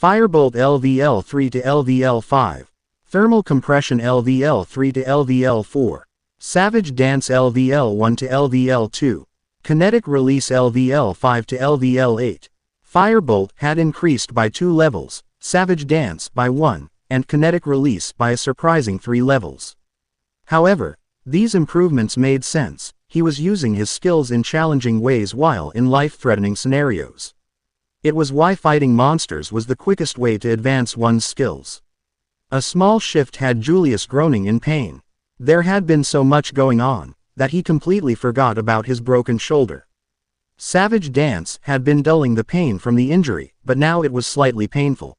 Speaker 1: Firebolt LVL3 to LVL5, Thermal Compression LVL3 to LVL4, Savage Dance LVL1 to LVL2, Kinetic Release LVL5 to LVL8. Firebolt had increased by 2 levels, Savage Dance by 1, and Kinetic Release by a surprising 3 levels. However, these improvements made sense. He was using his skills in challenging ways while in life-threatening scenarios. It was why fighting monsters was the quickest way to advance one's skills. A small shift had Julius groaning in pain. There had been so much going on, that he completely forgot about his broken shoulder. Savage Dance had been dulling the pain from the injury, but now it was slightly painful.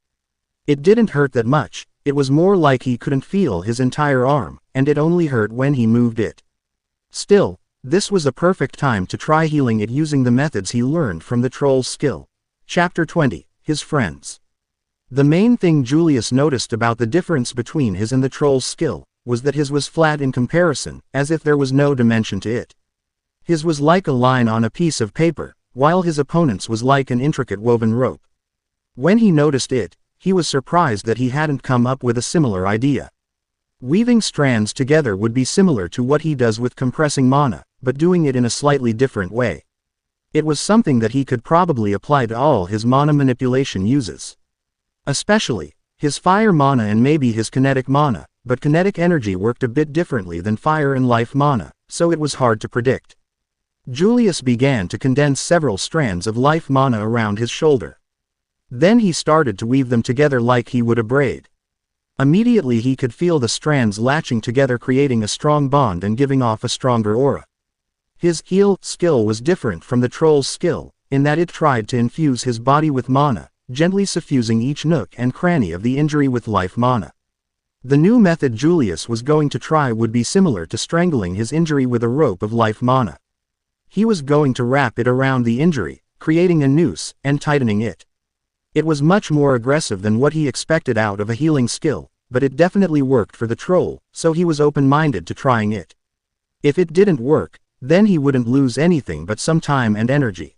Speaker 1: It didn't hurt that much, it was more like he couldn't feel his entire arm, and it only hurt when he moved it. Still, this was a perfect time to try healing it using the methods he learned from the troll's skill. Chapter 20, His Friends. The main thing Julius noticed about the difference between his and the troll's skill, was that his was flat in comparison, as if there was no dimension to it. His was like a line on a piece of paper, while his opponent's was like an intricate woven rope. When he noticed it, he was surprised that he hadn't come up with a similar idea. Weaving strands together would be similar to what he does with compressing mana, but doing it in a slightly different way. It was something that he could probably apply to all his mana manipulation uses. Especially, his fire mana and maybe his kinetic mana, but kinetic energy worked a bit differently than fire and life mana, so it was hard to predict. Julius began to condense several strands of life mana around his shoulder. Then he started to weave them together like he would a braid. Immediately he could feel the strands latching together, creating a strong bond and giving off a stronger aura. His heal skill was different from the troll's skill, in that it tried to infuse his body with mana, gently suffusing each nook and cranny of the injury with life mana. The new method Julius was going to try would be similar to strangling his injury with a rope of life mana. He was going to wrap it around the injury, creating a noose, and tightening it. It was much more aggressive than what he expected out of a healing skill, but it definitely worked for the troll, so he was open-minded to trying it. If it didn't work, then he wouldn't lose anything but some time and energy.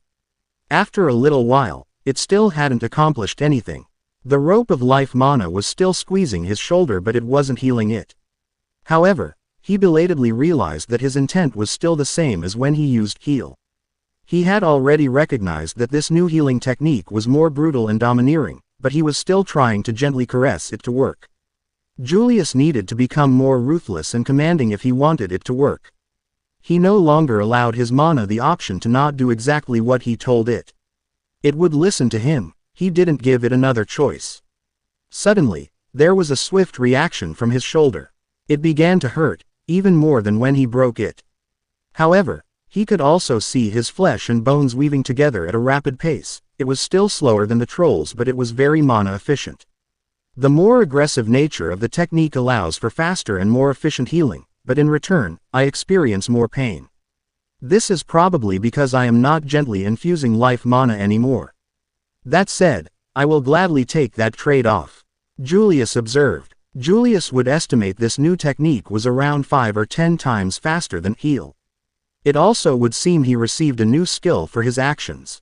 Speaker 1: After a little while, it still hadn't accomplished anything. The rope of life mana was still squeezing his shoulder, but it wasn't healing it. However, he belatedly realized that his intent was still the same as when he used heal. He had already recognized that this new healing technique was more brutal and domineering, but he was still trying to gently caress it to work. Julius needed to become more ruthless and commanding if he wanted it to work. He no longer allowed his mana the option to not do exactly what he told it. It would listen to him, he didn't give it another choice. Suddenly, there was a swift reaction from his shoulder. It began to hurt, even more than when he broke it. However, he could also see his flesh and bones weaving together at a rapid pace. It was still slower than the troll's, but it was very mana efficient. The more aggressive nature of the technique allows for faster and more efficient healing, but in return, I experience more pain. This is probably because I am not gently infusing life mana anymore. That said, I will gladly take that trade-off, Julius observed. Julius would estimate this new technique was around 5 or 10 times faster than heal. It also would seem he received a new skill for his actions.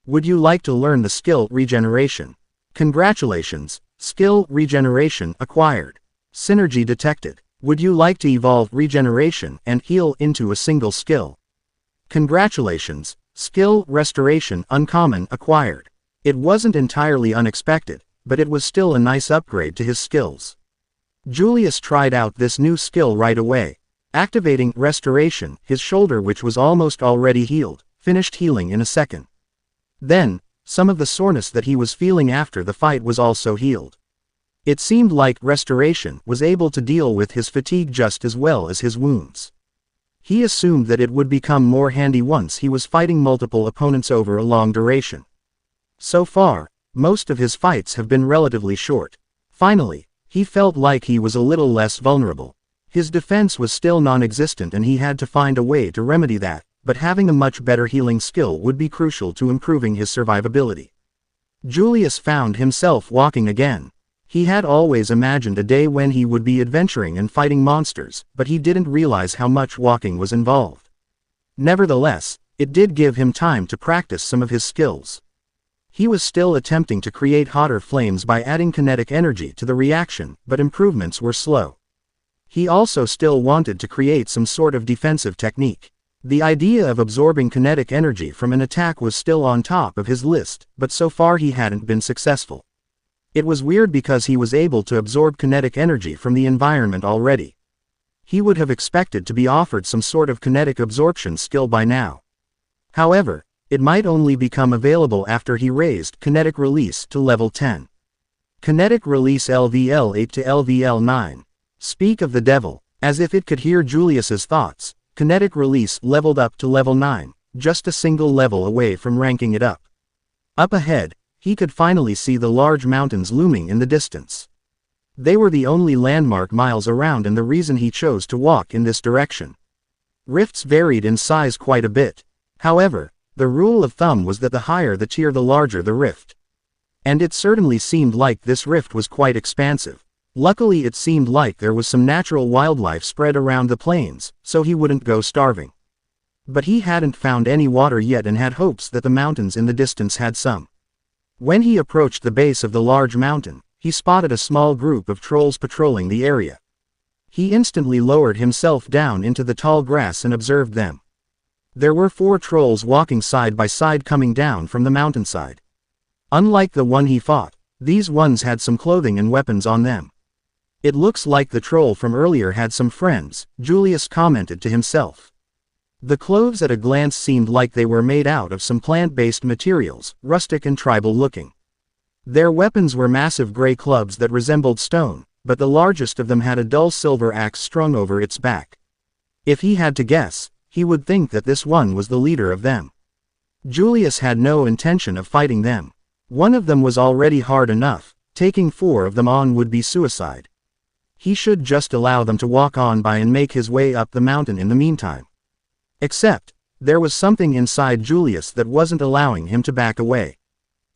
Speaker 1: Would you like to learn the skill Regeneration? Congratulations, skill Regeneration acquired. Synergy detected. Would you like to evolve Regeneration and Heal into a single skill? Congratulations, skill Restoration uncommon acquired. It wasn't entirely unexpected, but it was still a nice upgrade to his skills. Julius tried out this new skill right away. Activating Restoration, his shoulder, which was almost already healed, finished healing in a second. Then, some of the soreness that he was feeling after the fight was also healed. It seemed like Restoration was able to deal with his fatigue just as well as his wounds. He assumed that it would become more handy once he was fighting multiple opponents over a long duration. So far, most of his fights have been relatively short. Finally, he felt like he was a little less vulnerable. His defense was still non-existent and he had to find a way to remedy that, but having a much better healing skill would be crucial to improving his survivability. Julius found himself walking again. He had always imagined a day when he would be adventuring and fighting monsters, but he didn't realize how much walking was involved. Nevertheless, it did give him time to practice some of his skills. He was still attempting to create hotter flames by adding kinetic energy to the reaction, but improvements were slow. He also still wanted to create some sort of defensive technique. The idea of absorbing kinetic energy from an attack was still on top of his list, but so far he hadn't been successful. It was weird because he was able to absorb kinetic energy from the environment already. He would have expected to be offered some sort of kinetic absorption skill by now. However, it might only become available after he raised kinetic release to level 10. Kinetic release LVL8 to LVL9. Speak of the devil. As if it could hear Julius's thoughts, kinetic release leveled up to level 9, just a single level away from ranking it up. Up ahead, he could finally see the large mountains looming in the distance. They were the only landmark miles around and the reason he chose to walk in this direction. Rifts varied in size quite a bit. However, the rule of thumb was that the higher the tier the larger the rift. And it certainly seemed like this rift was quite expansive. Luckily it seemed like there was some natural wildlife spread around the plains, so he wouldn't go starving. But he hadn't found any water yet and had hopes that the mountains in the distance had some. When he approached the base of the large mountain, he spotted a small group of trolls patrolling the area. He instantly lowered himself down into the tall grass and observed them. There were 4 trolls walking side by side coming down from the mountainside. Unlike the one he fought, these ones had some clothing and weapons on them. It looks like the troll from earlier had some friends, Julius commented to himself. The clothes at a glance seemed like they were made out of some plant-based materials, rustic and tribal looking. Their weapons were massive gray clubs that resembled stone, but the largest of them had a dull silver axe strung over its back. If he had to guess, he would think that this one was the leader of them. Julius had no intention of fighting them. One of them was already hard enough, taking 4 of them on would be suicide. He should just allow them to walk on by and make his way up the mountain in the meantime. Except, there was something inside Julius that wasn't allowing him to back away.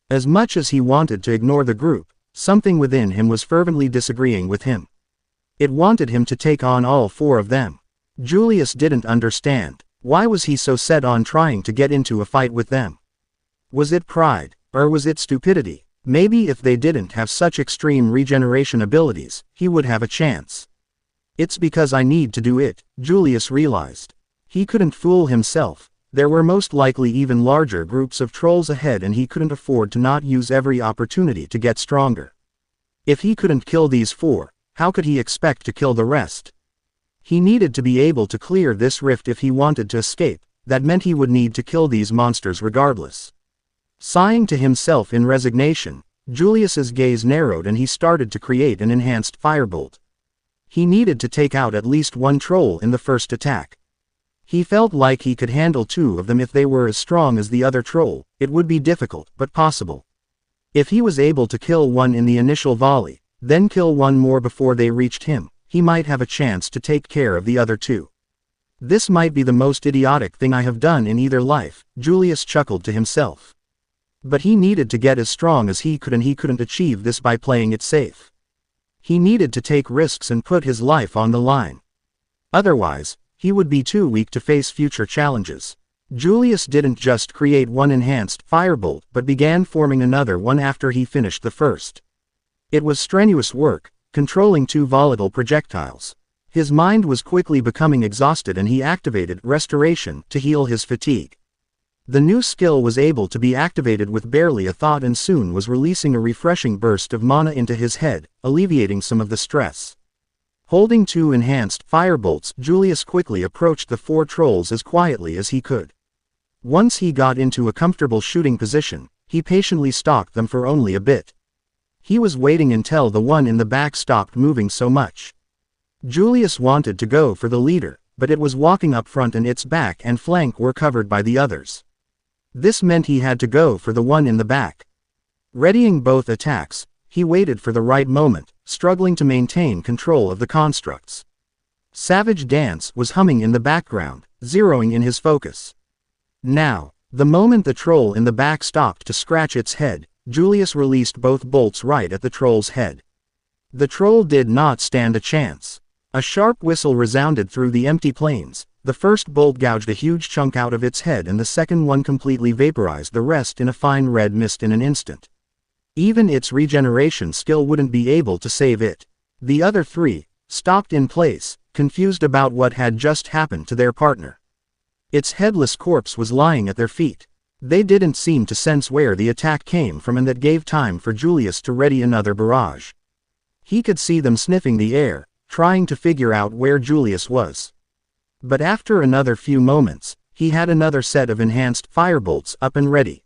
Speaker 1: As much as he wanted to ignore the group, something within him was fervently disagreeing with him. It wanted him to take on all 4 of them. Julius didn't understand. Why was he so set on trying to get into a fight with them? Was it pride, or was it stupidity? Maybe if they didn't have such extreme regeneration abilities, he would have a chance. It's because I need to do it, Julius realized. He couldn't fool himself. There were most likely even larger groups of trolls ahead and he couldn't afford to not use every opportunity to get stronger. If he couldn't kill these 4, how could he expect to kill the rest? He needed to be able to clear this rift if he wanted to escape. That meant he would need to kill these monsters regardless. Sighing to himself in resignation, Julius's gaze narrowed and he started to create an enhanced firebolt. He needed to take out at least 1 troll in the first attack. He felt like he could handle 2 of them if they were as strong as the other troll. It would be difficult, but possible. If he was able to kill 1 in the initial volley, then kill 1 more before they reached him, he might have a chance to take care of the other 2. This might be the most idiotic thing I have done in either life, Julius chuckled to himself. But he needed to get as strong as he could and he couldn't achieve this by playing it safe. He needed to take risks and put his life on the line. Otherwise, he would be too weak to face future challenges. Julius didn't just create 1 enhanced firebolt but began forming another one after he finished the first. It was strenuous work, controlling 2 volatile projectiles. His mind was quickly becoming exhausted and he activated Restoration to heal his fatigue. The new skill was able to be activated with barely a thought and soon was releasing a refreshing burst of mana into his head, alleviating some of the stress. Holding 2 enhanced firebolts, Julius quickly approached the 4 trolls as quietly as he could. Once he got into a comfortable shooting position, he patiently stalked them for only a bit. He was waiting until the one in the back stopped moving so much. Julius wanted to go for the leader, but it was walking up front and its back and flank were covered by the others. This meant he had to go for the one in the back. Readying both attacks, he waited for the right moment, struggling to maintain control of the constructs. Savage Dance was humming in the background, zeroing in his focus. Now, the moment the troll in the back stopped to scratch its head, Julius released both bolts right at the troll's head. The troll did not stand a chance. A sharp whistle resounded through the empty plains. The first bolt gouged a huge chunk out of its head and the second one completely vaporized the rest in a fine red mist in an instant. Even its regeneration skill wouldn't be able to save it. The other three stopped in place, confused about what had just happened to their partner. Its headless corpse was lying at their feet. They didn't seem to sense where the attack came from, and that gave time for Julius to ready another barrage. He could see them sniffing the air, trying to figure out where Julius was. But after another few moments, he had another set of enhanced firebolts up and ready.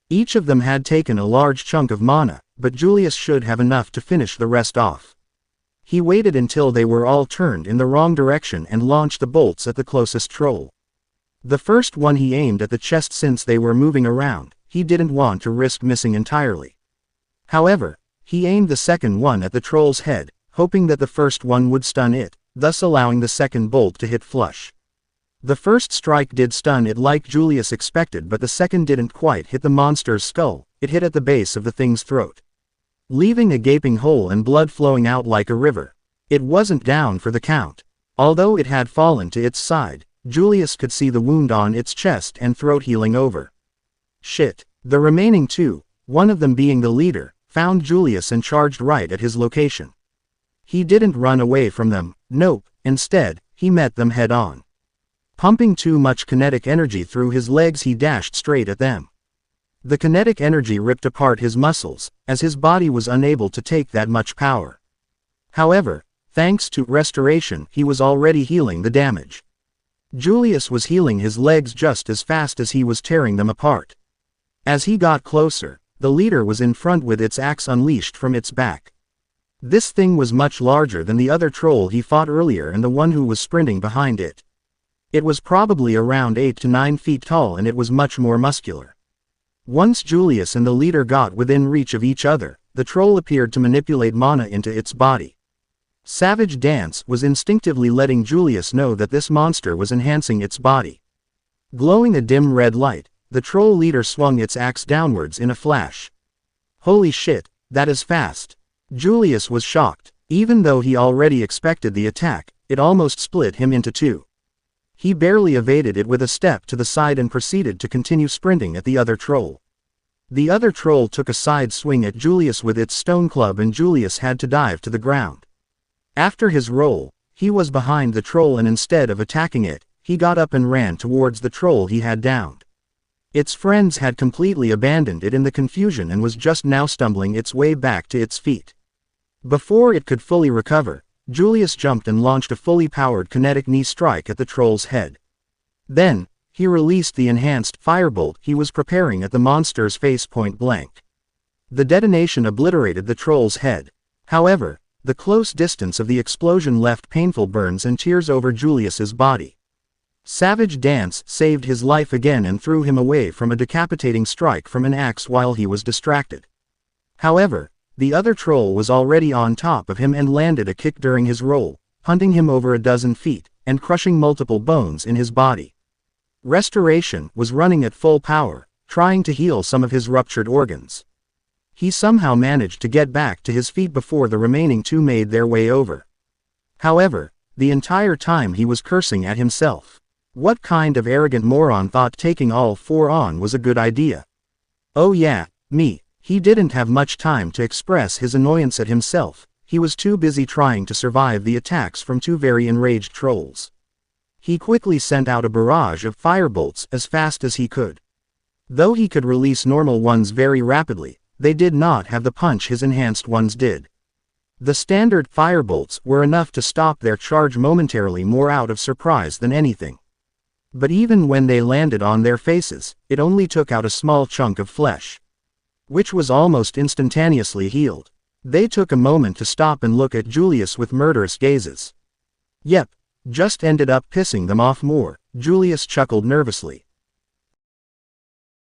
Speaker 1: Each of them had taken a large chunk of mana, but Julius should have enough to finish the rest off. He waited until they were all turned in the wrong direction and launched the bolts at the closest troll. The first one he aimed at the chest since they were moving around. He didn't want to risk missing entirely. However, he aimed the second one at the troll's head, hoping that the first one would stun it, thus allowing the second bolt to hit flush. The first strike did stun it like Julius expected, but the second didn't quite hit the monster's skull. It hit at the base of the thing's throat, leaving a gaping hole and blood flowing out like a river. It wasn't down for the count. Although it had fallen to its side, Julius could see the wound on its chest and throat healing over. Shit. The remaining two, one of them being the leader, found Julius and charged right at his location. He didn't run away from them, nope, instead, he met them head on. Pumping too much kinetic energy through his legs, he dashed straight at them. The kinetic energy ripped apart his muscles, as his body was unable to take that much power. However, thanks to restoration, he was already healing the damage. Julius was healing his legs just as fast as he was tearing them apart. As he got closer, the leader was in front with its axe unleashed from its back. This thing was much larger than the other troll he fought earlier and the one who was sprinting behind it. It was probably around 8 to 9 feet tall and it was much more muscular. Once Julius and the leader got within reach of each other, the troll appeared to manipulate mana into its body. Savage Dance was instinctively letting Julius know that this monster was enhancing its body. Glowing a dim red light, the troll leader swung its axe downwards in a flash. Holy shit, that is fast. Julius was shocked. Even though he already expected the attack, it almost split him into two. He barely evaded it with a step to the side and proceeded to continue sprinting at the other troll. The other troll took a side swing at Julius with its stone club and Julius had to dive to the ground. After his roll, he was behind the troll and instead of attacking it, he got up and ran towards the troll he had downed. Its friends had completely abandoned it in the confusion and was just now stumbling its way back to its feet. Before it could fully recover, Julius jumped and launched a fully powered kinetic knee strike at the troll's head. Then, he released the enhanced firebolt he was preparing at the monster's face point blank. The detonation obliterated the troll's head. However, the close distance of the explosion left painful burns and tears over Julius's body. Savage Dance saved his life again and threw him away from a decapitating strike from an axe while he was distracted. However, the other troll was already on top of him and landed a kick during his roll, punting him over a dozen feet, and crushing multiple bones in his body. Restoration was running at full power, trying to heal some of his ruptured organs. He somehow managed to get back to his feet before the remaining two made their way over. However, the entire time he was cursing at himself. What kind of arrogant moron thought taking all four on was a good idea? Oh yeah, me. He didn't have much time to express his annoyance at himself. He was too busy trying to survive the attacks from two very enraged trolls. He quickly sent out a barrage of firebolts as fast as he could. Though he could release normal ones very rapidly, they did not have the punch his enhanced ones did. The standard firebolts were enough to stop their charge momentarily, more out of surprise than anything. But even when they landed on their faces, it only took out a small chunk of flesh, which was almost instantaneously healed. They took a moment to stop and look at Julius with murderous gazes. Yep, just ended up pissing them off more, Julius chuckled nervously.